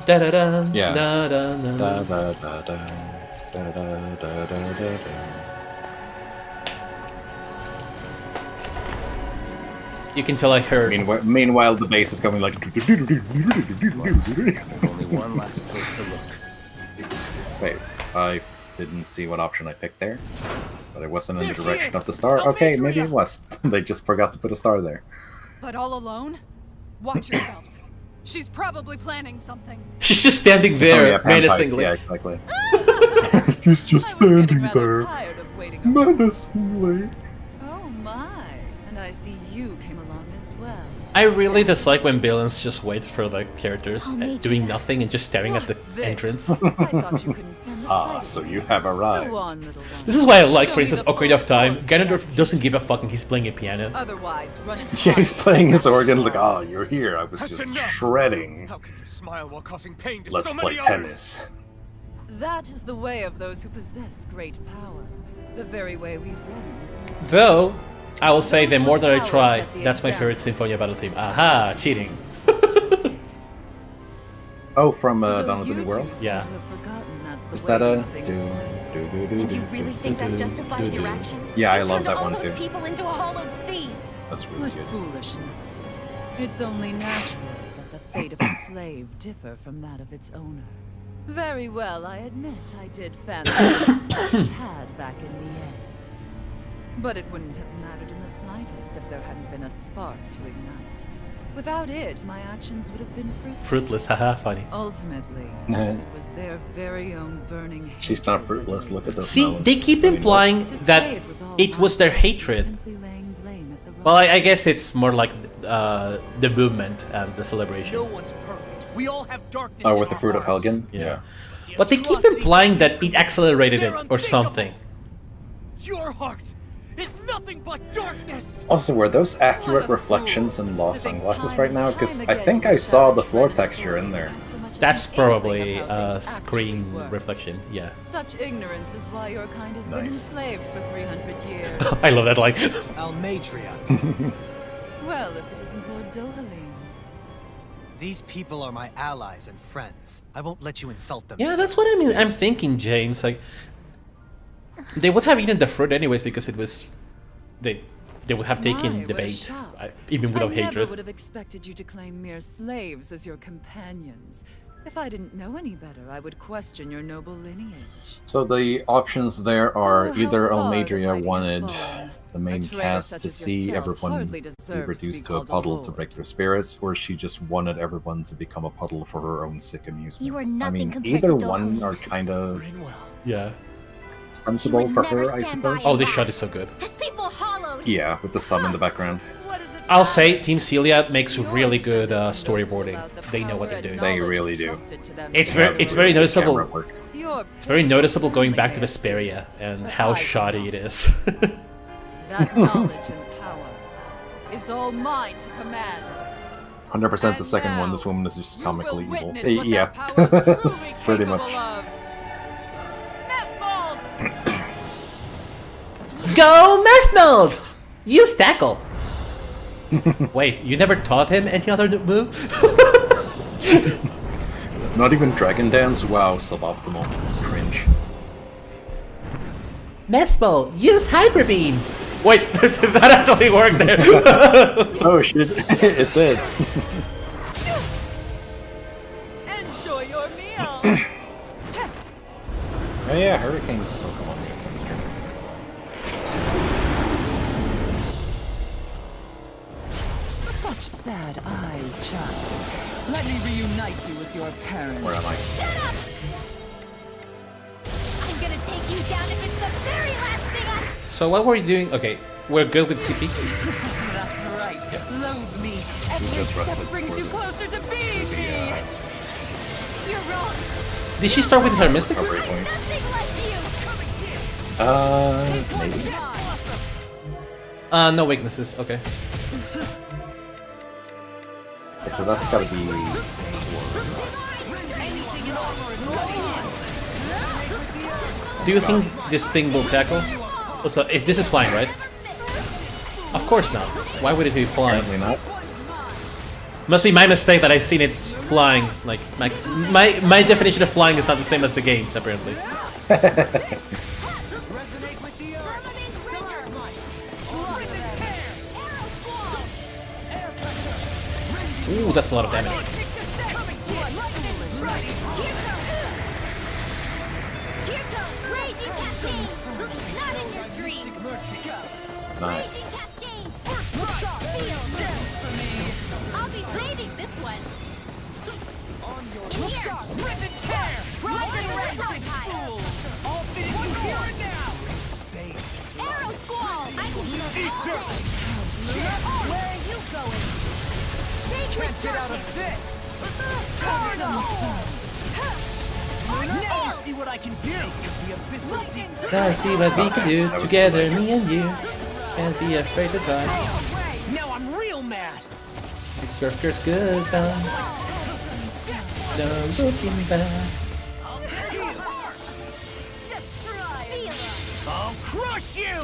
Da da da. Yeah. Da da da. Da da da da da da da da da. You can tell I heard. Meanwhile, the bass is going like. Only one last place to look. Wait, I didn't see what option I picked there, but it wasn't in the direction of the star. Okay, maybe it was. They just forgot to put a star there. But all alone? Watch yourselves. She's probably planning something. She's just standing Oh, there yeah, Panpipe. menacingly. Yeah, exactly. She's just standing there, Tired of waiting on menacingly. Oh my, and I see you came along as well. I really dislike when villains just wait for the characters Oh, Major. doing nothing and just staring at the What's this? entrance. I thought you couldn't stand the Ah, sight so of you me. have arrived. Go on, little one. This is why I like, for Show me instance, the Ocarina of full Time. force, Ganondorf doesn't give a fuck and he's playing a piano. Otherwise, run and Yeah, he's hide. playing his organ like, ah, you're here. I was That's just enough. shredding. How can you smile while causing pain to Let's so play many others? tennis. That is the way of those who possess great power. The very way we Renans. Though, I will say the Those more with that I power try, set the that's my example. favorite Symphonia battle theme. Aha, cheating. Oh, from Though Dawn of the you New two World? seem Yeah. to have forgotten that's the Is way that a... these things play. And you really think that justifies your actions? Yeah, I You love turned that all one those too. people into a hollowed sea. That's really What good. foolishness. It's only natural that the fate of a slave differ from that of its owner. Very well, I admit I did fancy a tad back in Niez. But it wouldn't have mattered in the slightest if there hadn't been a spark to ignite. Without it, my actions would have been fruitless. Fruitless, haha, funny. Ultimately, it was their very own burning She's not hatred fruitless. that Look at those See, melons. they keep I mean, implying To that say all it was their mine is hatred. simply laying blame at the wrong Well, I guess it's more like the movement and the celebration. No one's perfect. We all have darkness. Oh, in with the our fruit of hearts. Helgen? Yeah. The But they keep atrocity- implying that it accelerated They're it or unthinkable. something. Your heart is nothing but darkness. Also, were those accurate reflections in Lost Sunglasses right now? Because I think I saw the floor texture in there. That's probably a screen reflection, yeah. Such ignorance is why your kind has been Nice. enslaved for 300 years. I love that, like, Almadria. Well, if it isn't Lord Dohalim. These people are my allies and friends. I won't let you insult them. yeah, that's what I mean. I'm thinking, James, like, they would have eaten the fruit anyways because it was, they would have taken My, the what a bait, shock. even I without never hatred. would have expected you to claim mere slaves as your companions. If I didn't know any better, I would question your noble lineage. So the options there are Oh, how either far the Almadria mighty have wanted fallen. the main A traitor cast such to as see yourself everyone hardly be deserves to be reduced to a called a puddle to lord. break their spirits, or she just wanted everyone to become a puddle for her own sick amusement. You are I nothing mean, compared either to one Dohalim. are kind of Brinwell. Yeah. sensible would for never her, I stand by suppose. Oh, this shot is so good. His people hollowed. Yeah, with the sun in the background. What is it I'll now? say Team Celia makes Your really good descendants and those who storyboarding. allowed the They know power what they're and doing. They knowledge really do. entrusted to them It's to very- others. it's very noticeable. Camera work. Your It's very noticeable going back to pitiful Vesperia and But how I shoddy cannot. it is. That knowledge and power is all mine to command. 100% the And second one, now, this woman is just you will comically evil. witness what Yeah, that power is truly pretty capable much. of. Messmold! Go Messnold! Use tackle! Wait, you never taught him any other move? Not even Dragon Dance? Wow, suboptimal. Cringe. Messball, use Hyper Beam! Wait, did that actually work there? Oh shit, it did. Enjoy your meal! Oh yeah, Hurricane's Pokemon. That's true. Such sad eyes, child. Let me reunite you with your parents. Where am I? I'm gonna take you down if it's the very last thing I... So what were you doing? Okay, we're good with CP. That's right. Yes. Loathe me. We Every just step rested brings for you this. closer to being me. You're wrong. Did she start with her Mystic? Recovery point. Nothing like you. Maybe. No weaknesses, okay. Okay, so that's gotta be... Do you think this thing will tackle? Also, if this is flying, right? Of course not. Why would it be flying? Apparently not. Must be my mistake that I've seen it flying. Like, my definition of flying is not the same as the game's, apparently. Ooh, that's a lot of damage. Nice. I'll be saving this one. Look sharp! Rip and tear! Rising red! Fool! All finished you here and now! Arrow squall! I can Eat dirt! Where are you going? Can't get out of this! Far enough! Now you see what I can do! The abyssal deep. Now see what we can do together, me and you. Can't be afraid to try. Now I'm real mad! It's your first goodbye. No looking back. I'll crush you!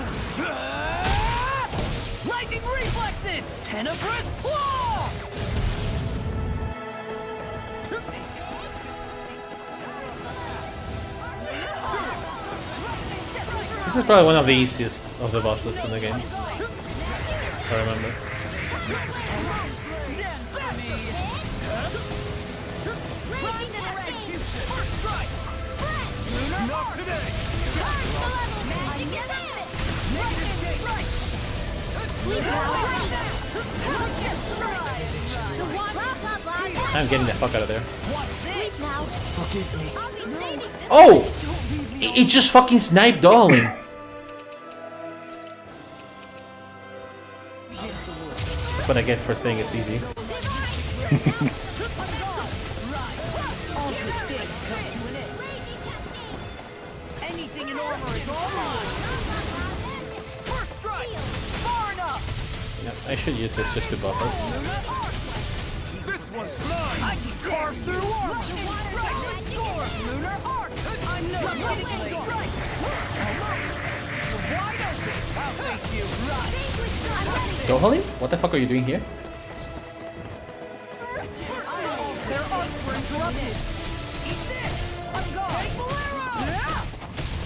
Lightning reflexes! Tenebrous claw! This is probably one of the easiest of the bosses in the game. If I remember. Not today! I'm getting the fuck out of there. Oh! It just fucking sniped Darling. That's what I get for saying it's easy. Anything in armor is all mine! First strike! Far enough! Yeah, I should use this just to buff us. This one's mine! I can carve through armor! Lunar arc! I'm no lightning strike! Wide open! I'll face you! Right! Dohalim? What the fuck are you doing here? Their arcs were interrupted! Eat this! I'm gone! Take Bolero!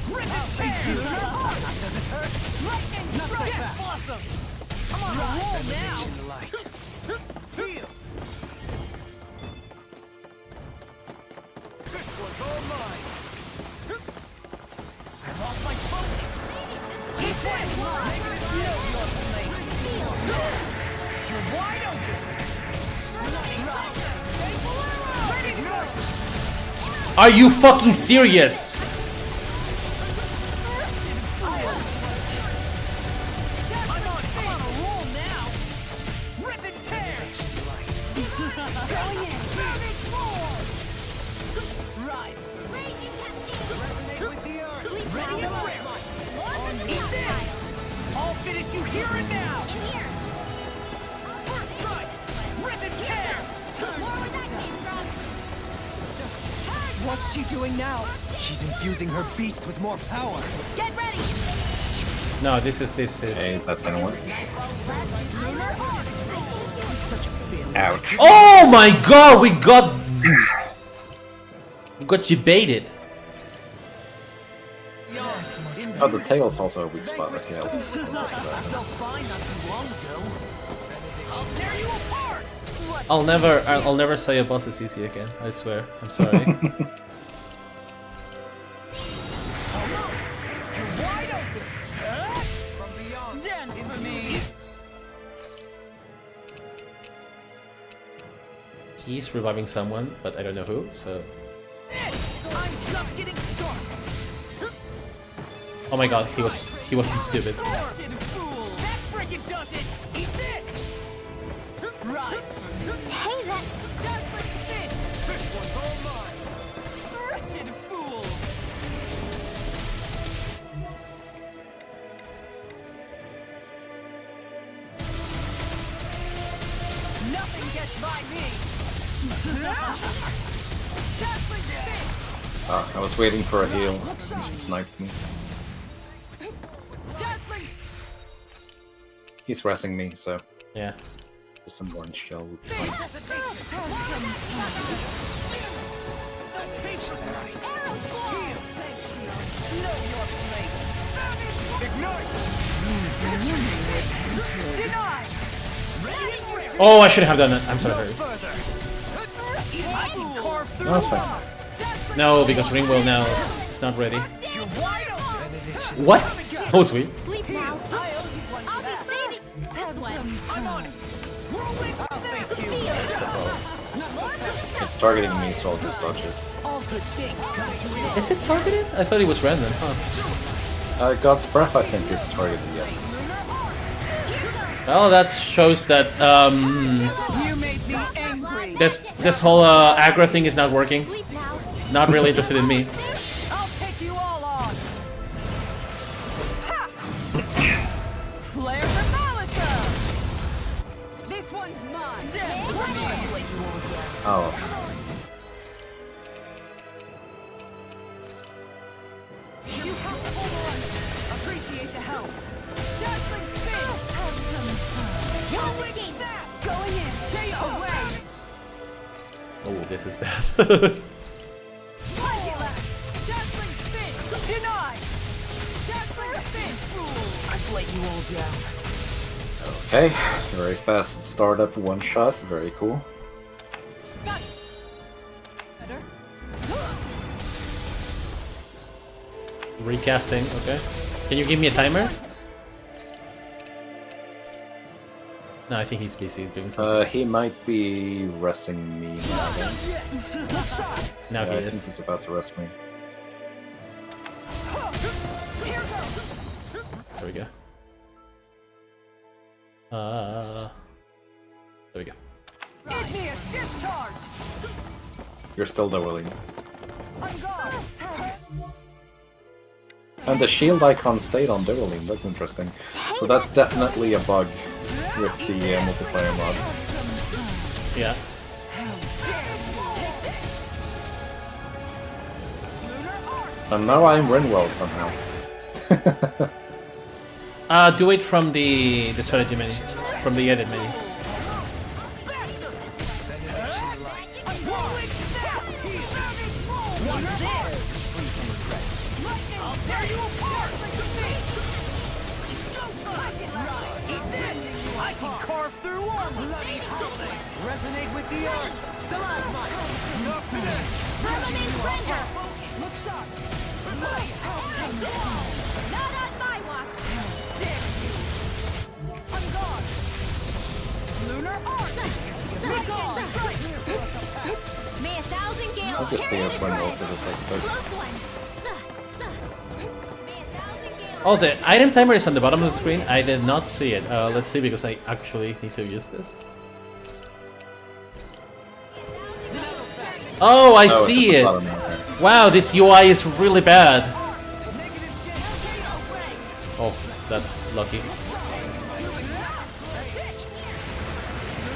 Rip and tear! Does it hurt? Lightning strike! Death blossom! I'm on a roll now! Heal! This one's all mine! I lost my focus! Keep that line! Know your place! You're wide open! Take Bolero! Ready to go! Are you fucking serious? What's she doing now? She's infusing her beast with more power. Get ready! No, this is. Hey, that didn't work. Ouch. Oh my god, we got baited. Oh, the tail's also a weak spot. Okay, I'll never say a boss is easy again. I swear. I'm sorry. He's reviving someone, but I don't know who. So. I'm just getting started. Oh my god, he wasn't stupid. That frickin' does it. Eat this. Right. Hey, that... That's my spin. This one's all mine. Wretched fool. Nothing gets by me. I was waiting for a heal. She sniped me. He's pressing me, so Yeah. just an orange shell would be fine. Oh, I shouldn't have done that. I'm sorry. No, that's fine. No, because Ringwell now it's not ready. What? Oh, sweet. Sleep now. I'll be saving this one. Yes, It's targeting me, so I'll just dodge it. Is it targeted? I thought it was random. Huh. God's Breath, I think, is targeted, yes. Well, that shows that You made me angry. this whole aggro thing is not working. Not really interested in me. I'll take you all on. Ha! Flare Demolisher. This one's mine. Oh. You have to hold on. Appreciate the help. Dazzling spin. Rolling snap. Going in. KO. Oh, this is bad. Dazzling spin. Denied. Dazzling spin. I've let you all down. Okay, very fast startup, one shot, very cool. Better. Recasting, okay. Can you give me a timer? No, I think he's busy doing something. He might be resting me now. Now Yeah, he I think is. he's about to rest me. There we go. There we go. Igneous discharge. You're still dueling. On guard. And the shield icon stayed on dueling, that's interesting. So that's definitely a bug with the multiplayer mod. Yeah. And now I'm Rinwell somehow. Do it from the strategy menu, from the edit menu. I can carve through armor. Bloody howling. Resonate with the earth. Stalagmite. Look sharp. Not on my watch. On guard. Lunar arc. Recall. May 1,000 gales. I'll just stay as Rinwell for this, I suppose. Close one. May 1,000 gales. Oh, the item timer is on the bottom of the screen. I did not see it. Let's see, because I actually need to use this. Oh, I Oh, it's at see the it. bottom, okay. Wow, this UI is really bad. Oh, that's lucky.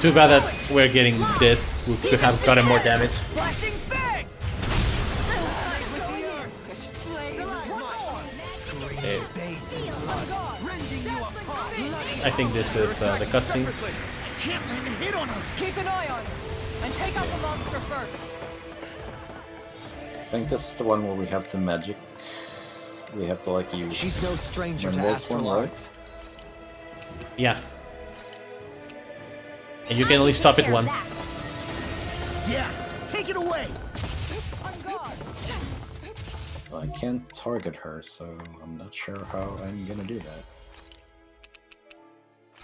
Too bad that we're getting this. We could have gotten more damage. Flashing bang. Hey. I think this is the cutscene. Can't land a hit on him. Keep an eye on him. And take out the monster first. I think this is the one where we have to magic. We have to like use. She's no stranger to Rinwell's astral one, right? arts. Yeah. And you can only stop it once. Yeah. Take it away. On guard. I can't target her, so I'm not sure how I'm gonna do that.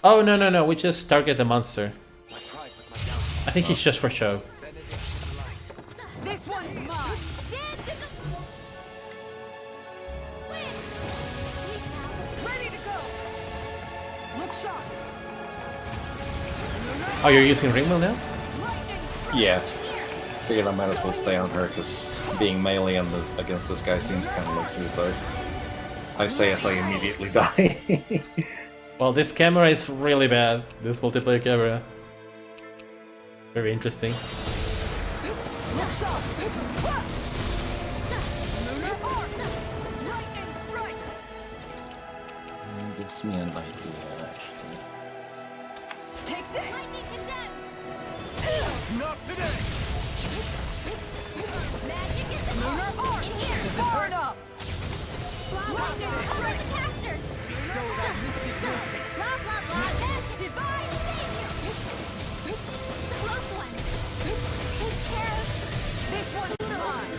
Oh, no, no, no. We just target the monster. I think it's just for show. This one's mine. Ready to go. Look sharp. Oh, you're using Ringmill now? Yeah. Figured I might as well stay on her, because being melee on against this guy seems kind of like suicide. I say as I immediately die. Well, this camera is really bad. This multiplayer camera. Very interesting. Look sharp. Lunar arc. Lightning strike. Gives me an idea, actually. Take this. Not today. Lunar arc. Burn up. Lightning strike. This one's mine.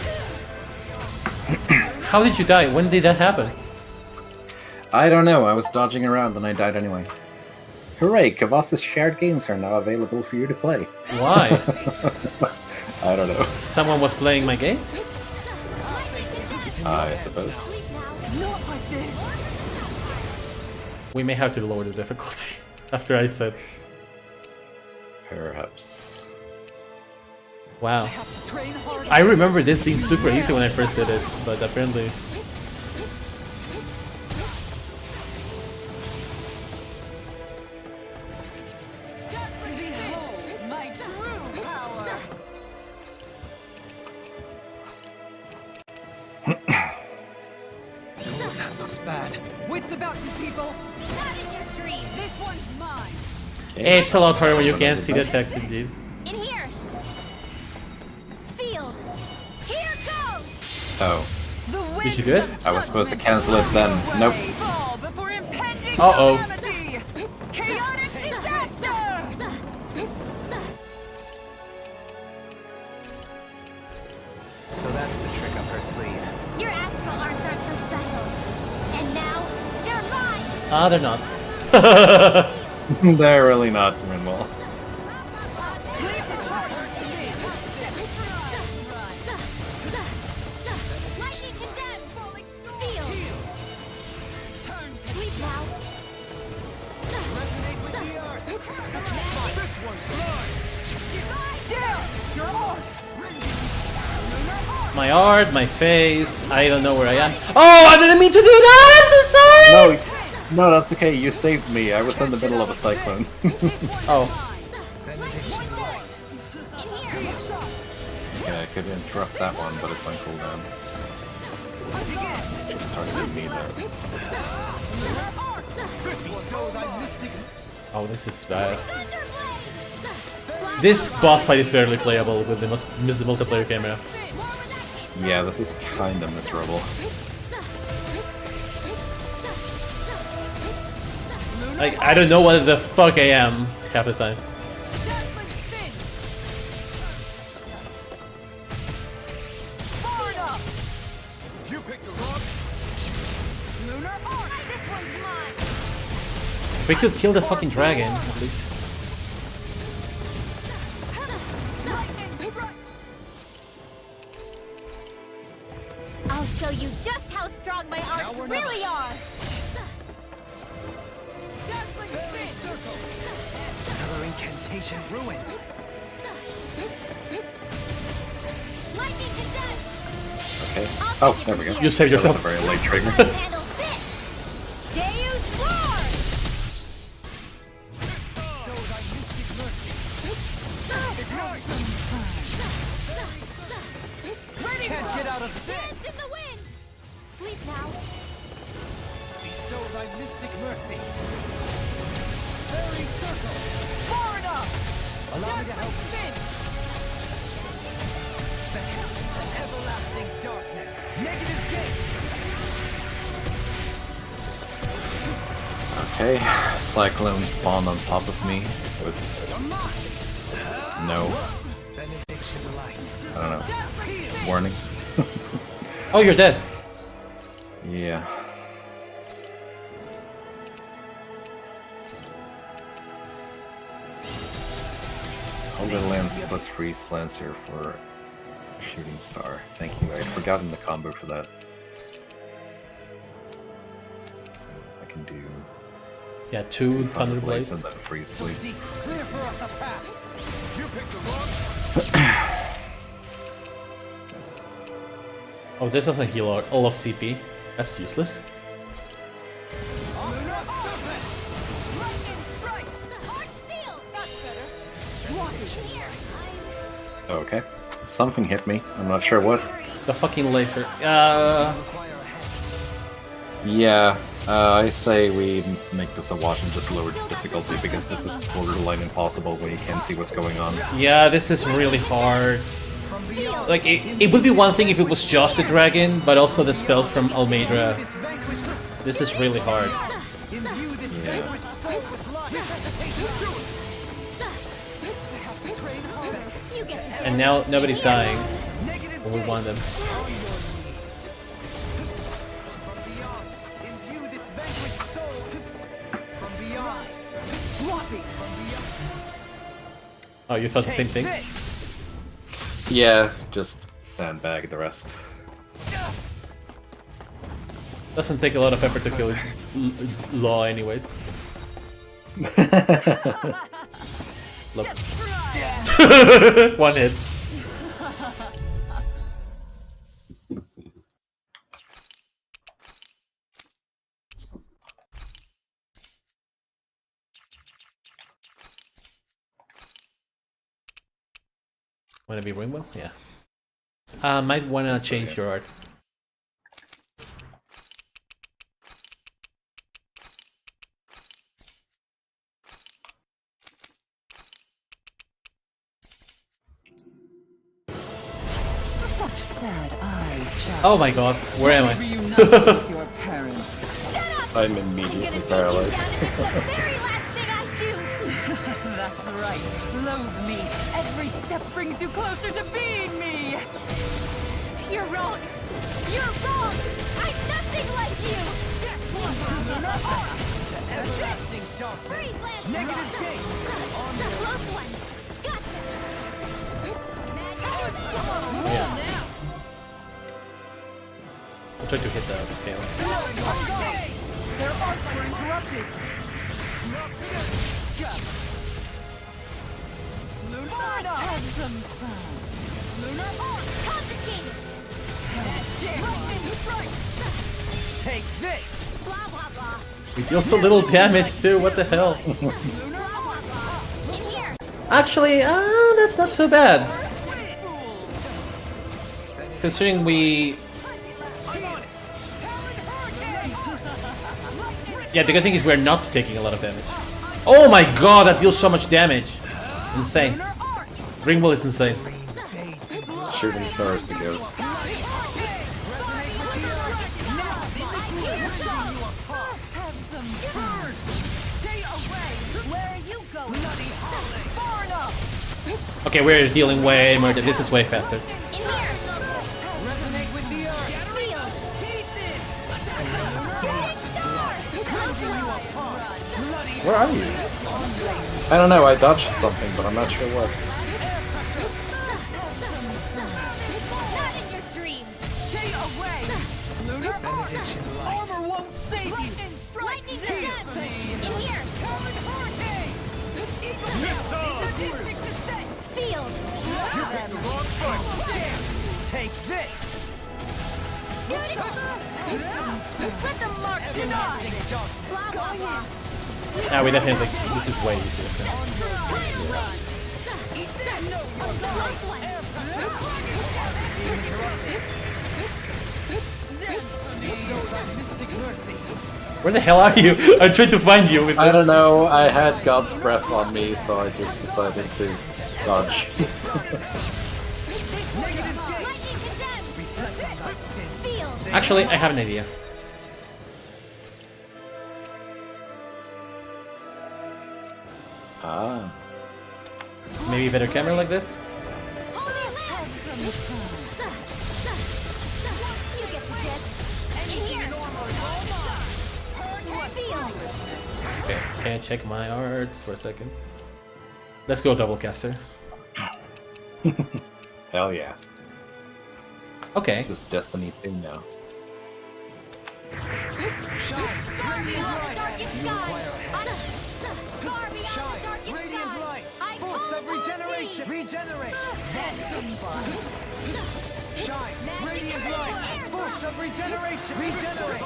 How did you die? When did that happen? I don't know, I was dodging around and I died anyway. Hooray! Kavas's shared games are now available for you to play. Why? I don't know. Someone was playing my games? I suppose. Not like this. We may have to lower the difficulty after I said. Perhaps. Wow. Have to train harder. I remember this being super easy when I first did it, but apparently. Behold my true power. That looks bad. Wits about you, people. Not in your dreams. This one's mine. It's a lot harder when you can't see the text indeed. In here. Sealed. Here goes. Oh, The wind Did you do it? I was supposed to cancel it then. Nope. fall before impending Uh-oh. calamity. Chaotic disaster. So that's the trick up her sleeve. Your astral arms aren't so special. And now, they're mine! Ah, they're not. They're really not, Rinwell. Lightning condemned! Sealed! Sleep now! My art, my face, I don't know where I am. Oh, I didn't mean to do that! I'm so sorry! No, that's okay. You saved me. I was in the middle of a cyclone. Oh, Yeah, I could interrupt that one, but it's on cooldown. Just targeted me there. oh, this is bad. This boss fight is barely playable with the multiplayer camera. Yeah, this is kinda miserable. Like, I don't know what the fuck I am half the time. You picked the wrong. Lunar arc. This one's mine! If we could kill the fucking dragon, at least. Lightning strike. I'll show you just how strong my arms really are! Dazzling spin. Another incantation ruined. Lightning condemned! Okay. Oh, there we go. You saved That was yourself. a very late trigger. Handle this! Deus Roar! Can't get out of this. Dance in the wind! Sleep now! Bestow thy mystic mercy. Fairy circle. Far enough. Allow me to help. Spin. The everlasting darkness. Negative gate. Okay, Cyclone spawned on top of me with no, Benediction light. I don't know, warning. Oh, you're dead. Yeah. Older Lance plus free slants here for Shooting Star. Thank you. I'd forgotten the combo for that. So I can do Yeah, two Thunder Blades Blades. and then freeze sleep. Clear for us a path. You picked the wrong. Oh, this doesn't heal all of CP. That's useless. Lunar serpent. Lightning strike. Arc sealed! That's better. In here! Okay. Something hit me. I'm not sure what. The fucking laser. Yeah, I say we make this a watch and just lower difficulty because this is borderline impossible when you can't see what's going on. Yeah, this is really hard. Like, it would be one thing if it was just a dragon, but also the spell from Almedra. This is really hard. Yeah. You get the And now nobody's dying. But we want them. Imbue this vanquished soul from beyond. Oh, you thought the same thing? Yeah, just sandbag the rest. Doesn't take a lot of effort to kill Law anyways. Look. One hit. Wanna be Ringwell? Yeah. Might wanna change your art. Such sad eyes, child. Oh my god, where am I? Reunite with your parents. I'm immediately paralyzed. That's right. Loathe me. Every step brings you closer to being me. You're wrong. You're wrong. I'm nothing like you. Everlasting darkness. Freeze, Lance. Negative gate. The close one. Gotcha. Yeah. I'll try to hit the tail. Their arcs were interrupted. Lunar Have some fun. Lunar arc. Confiscated. Lightning strike. Take this. Blah, blah, blah. We deal so little damage too, what the hell? Blah, blah, blah. In here. Actually, that's not so bad. Considering we... Yeah, the good thing is we're not taking a lot of damage. Oh my god, that deals so much damage. Insane. Ringwell is insane. Shooting stars to go. Okay, we're dealing way more. This is way faster. Where are you? I don't know, I dodged something, but I'm not sure what. Not in your dreams. Stay away. Lunar arc. Armor won't save you. Lightning strike. Lightning stem. In here. Current hurricane. Sadistic descent. Sealed. Take this. Shoot it. Let them mark denied. Blah, blah, blah. Ah, we definitely... This is way easier. The close one. Where the hell are you? I'm trying to find you with I don't know, I had God's breath on me, so I just decided to dodge. Lightning condemned. Sealed. Actually, I have an idea. Ah. Maybe a better camera like this? Okay, can I check my arts for a second? Let's go double caster. Hell yeah. Okay. This is Destiny 2 now. Radiant light. Force of regeneration. Regenerate. Shine. Radiant light. Force of regeneration. Regenerate.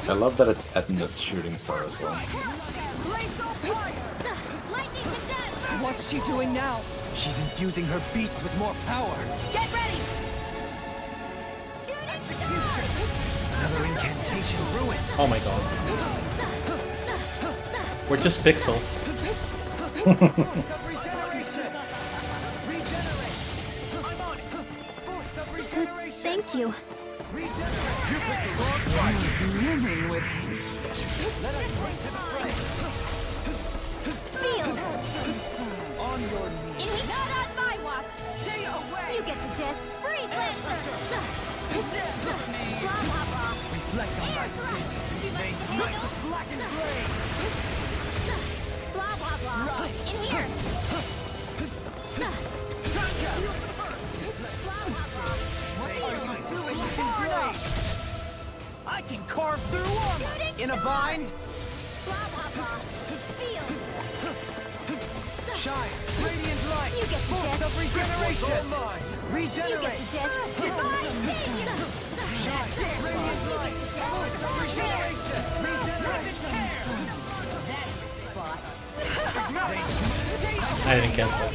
I love that it's Edna's shooting star as well. What's she doing now? She's infusing her beast with more power. Get ready. Another incantation ruined. Oh my god. We're just pixels. Thank you. Brimming with Sealed. on your knees. Not on my watch. Stay away. You get the gist. can carve through armor. In a bind. Blah blah blah. Feel. Shine. Radiant light. You get the Force gist. of regeneration. You get Regenerate. the gist. Divine thing. Shine. Radiant light. Force of regeneration. Regenerate. I didn't cancel it.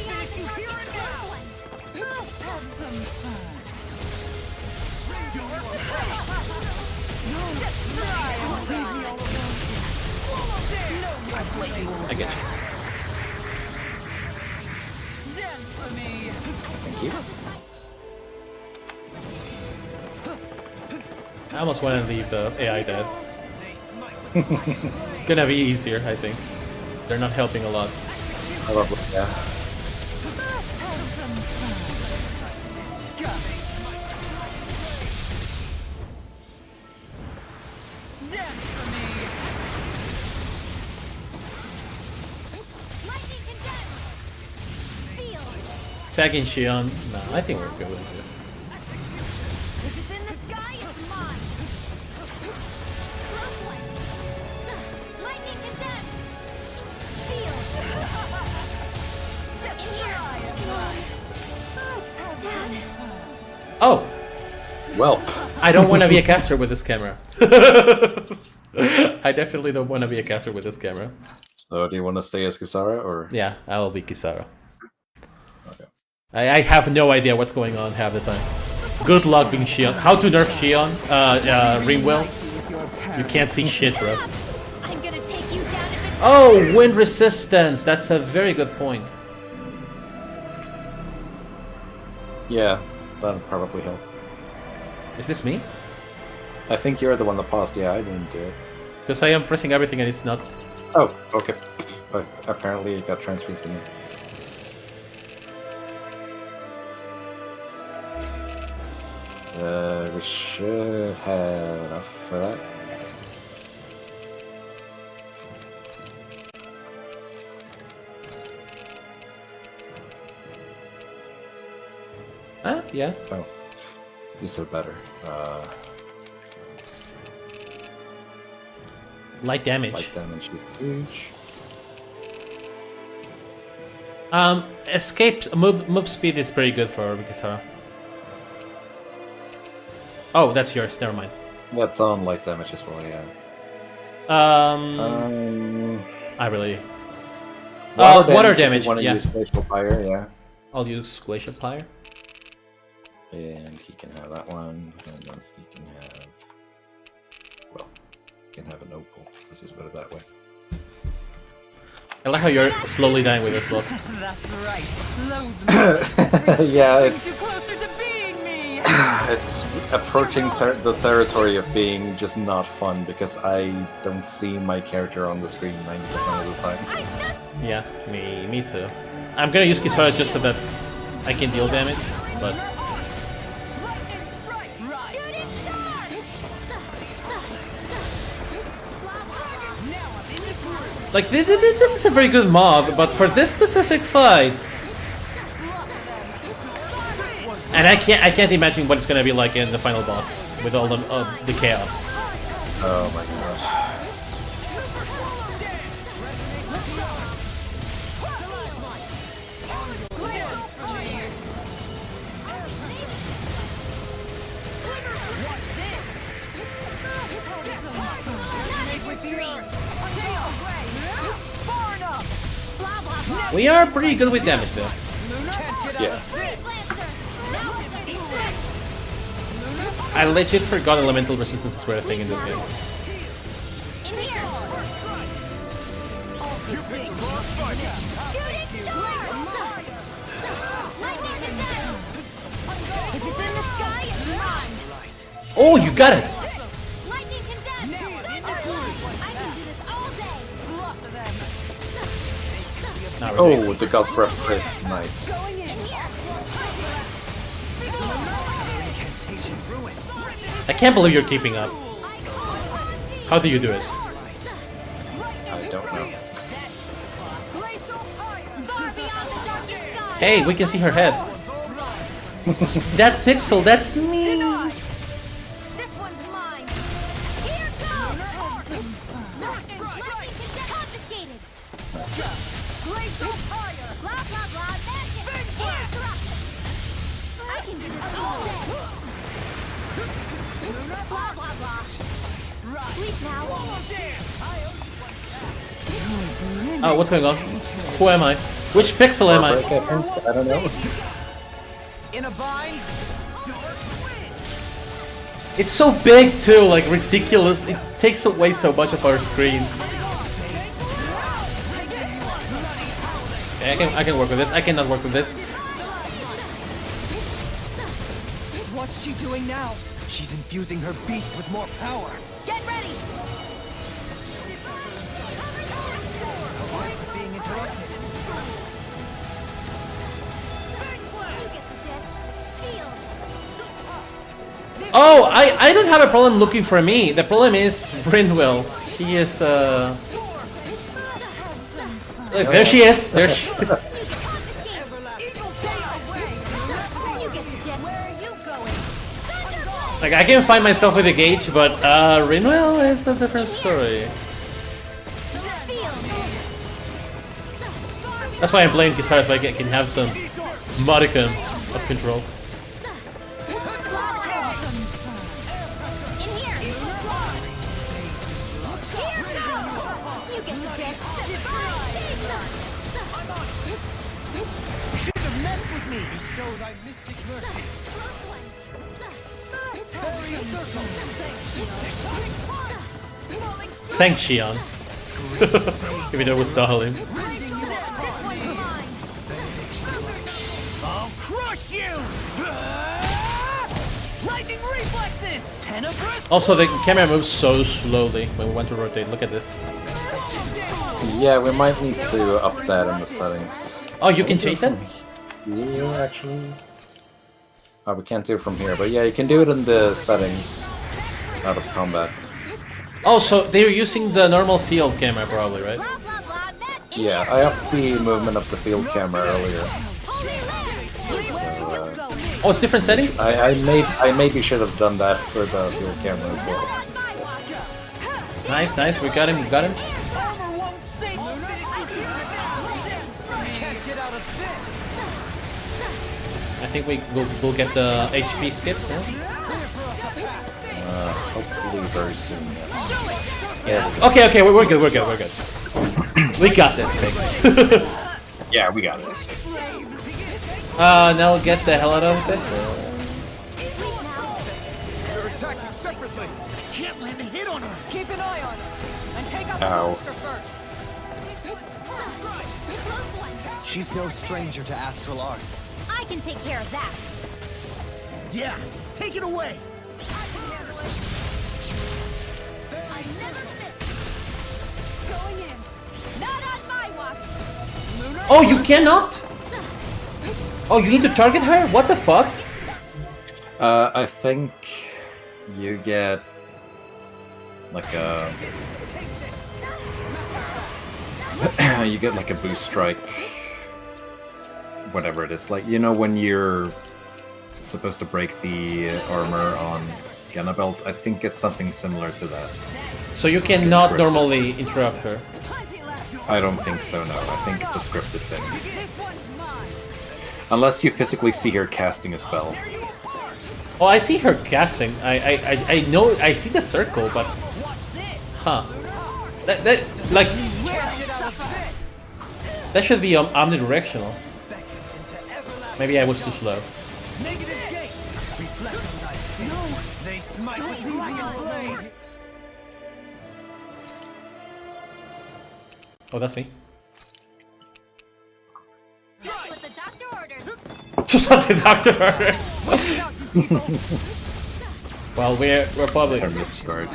I get you. Thank you. I almost want to leave the AI dead. Gonna be easier, I think. They're not helping a lot. Probably, yeah. Tagging Shion. Nah, I think we're good with this. If it's in the sky, it's mine. Close one. Lightning condemn. Feel. In here. Dad. Oh! Well, I don't want to be a caster with this camera. I definitely don't want to be a caster with this camera. so do you want to stay as Kisara or? Yeah, I will be Kisara. Okay. I have no idea what's going on half the time. Good luck being Shion. How to nerf Shion? Ringwell? You can't see shit, bro. I'm gonna take you down if it's Oh, wind resistance! That's a very good point. Yeah, that'll probably help. Is this me? I think you're the one that paused. Yeah, I didn't do it. Because I am pressing everything and it's not. Oh, okay. Apparently it got transferred to me. We should have enough for that. Huh? Yeah. Oh, these are better. Light damage. Light damage is huge. Escape move speed is pretty good for Kisara. Oh, that's yours. Never mind. That's on light damage as well. Yeah. I really. Water damage. If you want to Yeah. use glacial fire, yeah. I'll use Glacial Pyre. And he can have that one, and then he can have. Well, he can have an opal. This is better that way. I like how you're slowly dying with this boss. That's right. Yeah, Too it's closer to being me. it's approaching the territory of being just not fun because I don't see my character on the screen 90% of the time. Yeah, me too. I'm gonna use Kisara just so that I can deal damage, but like this is a very good mob, but for this specific fight, and I can't imagine what it's gonna be like in the final boss with all the chaos. Oh my gosh. We are pretty good with damage though. Yeah. I legit forgot elemental resistance were a thing in this game. Oh, you got it! Not really. Oh, the God's Breath crit. Nice. I can't believe you're keeping up. How do you do it? I don't know. Hey, we can see her head. That pixel, that's me. Blah, blah, blah. Sleep now. Oh, what's going on? Who am I? Which pixel am I? I don't know. In a bind? It's so big too, like ridiculous. It takes away so much of our screen. Okay, I can work with this. I cannot work with this. What's she doing now? She's infusing her beast with more power. Get ready! Being interrupted. Oh, I don't have a problem looking for me. The problem is Brynwell. She is Look, there she is. There she is. Like I can find myself with a gauge, but Rinwell is a different story. That's why I'm playing Kisara, so I can have some modicum of control. Thanks, Xion. Even though it was Dahlin. I'll crush you! Lightning reflexes! Tenebrous! Also, the camera moves so slowly when we want to rotate. Look at this. Yeah, we might need to up that in the settings. Oh, you can change that? Yeah, actually. Oh, we can't do it from here, but yeah, you can do it in the settings out of combat. Oh, so they're using the normal field camera probably, right? Yeah, I upped the movement of the field camera earlier. So, Oh, it's different settings? I maybe should have done that for the field camera as well. Nice, nice. We got him. We got him. I think we'll get the HP skip now. Hopefully very soon, yes. Yeah. Okay, we're good. We're good. We're good. We got this thing. Yeah, we got it. Now we'll get the hell out of it. They're attacking separately. Can't land a hit on her! Keep an eye on her, and take out the Ow. monster first. She's no stranger to astral arts. I can take care of that. Yeah, take it away! I never miss. Going in. Not on my watch. Oh, you cannot? Oh, you need to target her? What the fuck? I think you get like a you get like a boost strike, whatever it is. Like, you know, when you're supposed to break the armor on Ganabelt, I think it's something similar to that. So you cannot normally interrupt her. I don't think so, no. I think it's a scripted thing. This one's mine. Unless you physically see her casting a spell. Oh, I see her casting. I know. I see the circle, but huh? That like that should be omnidirectional. Maybe I was too slow. They smite with dragon blade! Oh, that's me. Just what the doctor ordered. Just what the doctor ordered. Well, we're public. Sorry, Mr. Guard.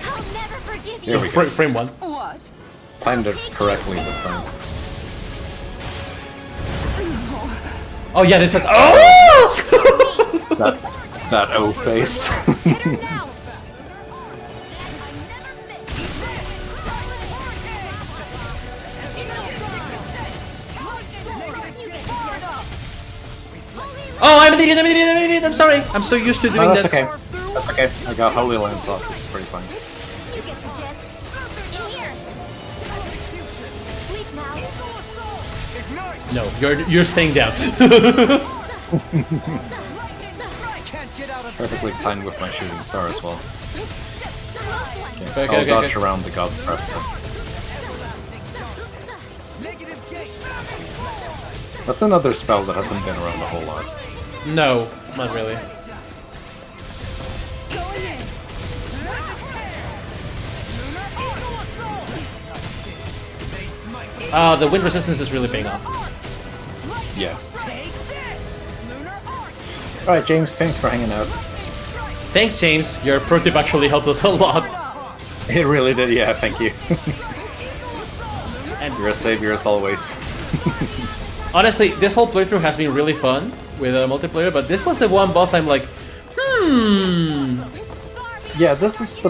I'll never forgive Here you. we go. Frame one. What? Timed it correctly this time. Oh yeah, this was. Oh! That O face. Oh, I'm an idiot. I'm an idiot. I'm an idiot. I'm sorry. I'm so used to doing Oh, that's that. okay. That's okay. I got Holy Lance off, which is pretty fine. You get the gist. In here. Sleep now. No, you're staying down. Perfectly timed with my shooting star as well. Okay, I'll dodge okay. around the God's Breath. That's another spell that hasn't been around a whole lot. No, not really. The wind resistance is really paying off. Yeah. Alright, James, thanks for hanging out. Thanks, James. Your pro tip actually helped us a lot. It really did, yeah, thank you. And You're a savior as always. honestly, this whole playthrough has been really fun with multiplayer, but this was the one boss I'm like, Yeah, this is the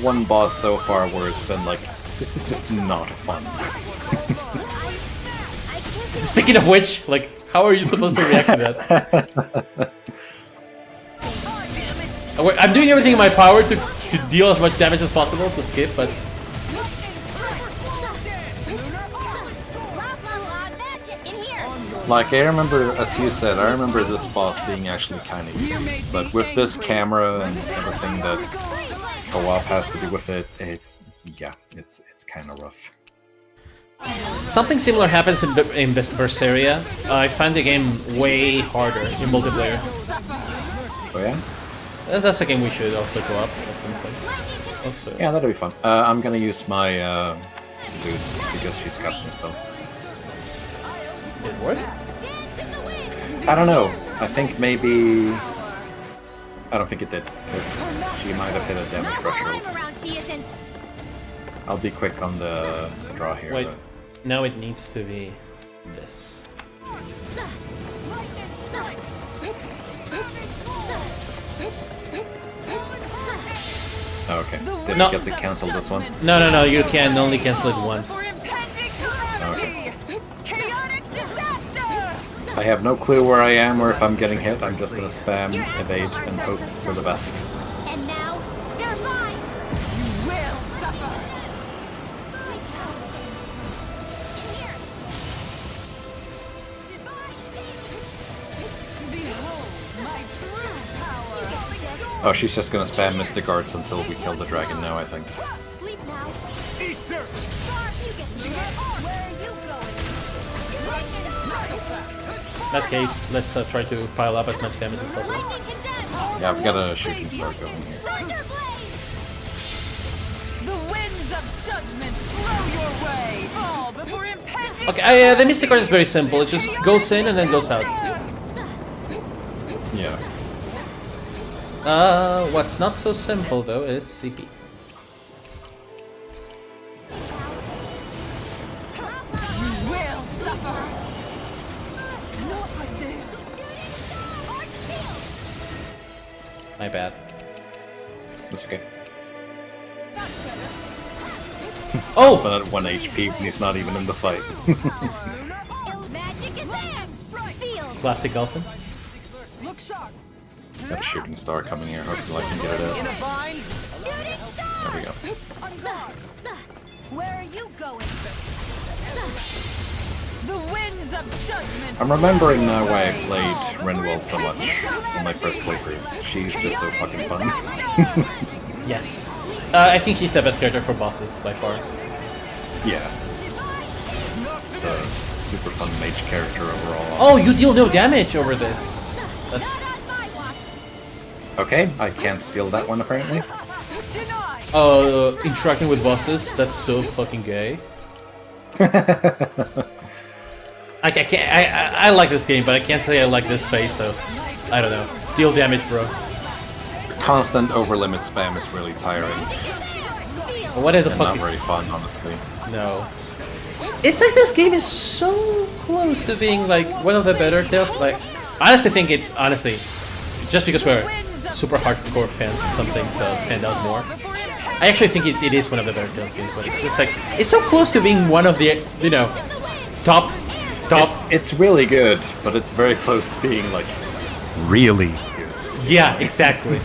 one boss so far where it's been like, this is just not fun. Speaking of which, like, how are you supposed to react to that? I'm doing everything in my power to deal as much damage as possible to skip, but Like, I remember, as you said, I remember this boss being actually kind of easy. But with this camera and everything that co-op has to do with it, it's kind of rough. something similar happens in Berseria. I find the game way harder in multiplayer. Oh yeah? And that's a game we should also go up at some point. Also, Yeah, that'll be fun. I'm gonna use my boost because she's casting a spell. did it work? I don't know. I think maybe... I don't think it did, because she might have hit a damage threshold. I'll be quick on the draw here. Wait, though. now it needs to be this. Oh, okay. Didn't No. get to cancel this one? No, you can only cancel it once. Okay. I have no clue where I am or if I'm getting hit. I'm just gonna spam evade and hope for the best. And now, they're mine! You will suffer! Behold my true power! Oh, she's just gonna spam Mystic Arts until we kill the dragon now, I think. Sleep now. Eat dirt! You get where are you going? In that case, let's try to pile up as much damage as possible. Yeah, I've got a shooting star going here. The winds of judgment blow your way! All before impending... Okay, the Mystic Art is very simple. It just goes in and then goes out. Yeah. What's not so simple though is CP. You will suffer! Not like this! My bad. That's okay. Oh! But at 1 HP when he's not even in the fight. Magic is sealed. Classic Elfin. Look sharp! Got a shooting star coming here. Hopefully I can get it out. There we go. On guard! Where are you going? The winds of judgment! I'm remembering now why I played Renwell so much on my first playthrough. She's just so fucking fun. Yes. I think he's the best character for bosses by far. Yeah. It's a super fun mage character overall. Oh, you deal no damage over this. That's Okay, I can't steal that one apparently. interacting with bosses. That's so fucking gay. I can't. I like this game, but I can't say I like this phase of. I don't know. Deal damage, bro. Constant over-limit spam is really tiring. What is the And fuck? not very fun, honestly. No. It's like this game is so close to being like one of the better Tales. Like, I honestly think it's just because we're super hardcore fans, some things stand out more. I actually think it is one of the better Tales games, but it's just like it's so close to being one of the top. It's really good, but it's very close to being like really good. Yeah, exactly.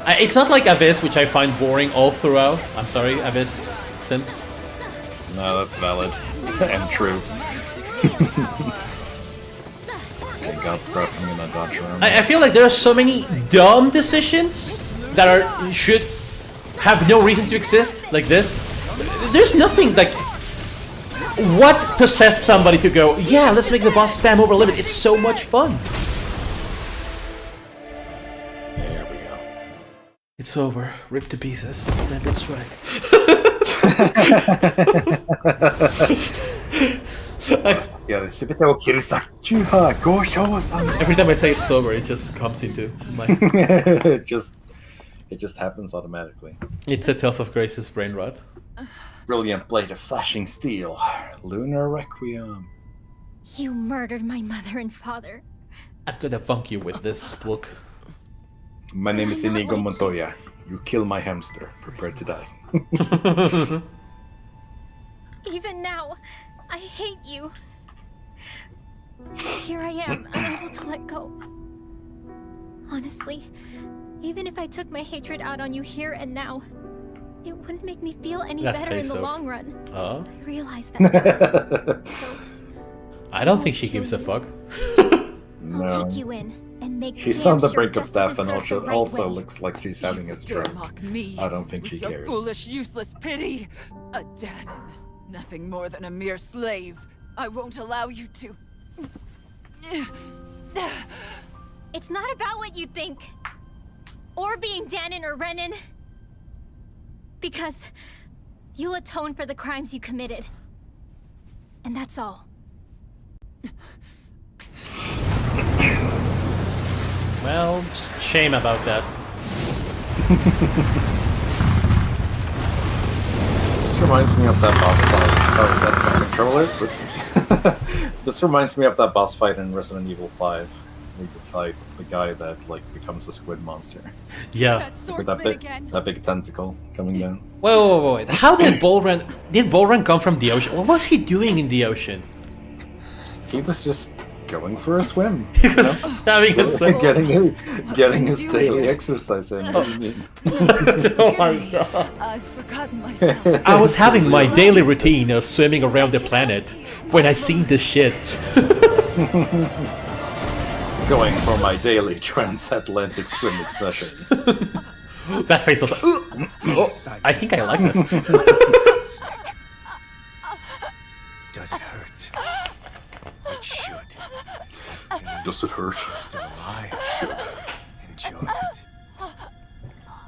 It's not like Abyss, which I find boring all throughout. I'm sorry, Abyss simps. No, that's valid and true. Okay, God's breath, I'm gonna dodge around. I feel like there are so many dumb decisions that should have no reason to exist, like this. There's nothing like... What possessed somebody to go, yeah, let's make the boss spam over limit, it's so much fun. There we go. It's over. Rip to pieces. Snap and strike. Every time I say it's over, it just comes into my... it just happens automatically. It's a Tales of Grace's brain rot. Brilliant blade of flashing steel. Lunar Requiem. You murdered my mother and father. I'm gonna funk you with this book. My name is Inigo Montoya. You kill my hamster. Prepare to die. Even now, I hate you. Here I am, unable to let go. Honestly, even if I took my hatred out on you here and now, it wouldn't make me feel any better in the long run. I realize that. So, I don't think she gives a fuck. I'll take you in and make She's on the brink of death and also looks like she's having a stroke. I don't think she cares. Foolish, useless pity. A Danon, nothing more than a mere slave. I won't allow you to. It's not about what you think, or being Danon or Renan, because you'll atone for the crimes you committed, and that's all. Well, shame about that. This reminds me of that boss fight. Oh, that's my controller. This reminds me of that boss fight in Resident Evil 5. Where you fight the guy that like becomes a squid monster. Yeah. With that big tentacle coming down. Wait. How did Bolran... Did Bolran come from the ocean? What was he doing in the ocean? He was just going for a swim. He was having a swim. getting his daily exercise in. What do you mean? Oh my god. I've forgotten myself. I was having my daily routine of swimming around the planet when I seen this shit. Going for my daily transatlantic swimming session. That face was like, oh, I think I like this. Does it hurt? It should. Does it hurt? Still alive. Should. Enjoy it.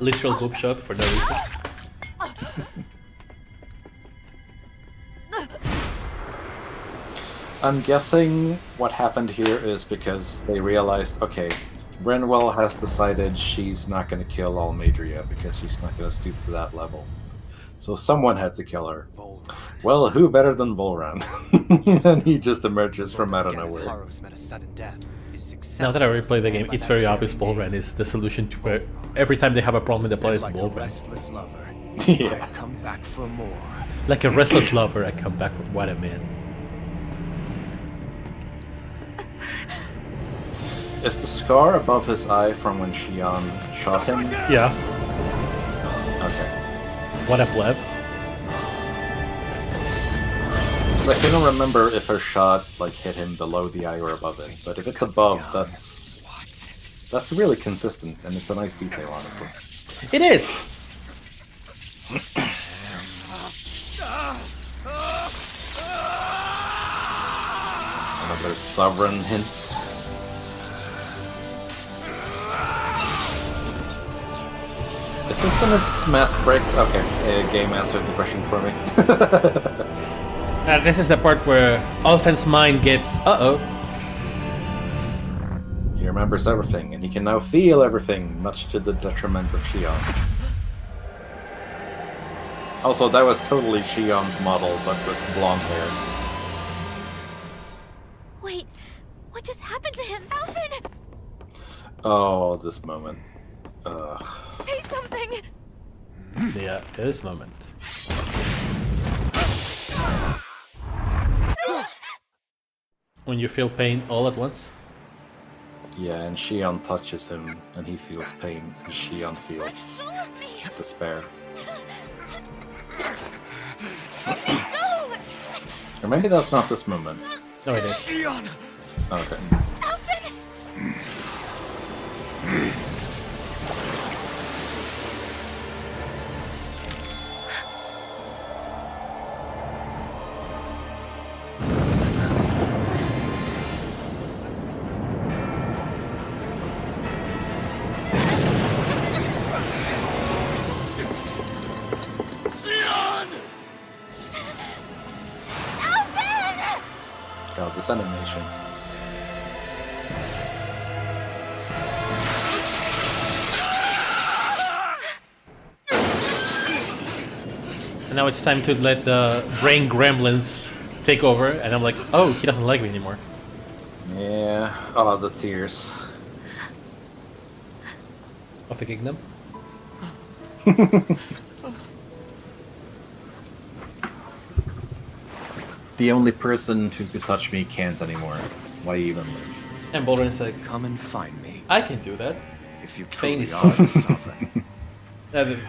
Literal hoop shot for no reason. I'm guessing what happened here is because they realized, okay, Brenwell has decided she's not going to kill Almadria because she's not going to stoop to that level. So someone had to kill her. Well, who better than Volran? And he just emerges from out of nowhere. Now that I replay the game, it's very obvious Bolran is the solution to where every time they have a problem in the play is Bolran. Yeah. Come back for more. Like a restless lover, I come back for what a man. Is the scar above his eye from when Xion shot him? Yeah. Okay. What a pleb. So I can't remember if her shot like hit him below the eye or above it, but if it's above, that's really consistent, and it's a nice detail, honestly. It is. Another sovereign hint. Is this gonna smash breaks? Okay, game answered the question for me. This is the part where Ulfen's mind gets He remembers everything, and he can now feel everything, much to the detriment of Xion. Also, that was totally Xion's model, but with blonde hair. Wait, what just happened to him? Alvin! Oh, this moment. Ugh. Say something! Yeah, this moment. When you feel pain all at once. Yeah, and Xion touches him, and he feels pain, and Xion feels despair. Go! Or maybe that's not this moment. No, it is. Okay. God, this animation. And now it's time to let the brain gremlins take over, and I'm like, oh, he doesn't like me anymore. Yeah. Oh, the tears. Of the kingdom? The only person who could touch me can't anymore. Why even live? And Balduin's like, Come and find me, I can do that. if you Pain truly is are fun. the Sovereign.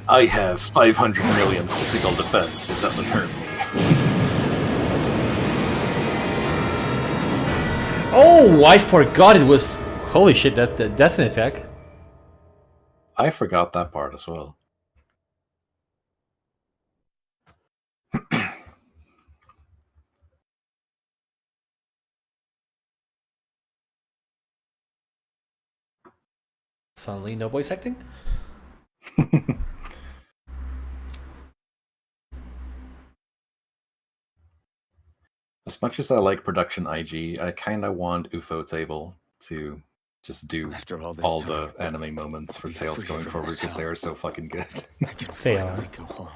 I have 500 million physical defense. It doesn't hurt me. Oh, I forgot it was... Holy shit, that's an attack. I forgot that part as well. Suddenly, no voice acting? As much as I like production IG, I kind of want Ufotable to just do After all this all time, the anime moments for be Tales free going from forward this because they hell. are so fucking good. I can They finally are. go home.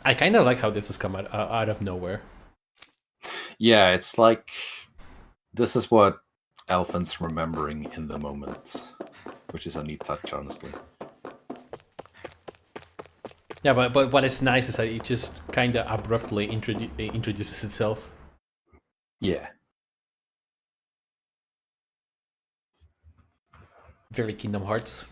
I kind of like how this has come out of nowhere. Yeah, it's like this is what Elfin's remembering in the moment, which is a neat touch, honestly. Yeah, but what is nice is that it just kind of abruptly introduces itself. Yeah. Very Kingdom Hearts.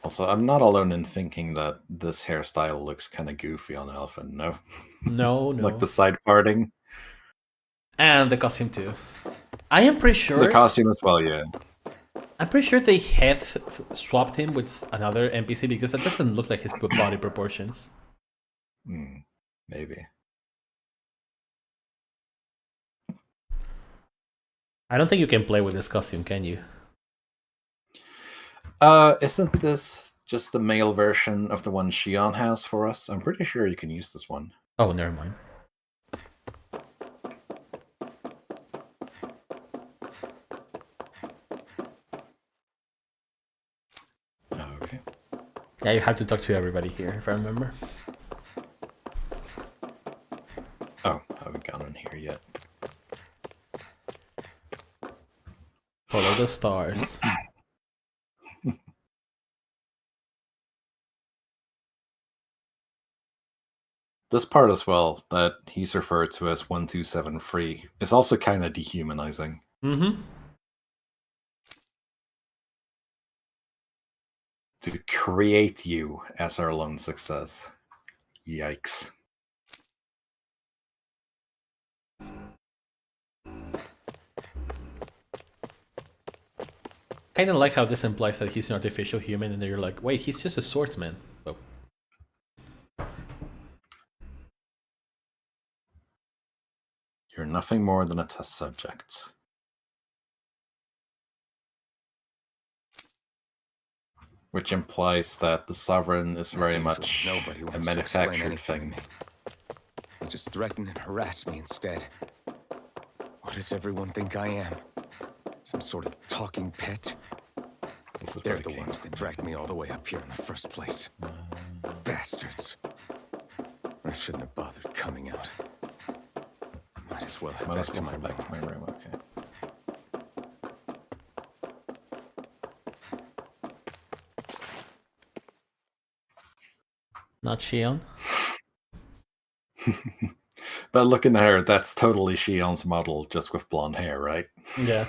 Also, I'm not alone in thinking that this hairstyle looks kind of goofy on Elfin, no? No, no. Like the side parting. And the costume too. I am pretty sure... The costume as well, yeah. I'm pretty sure they have swapped him with another NPC because that doesn't look like his body proportions. Maybe. I don't think you can play with this costume, can you? Isn't this just the male version of the one Shion has for us? I'm pretty sure you can use this one. Oh, never mind. Okay. Yeah, you have to talk to everybody here, if I remember. Oh, I haven't gone in here yet. Follow the stars. This part as well, that he's referred to as 127 free, is also kind of dehumanizing. Mm-hmm. To create you as our lone success. Yikes. Kind of like how this implies that he's an artificial human, and then you're like, wait, he's just a swordsman. Oh. You're nothing more than a test subject. Which implies that the Sovereign is very usual, much nobody a wants to explain manufactured anything to thing. me. They just threaten and harass me instead. What does everyone think I am? Some sort of talking pet? This is They're where the it came ones that from. dragged me all the way up here in the first place. Bastards. I shouldn't have bothered coming out. Might as well head Might back as to well my head back room. to my room, okay. Not Shion. But looking at her, that's totally Shion's model, just with blonde hair, right? Yeah.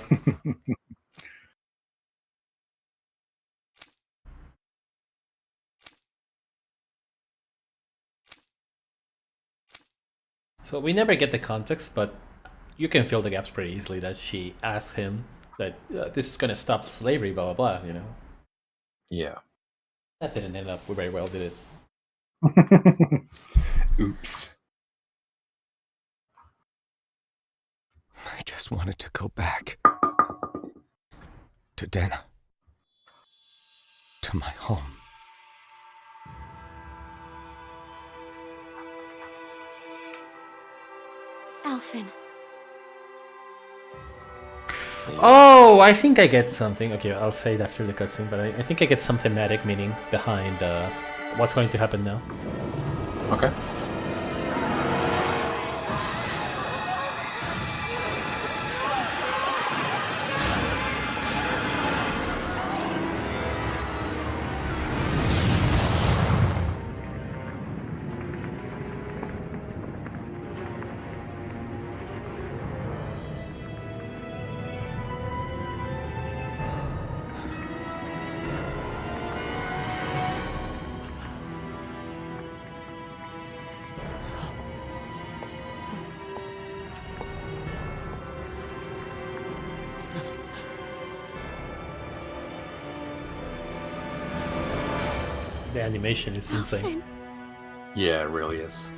So we never get the context, but you can fill the gaps pretty easily that she asked him that this is going to stop slavery, blah, blah, blah, you know? Yeah. That didn't end up very well, did it? Oops. I just wanted to go back. To Dana. To my home. Alphen. Oh, I think I get something. Okay, I'll say it after the cutscene, but I think I get some thematic meaning behind what's going to happen now. Okay. The animation is insane. Yeah, it really is.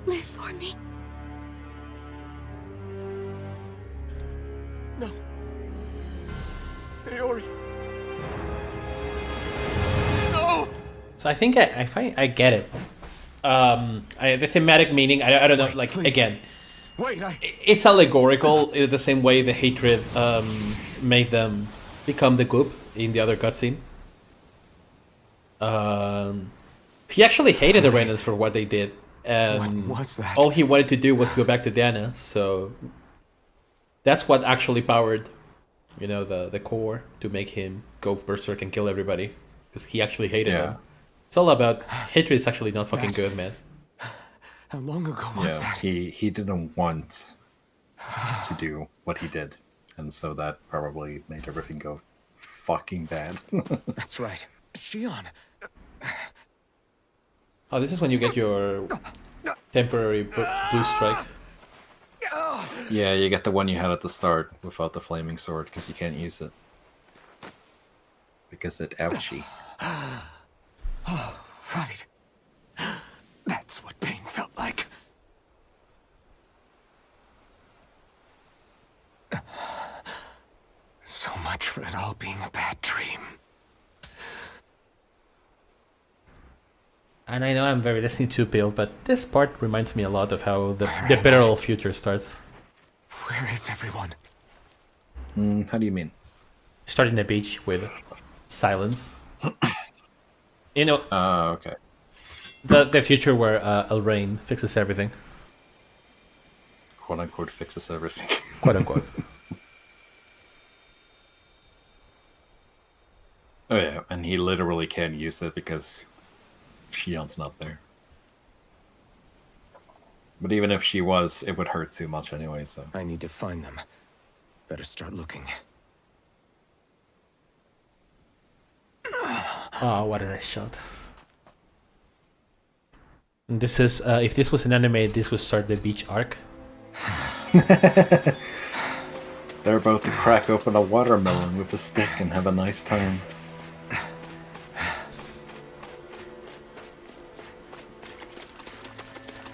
Live for me. No. Aori. No! So I think I get it. The thematic meaning, I don't know, like, Please. again, Wait, it's allegorical in the same way the hatred made them become the goop in the other cutscene. He actually hated the Renans for what they did, and What was that? all he wanted to do was go back to Dana. So that's what actually powered, you know, the core to make him go berserk and kill everybody, because he actually hated Yeah. them. It's all about hatred. Is actually not fucking good, man. How long ago was Yeah, that? he didn't want to do what he did, and so that probably made everything go fucking bad. That's right. Shion. Oh, this is when you get your temporary blue strike. Yeah, you get the one you had at the start without the flaming sword, because you can't use it. Because it ouchie. Oh, right. That's what pain felt like. So much for it all being a bad dream. And I know I'm very Destiny 2 build, but this part reminds me a lot of how the literal future starts. Where is everyone? How do you mean? Starting the beach with silence. You know, Okay. the future where Elrain fixes everything. Quote unquote fixes everything. Quote unquote. Oh yeah, and he literally can't use it because Shion's not there. But even if she was, it would hurt too much anyway, so... I need to find them. Better start looking. Oh, what a nice shot. And this is, if this was an anime, this would start the beach arc. They're about to crack open a watermelon with a stick and have a nice time.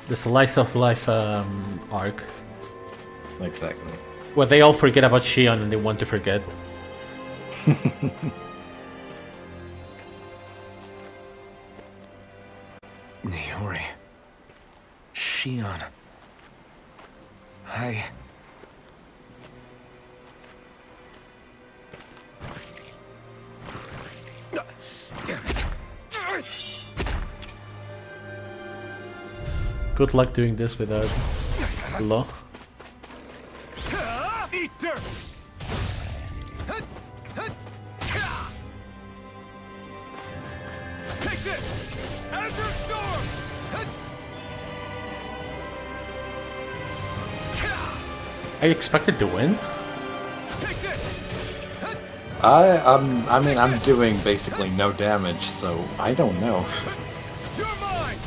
The slice of life arc. Exactly. Well, they all forget about Shion and they want to forget. Niori. Shion. I... Damn it. Good luck doing this without law. Eater! Azure Storm! Are you expected to win? I mean, I'm doing basically no damage, so I don't know. You're mine!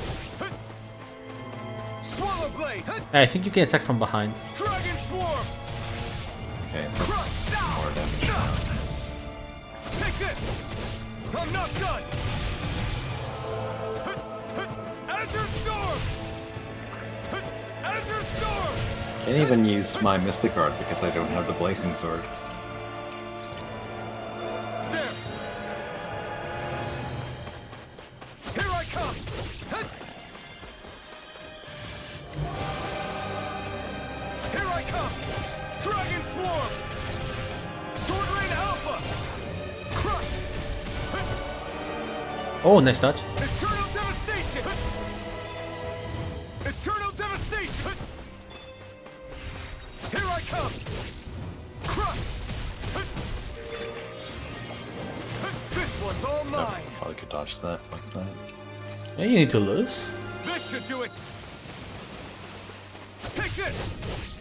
Swallow Blade! I think you can attack from behind. Dragon Swarm! Okay, that's more damage now. Take this! I'm not done! Azure Storm! Azure Storm! Can't even use my Mystic Art because I don't have the Blazing Sword. There! Here I come! Here I come! Dragon Swarm! Sword Rain Alpha! Crush! Oh, nice dodge. Eternal Devastation! Eternal Devastation! Here I come! Crush! This one's all Oh, mine! if I could dodge that like that. Yeah, you need to lose. This should do it! Take this!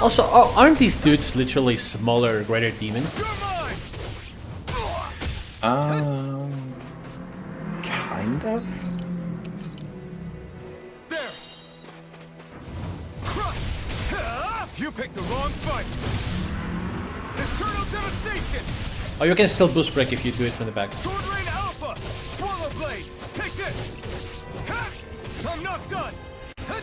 Also, aren't these dudes literally smaller, greater demons? You're mine! Kind of? There! Crush! You picked the wrong fight! Eternal Devastation! Oh, you can still boost break if you do it from the back. Sword Rain Alpha! Swallow Blade! Take this! Ha! I'm not done! Ha!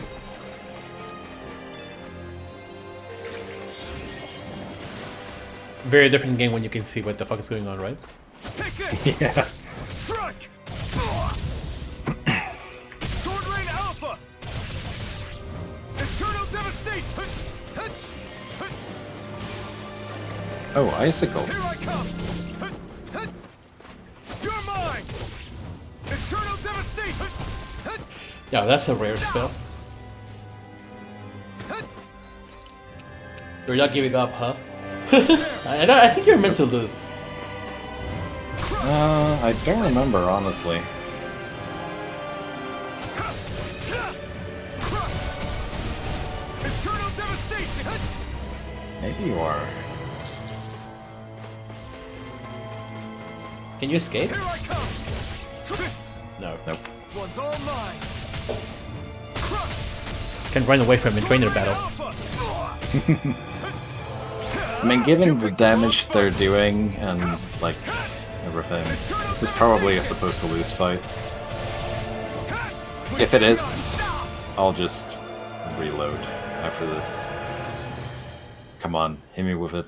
Very different game when you can see what the fuck is going on, right? Take this! Yeah. Strike! Sword Rain Alpha! Eternal Devastation! Oh, Icicle. Here I come! You're mine! Eternal Devastation! Yeah, that's a rare spell. You're not giving up, huh? I think you're meant to lose. I don't remember, honestly. Eternal Devastation! Maybe you are. Can you escape? Here I come! No. Nope. One's all mine! Can run away from a trainer battle. I mean, given the damage they're doing and, like, everything, this is probably a supposed to lose fight. If it is, I'll just reload after this. Come on, hit me with it.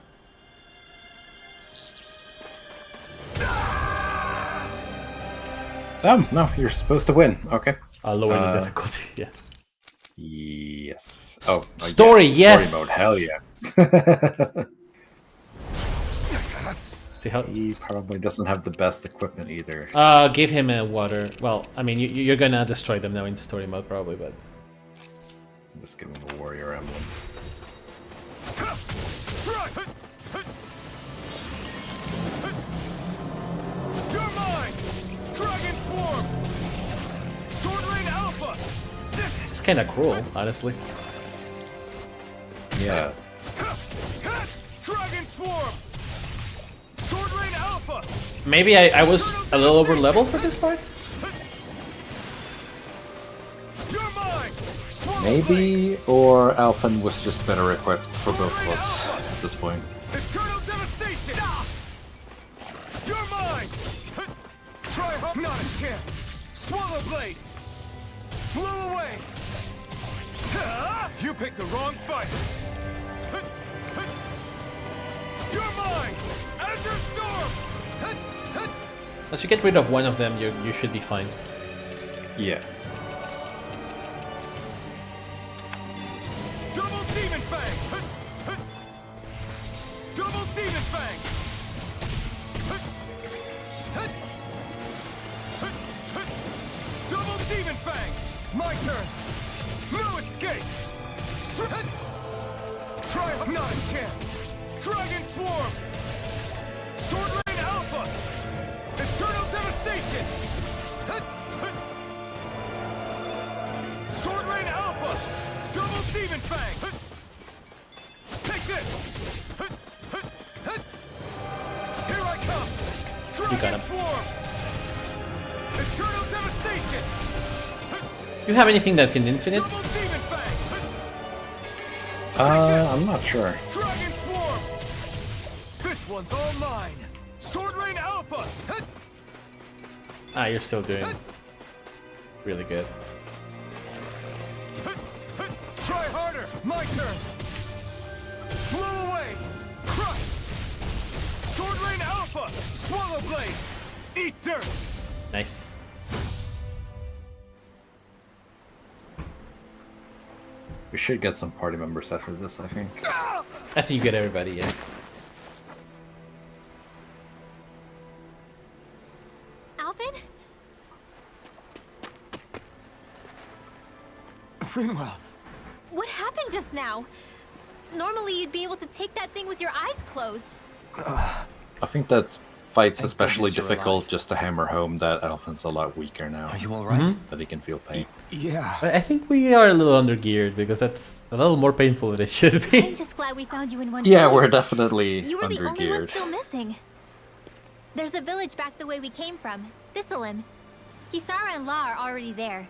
Oh, no, you're supposed to win. Okay. I'll lower the difficulty, yeah. Yes. Oh, Story, yeah. yes! Story mode, hell yeah. See how... He probably doesn't have the best equipment either. Give him a water. Well, I mean, you're gonna destroy them now in story mode, probably, but... Just give him a warrior emblem. You're mine! Dragon Swarm! Sword Rain Alpha! This is kinda cruel, honestly. Yeah. Dragon Swarm! Sword Rain Alpha! Maybe I was a little over level for this part? You're mine! Maybe, or Alphen was just better equipped for both of us at this point. Eternal Devastation! You're mine! Try hard, not a chance! Swallow Blade! Blow away! You picked the wrong fight! You're mine! Azure Storm! Once you get rid of one of them, you should be fine. Yeah. Double Demon Fang! Double Demon Fang! Double Demon Fang! My turn! No escape! Try not a chance! Dragon Swarm! Sword Rain Alpha! Eternal Devastation! You got him. Do you have anything that can infinite? I'm not sure. Dragon Swarm! This one's all mine! Sword Rain Alpha! Ah, you're still doing really good. Try harder! My turn! Blow away! Crush! Sword Rain Alpha! Swallow Blade! Eat dirt! Nice. We should get some party members after this, I think. I think you get everybody, yeah. Alvin? Finwell! What happened just now? Normally you'd be able to take that thing with your eyes closed. I think that fight's Thank especially goodness you're difficult alive. just to hammer home that Alphen's a lot weaker now. Are you alright? That he can feel pain. Yeah. But I think we are a little undergeared because that's a little more painful than it should I'm be. just glad we found you in one Yeah, piece. we're definitely You were the only one undergeared. still missing. There's a village back the way we came from, Thistleim. Kisara and La are already there.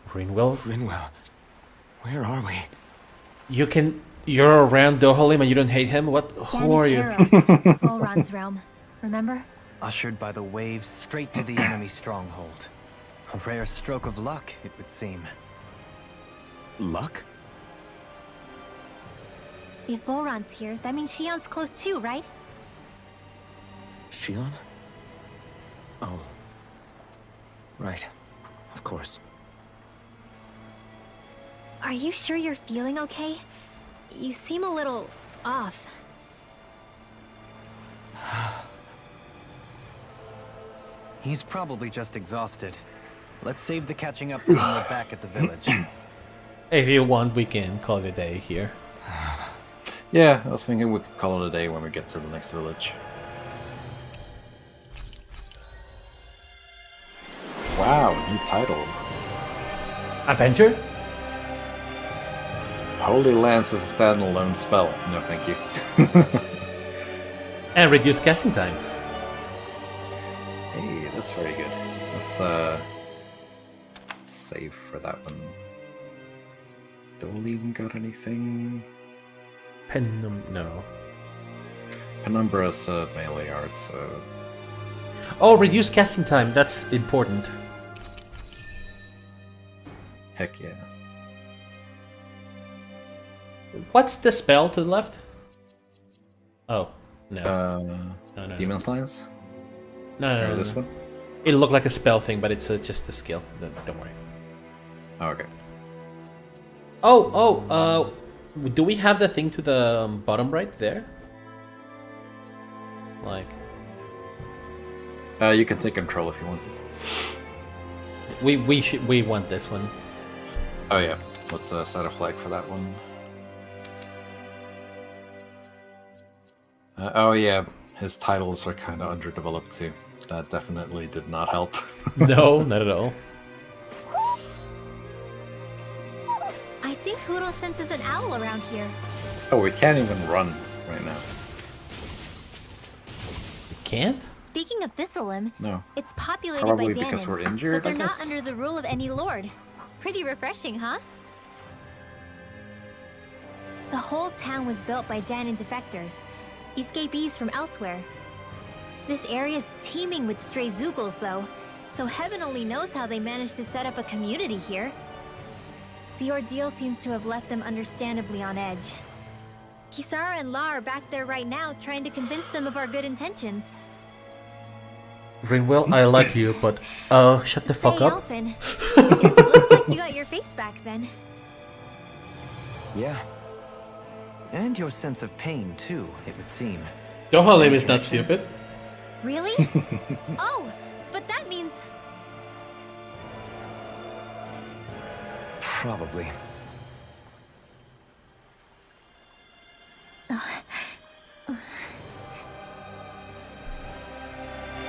Greenwell, Finwell, where are we? you're around Dohalim and you don't hate him? What? Who are you? Volron's realm. Remember? Ushered by the waves straight to the enemy stronghold. A rare stroke of luck, it would seem. Luck? If Volron's here, that means Shion's close too, right? Shion? Oh. Right. Of course. Are you sure you're feeling okay? You seem a little off. He's probably just exhausted. Let's save the catching up when we're back at the village. If you want, we can call it a day here. Yeah, I was thinking we could call it a day when we get to the next village. Wow, new title. Avenger? Holy Lance is a standalone spell. No, thank you. And reduce casting time. Hey, that's very good. Let's save for that one. Dohalim got anything? No. Penumbra's melee art, so Oh, reduce casting time. That's important. heck yeah. What's the spell to the left? Oh, no. No. Demon's Lance? No, Or this one? It looked like a spell thing, but it's just a skill. Don't worry. Oh, okay. Do we have the thing to the bottom right there? Like, You can take control if you want to. we want this one. Oh yeah, let's set a flag for that one. Oh yeah, his titles are kind of underdeveloped too. That definitely did not help. No, not at all. I think Huro senses an owl around here. Oh, we can't even run right now. You can't? Speaking of Thistleim, No. it's populated Probably by because Daemons, we're injured, but they're I not guess? under the rule of any lord. Pretty refreshing, huh? The whole town was built by Daenon defectors, escapees from elsewhere. This area's teeming with stray Zeugles, though, so heaven only knows how they managed to set up a community here. The ordeal seems to have left them understandably on edge. Kisara and La are back there right now, trying to convince them of our good intentions. Greenwell, I like you, but shut the fuck Hey, up. Alphen. It looks like you got your face back then. Yeah. And your sense of pain, too, it would seem. Dohalim is not stupid. Really? Oh, but that means... Probably.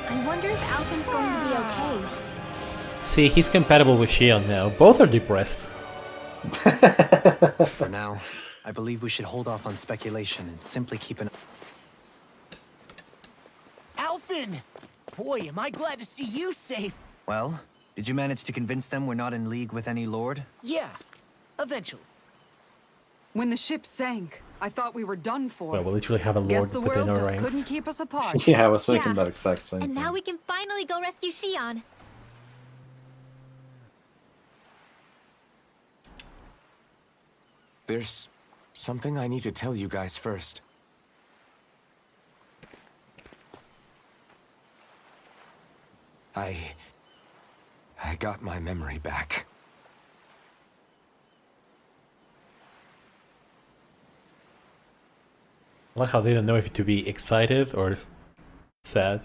I wonder if Alphen's going to be okay. See, he's compatible with Shion now. Both are depressed. For now, I believe we should hold off on speculation and simply keep an... Griffin! Boy, am I glad to see you safe. Well, did you manage to convince them we're not in league with any lord? Yeah, eventually. When the ship sank, I thought we were done for. Well, we literally have a Guess lord the within world our just ranks. couldn't keep us apart. Yeah, I was thinking Yeah. that exact same And thing. now we can finally go rescue Shion. There's something I need to tell you guys first. I got my memory back. I like how they don't know if to be excited or sad.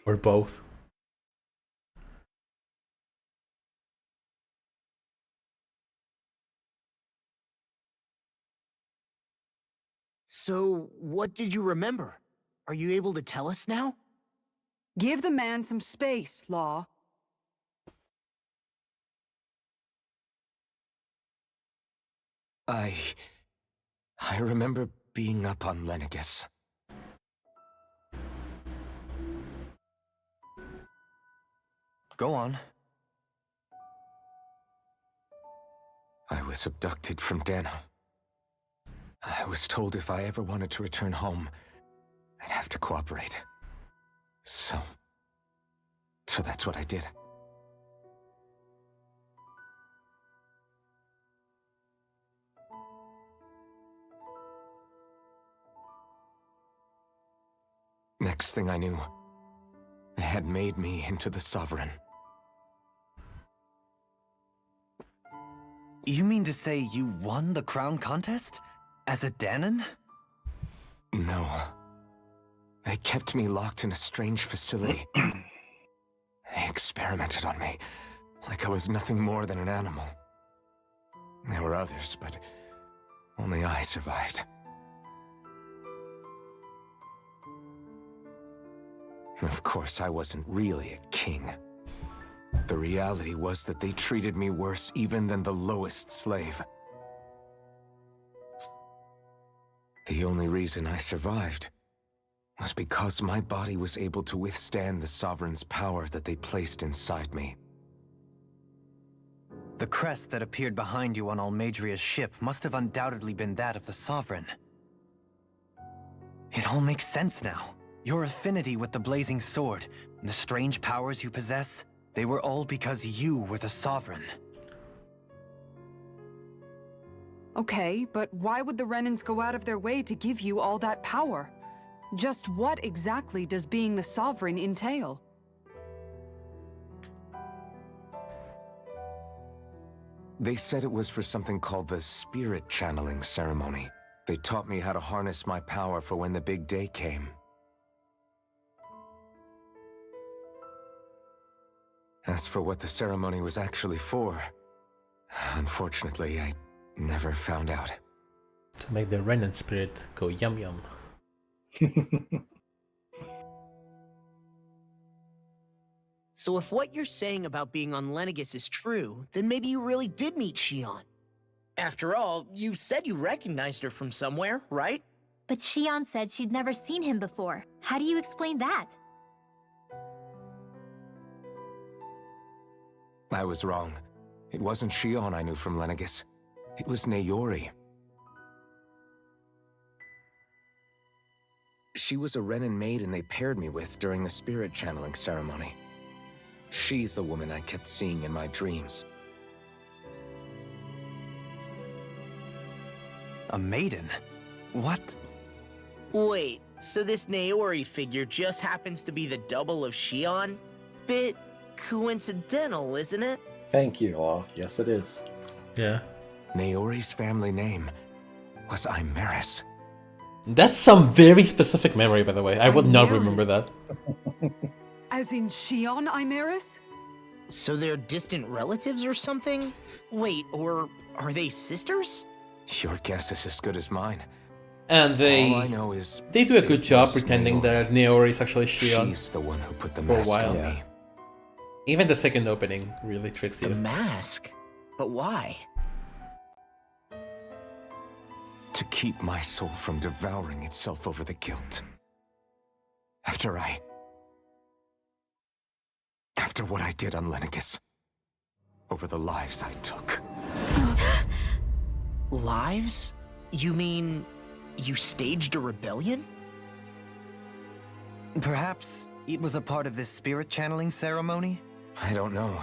Or both. So, what did you remember? Are you able to tell us now? Give the man some space, Law. I remember being up on Lenegus. Go on. I was abducted from Dana. I was told if I ever wanted to return home, I'd have to cooperate. So that's what I did. Next thing I knew, they had made me into the Sovereign. You mean to say you won the crown contest? As a Danon? No. They kept me locked in a strange facility. They experimented on me, like I was nothing more than an animal. There were others, but only I survived. Of course, I wasn't really a king. The reality was that they treated me worse even than the lowest slave. The only reason I survived was because my body was able to withstand the Sovereign's power that they placed inside me. The crest that appeared behind you on Almadria's ship must have undoubtedly been that of the Sovereign. It all makes sense now. Your affinity with the Blazing Sword, and the strange powers you possess, they were all because you were the Sovereign. Okay, but why would the Renans go out of their way to give you all that power? Just what exactly does being the Sovereign entail? They said it was for something called the Spirit Channeling Ceremony. They taught me how to harness my power for when the big day came. As for what the ceremony was actually for, unfortunately, I never found out. To make the Renan spirit go yum yum. So if what you're saying about being on Lenegus is true, then maybe you really did meet Shion. After all, you said you recognized her from somewhere, right? But Shion said she'd never seen him before. How do you explain that? I was wrong. It wasn't Shion I knew from Lenegus. It was Naori. She was a Renan maiden they paired me with during the spirit channeling ceremony. She's the woman I kept seeing in my dreams. A maiden? What? Wait, so this Naori figure just happens to be the double of Shion? Bit coincidental, isn't it? Thank you, Law. Yes, it is. Yeah. Naori's family name was Imeris. That's some very specific memory, by the way. I would not remember that. As in Shion Imeris? So they're distant relatives or something? Wait, or are they sisters? Your guess is as good as mine. And All I know is they do a good it job was pretending Naori. that Naori is actually Shion She's the one who put the for a mask while. on Yeah. me. Even the second opening really tricks The you. mask? But why? To keep my soul from devouring itself over the guilt. After what I did on Lenegis. Over the lives I took. Lives? You mean you staged a rebellion? Perhaps it was a part of this spirit channeling ceremony? I don't know.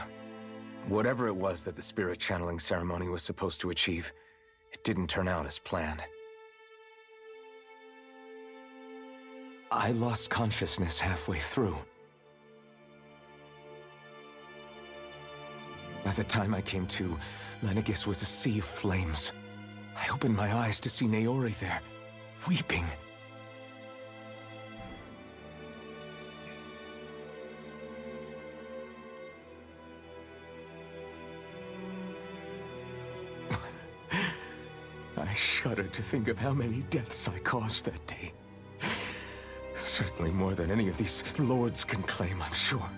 Whatever it was that the spirit channeling ceremony was supposed to achieve, it didn't turn out as planned. I lost consciousness halfway through. By the time I came to, Lenegis was a sea of flames. I opened my eyes to see Naori there, weeping. I shudder to think of how many deaths I caused that day. Certainly more than any of these lords can claim, I'm sure.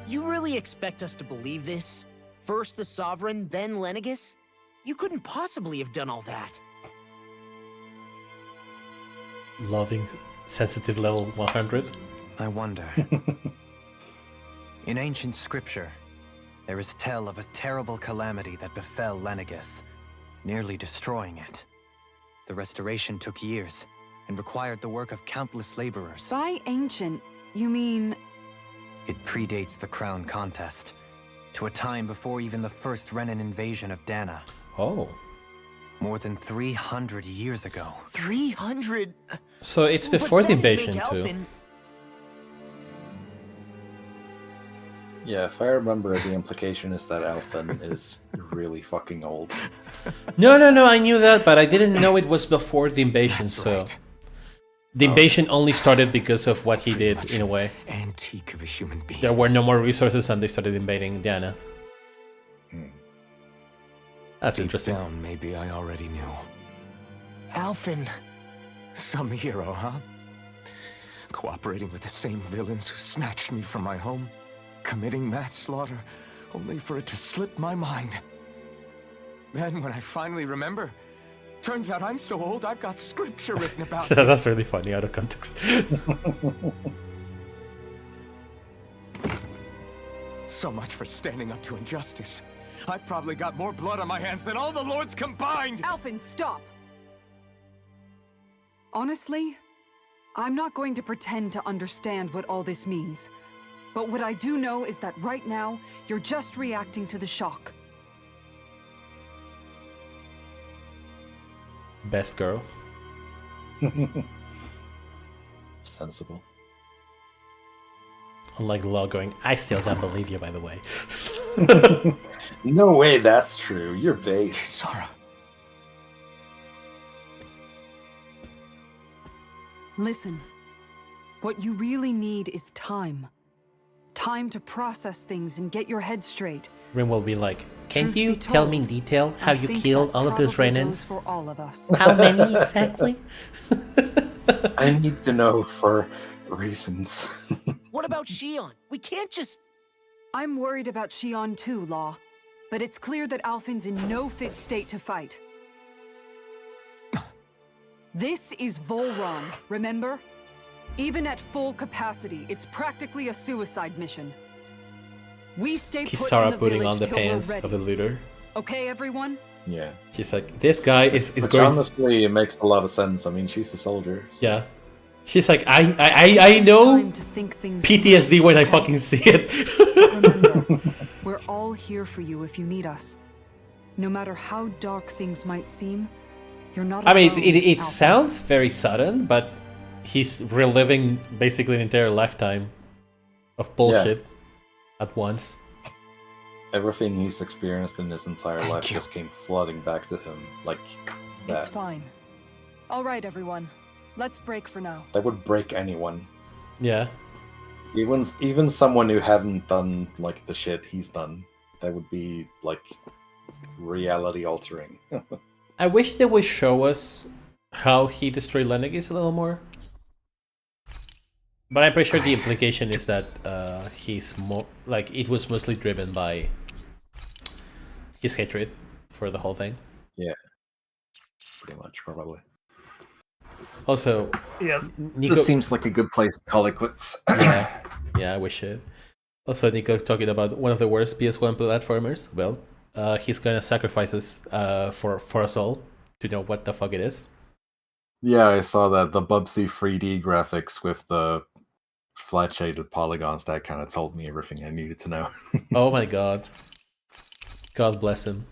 You really expect us to believe this? First the Sovereign, then Lenegis? You couldn't possibly have done all that. Loving sensitive level 100. I wonder. In ancient scripture, there is tell of a terrible calamity that befell Lenegis, nearly destroying it. The restoration took years and required the work of countless laborers. By ancient, you mean... It predates the crown contest, to a time before even the first Renan invasion of Dana. Oh. More than 300 years ago. 300? So it's before the invasion too. Yeah, if I remember, the implication is that Alphen is really fucking old. No, I knew that, but I didn't know it was before the invasion, so... Right. The invasion only started because of what he did, in a way. Antique of a human being. There were no more resources and they started invading Dana. That's Deep interesting. down, maybe I already knew. Alphen. Some hero, huh? Cooperating with the same villains who snatched me from my home, committing mass slaughter, only for it to slip my mind. Then, when I finally remember, turns out I'm so old I've got scripture written about me. That's really funny out of context. So much for standing up to injustice. I've probably got more blood on my hands than all the lords combined! Alphen, stop! Honestly, I'm not going to pretend to understand what all this means. But what I do know is that right now, you're just reacting to the shock. Best girl. Sensible. Unlike Law going, I still don't believe you, by the way. No way that's true. You're base. Sara. Listen, what you really need is time. Time to process things and get your head straight. Rin will be like, can Truth you be tell me in told, detail how I you think killed that all of those probably goes Renans? for all of us. How many exactly? I need to know for reasons. What about Shion? We can't just... I'm worried about Shion too, Law. But it's clear that Alphen's in no fit state to fight. This is Volron, remember? Even at full capacity, it's practically a suicide mission. We stay put in Kisara the putting village on the till we're pants ready. of the looter. Okay, everyone? Yeah. She's like, this guy is Which going... honestly, it makes a lot of sense. I mean, she's a soldier. So. Yeah. She's like, I know Time to think things PTSD through, when I okay? fucking see it. Remember, we're all here for you if you need us. No matter how dark things might seem, you're not I mean, alone, it Alphen. sounds very sudden, but he's reliving basically an entire lifetime of bullshit at once. Everything he's experienced in his entire life just came flooding back to him like that. It's fine. All right, everyone. Let's break for now. That would break anyone. Yeah. Even someone who hadn't done like the shit he's done. That would be like reality altering. I wish they would show us how he destroyed Lenegis a little more. But I'm pretty sure the implication is that he's more like it was mostly driven by his hatred for the whole thing. Yeah, pretty much, probably. Also, Yeah, Nico. this seems like a good place to call it quits. Yeah, I wish it. Also, Nico talking about one of the worst PS1 platformers. Well, he's gonna sacrifice us for us all to know what the fuck it is. Yeah, I saw that. The Bubsy 3D graphics with the flat shaded polygons, that kind of told me everything I needed to know. Oh my god. God bless him.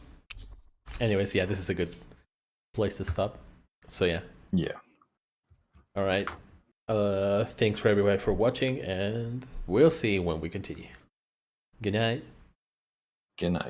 Anyways, yeah, this is a good place to stop. So yeah. Yeah. Alright. Thanks for everybody for watching, and we'll see you when we continue. Good night. Good night.